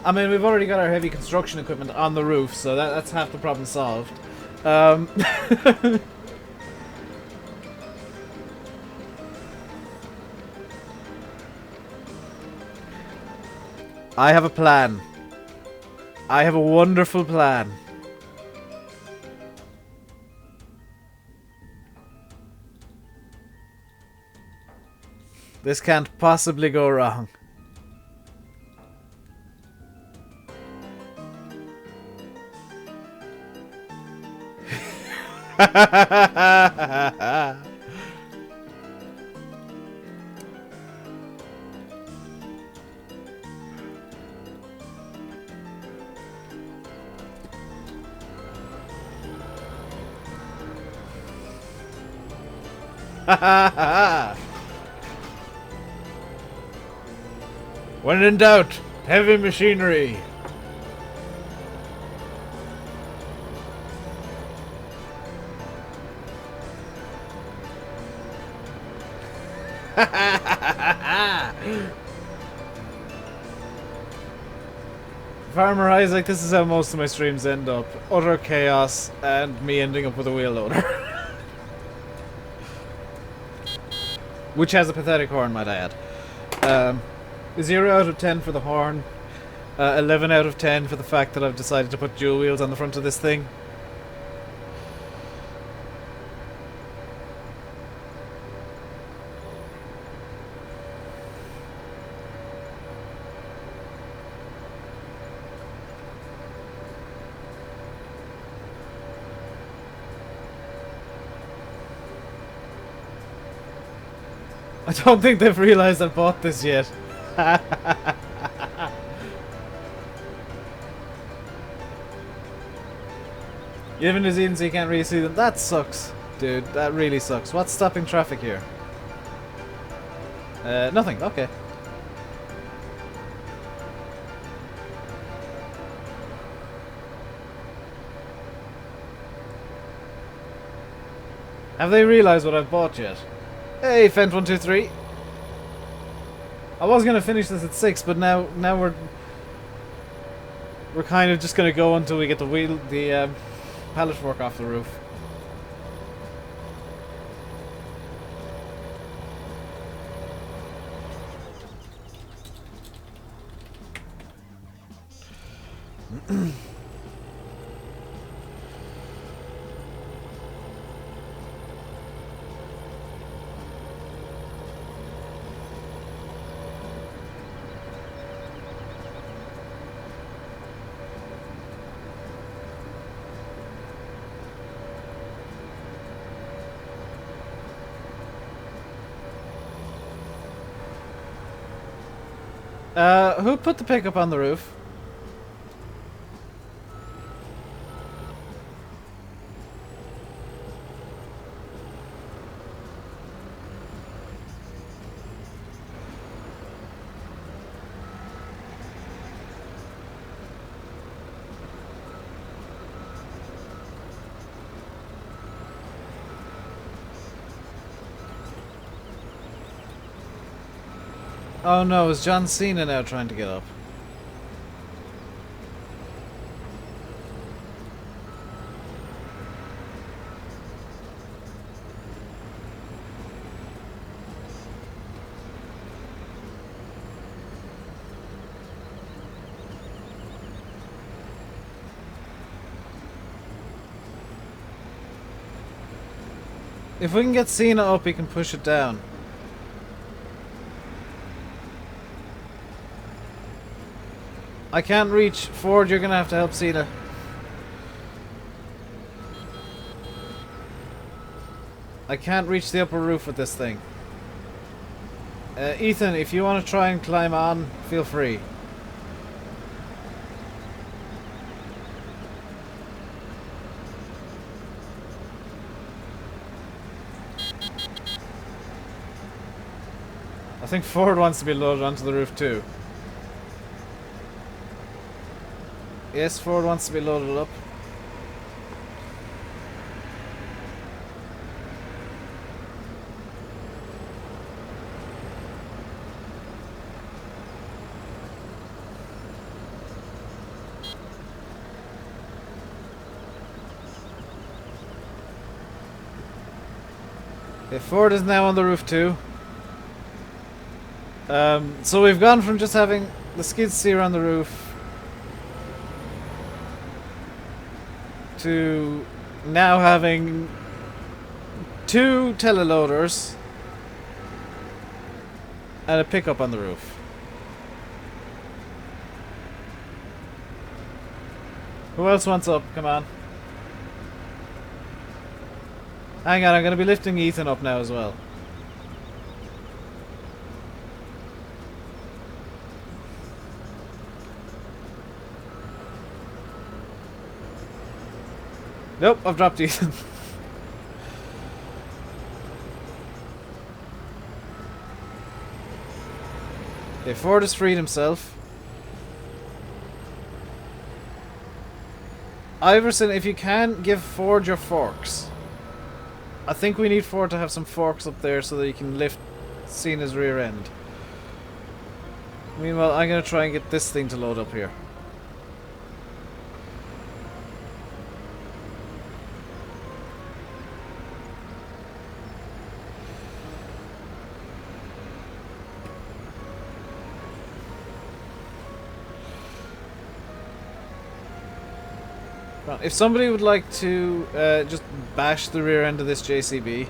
I mean, we've already got our heavy construction equipment on the roof, so that's half the problem solved. I have a plan. I have a wonderful plan. This can't possibly go wrong. When in doubt, heavy machinery. Farmer Isaac, this is how most of my streams end up. Utter chaos and me ending up with a wheel loader. Which has a pathetic horn, might I add. 0 out of 10 for the horn. 11 out of 10 for the fact that I've decided to put dual wheels on the front of this thing. I don't think they've realised I bought this yet. You live in New Zealand so you can't really see them. That sucks, dude. That really sucks. What's stopping traffic here? Nothing. Okay. Have they realised what I've bought yet? Hey, Fent123. I was gonna finish this at 6, but now we're kind of just gonna go until we get the pallet fork off the roof. Who put the pickup on the roof? Oh no, is John Cena now trying to get up? If we can get Cena up, he can push it down. I can't reach. Ford, you're gonna have to help Cena. I can't reach the upper roof with this thing. Ethan, if you want to try and climb on, feel free. I think Ford wants to be loaded onto the roof too. Yes, Ford wants to be loaded up. Okay, Ford is now on the roof too. So we've gone from just having the skid steer on the roof to now having 2 teleloaders and a pickup on the roof. Who else wants up? Come on. Hang on, I'm going to be lifting Ethan up now as well. Nope, I've dropped Ethan. Okay, Ford has freed himself. Iverson, if you can, give Ford your forks. I think we need Ford to have some forks up there so that he can lift Cena's rear end. Meanwhile, I'm going to try and get this thing to load up here. If somebody would like to just bash the rear end of this JCB.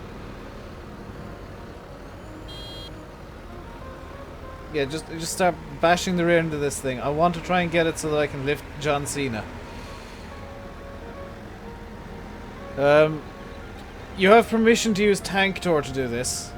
Yeah, just start bashing the rear end of this thing. I want to try and get it so that I can lift John Cena. You have permission to use Tank Tour to do this.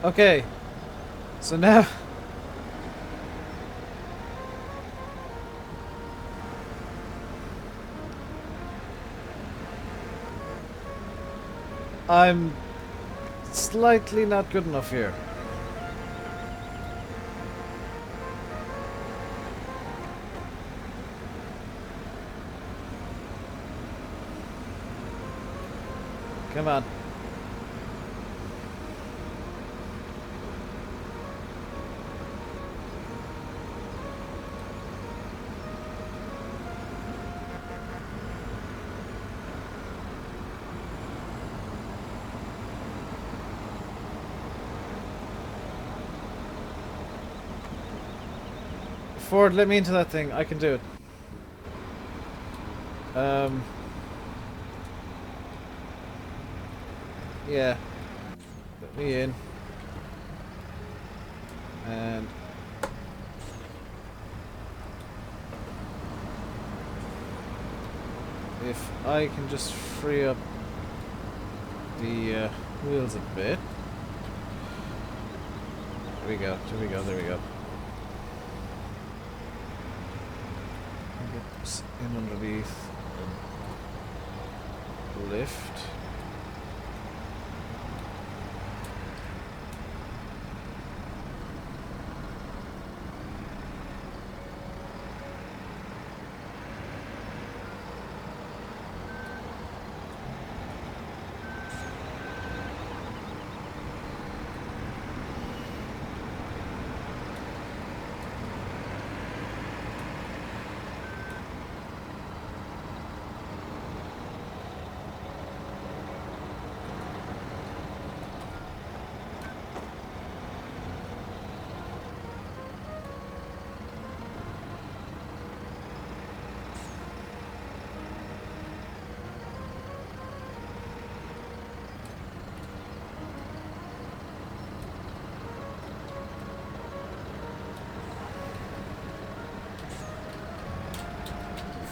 Okay, so now I'm slightly not good enough here. Come on. Ford, let me into that thing. I can do it. Yeah. Let me in. And if I can just free up the wheels a bit. There we go. There we go. There we go. In underneath and lift.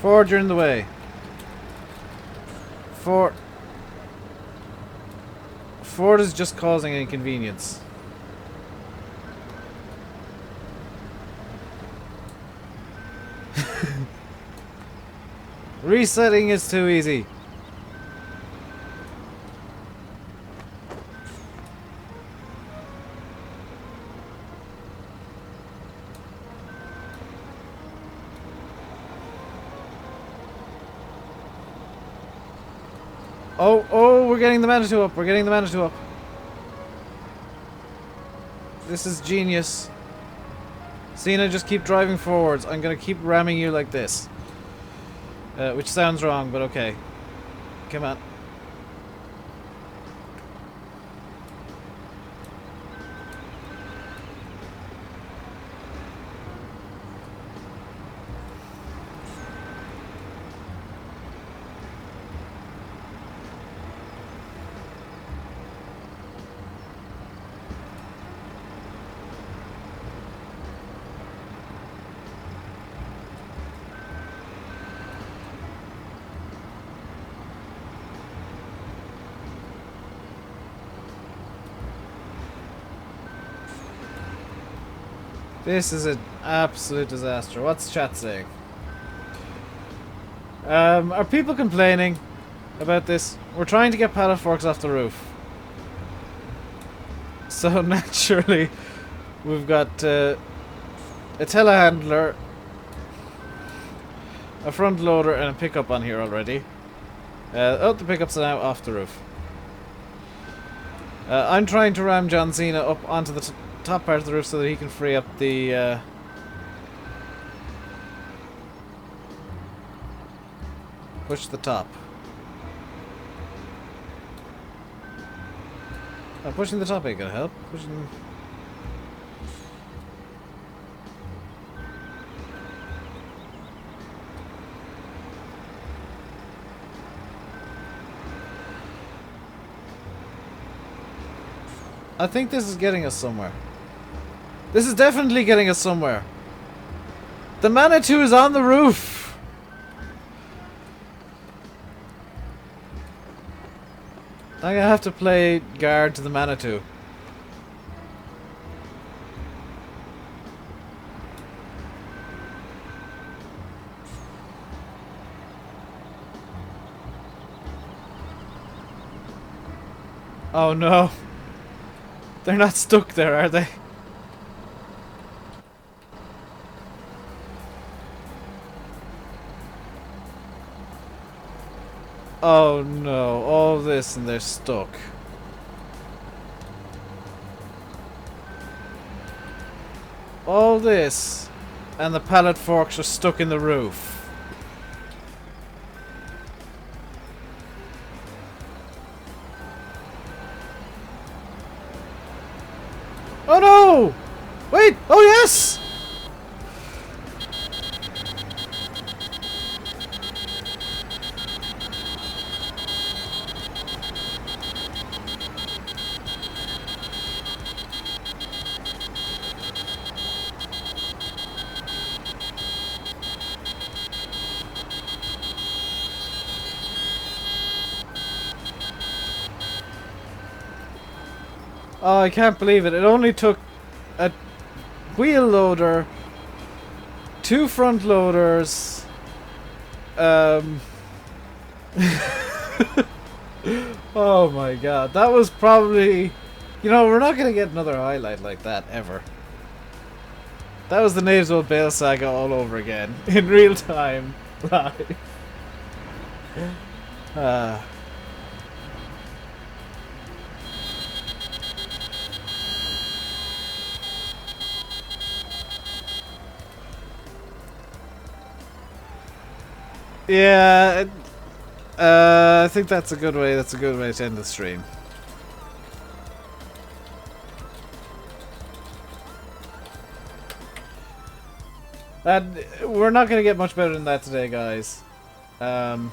Ford, you're in the way. Ford is just causing inconvenience. Resetting is too easy. Oh, oh, we're getting the Manitou up. We're getting the Manitou up. This is genius. Cena, just keep driving forwards. I'm gonna keep ramming you like this. Which sounds wrong, but okay. Come on. This is an absolute disaster. What's chat saying? Are people complaining about this? We're trying to get pallet forks off the roof. So naturally, we've got a telehandler, a front loader, and a pickup on here already. Oh, the pickup's now off the roof. I'm trying to ram John Cena up onto the top part of the roof so that he can free up the push the top. Pushing the top ain't gonna help. Pushing. I think this is getting us somewhere. This is definitely getting us somewhere. The Manitou is on the roof. I'm gonna have to play guard to the Manitou. Oh no. They're not stuck there, are they? Oh no, all this and they're stuck. All this and the pallet forks are stuck in the roof. Oh no! Wait! Oh yes! Oh, I can't believe it. It only took a wheel loader, 2 front loaders, oh my god. That was probably... You know, we're not going to get another highlight like that, ever. That was the Knaves Will Bail saga all over again. In real time. Live. Yeah, I think that's a good way. That's a good way to end the stream. And we're not going to get much better than that today, guys. Siobhan,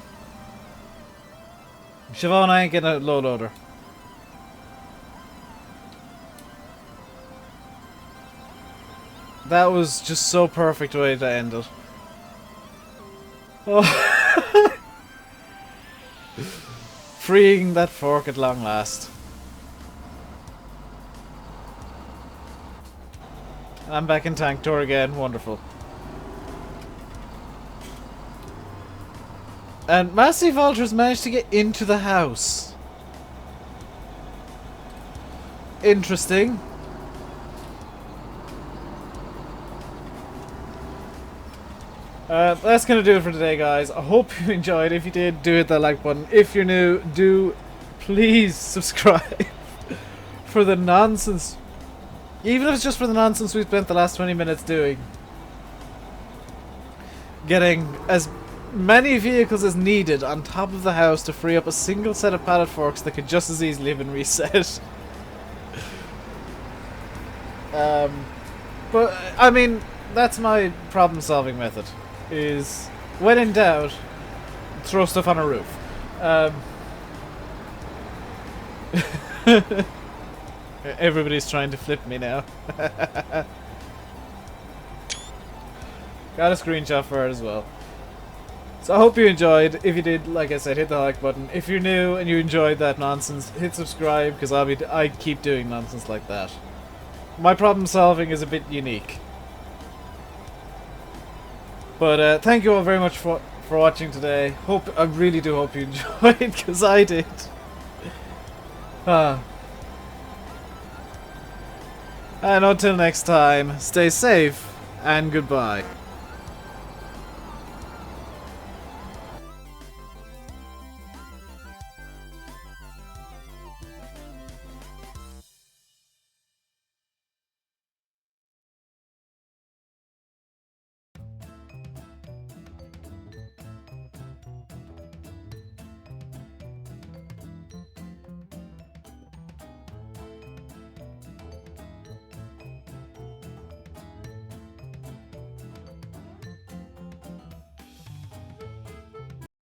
I ain't getting a low loader. That was just so perfect way to end it. Oh. Freeing that fork at long last. I'm back in tank tour again. Wonderful. And Massive Ultras managed to get into the house. Interesting. That's gonna do it for today, guys. I hope you enjoyed. If you did, do hit that like button. If you're new, do please subscribe for the nonsense. Even if it's just for the nonsense we spent the last 20 minutes doing. Getting as many vehicles as needed on top of the house to free up a single set of pallet forks that could just as easily have been reset. But, I mean, that's my problem-solving method. Is, when in doubt, throw stuff on a roof. Everybody's trying to flip me now. Got a screenshot for it as well. So I hope you enjoyed. If you did, like I said, hit the like button. If you're new and you enjoyed that nonsense, hit subscribe, because I keep doing nonsense like that. My problem solving is a bit unique. But thank you all very much for watching today. I really do hope you enjoyed, because I did. And until next time, stay safe and goodbye.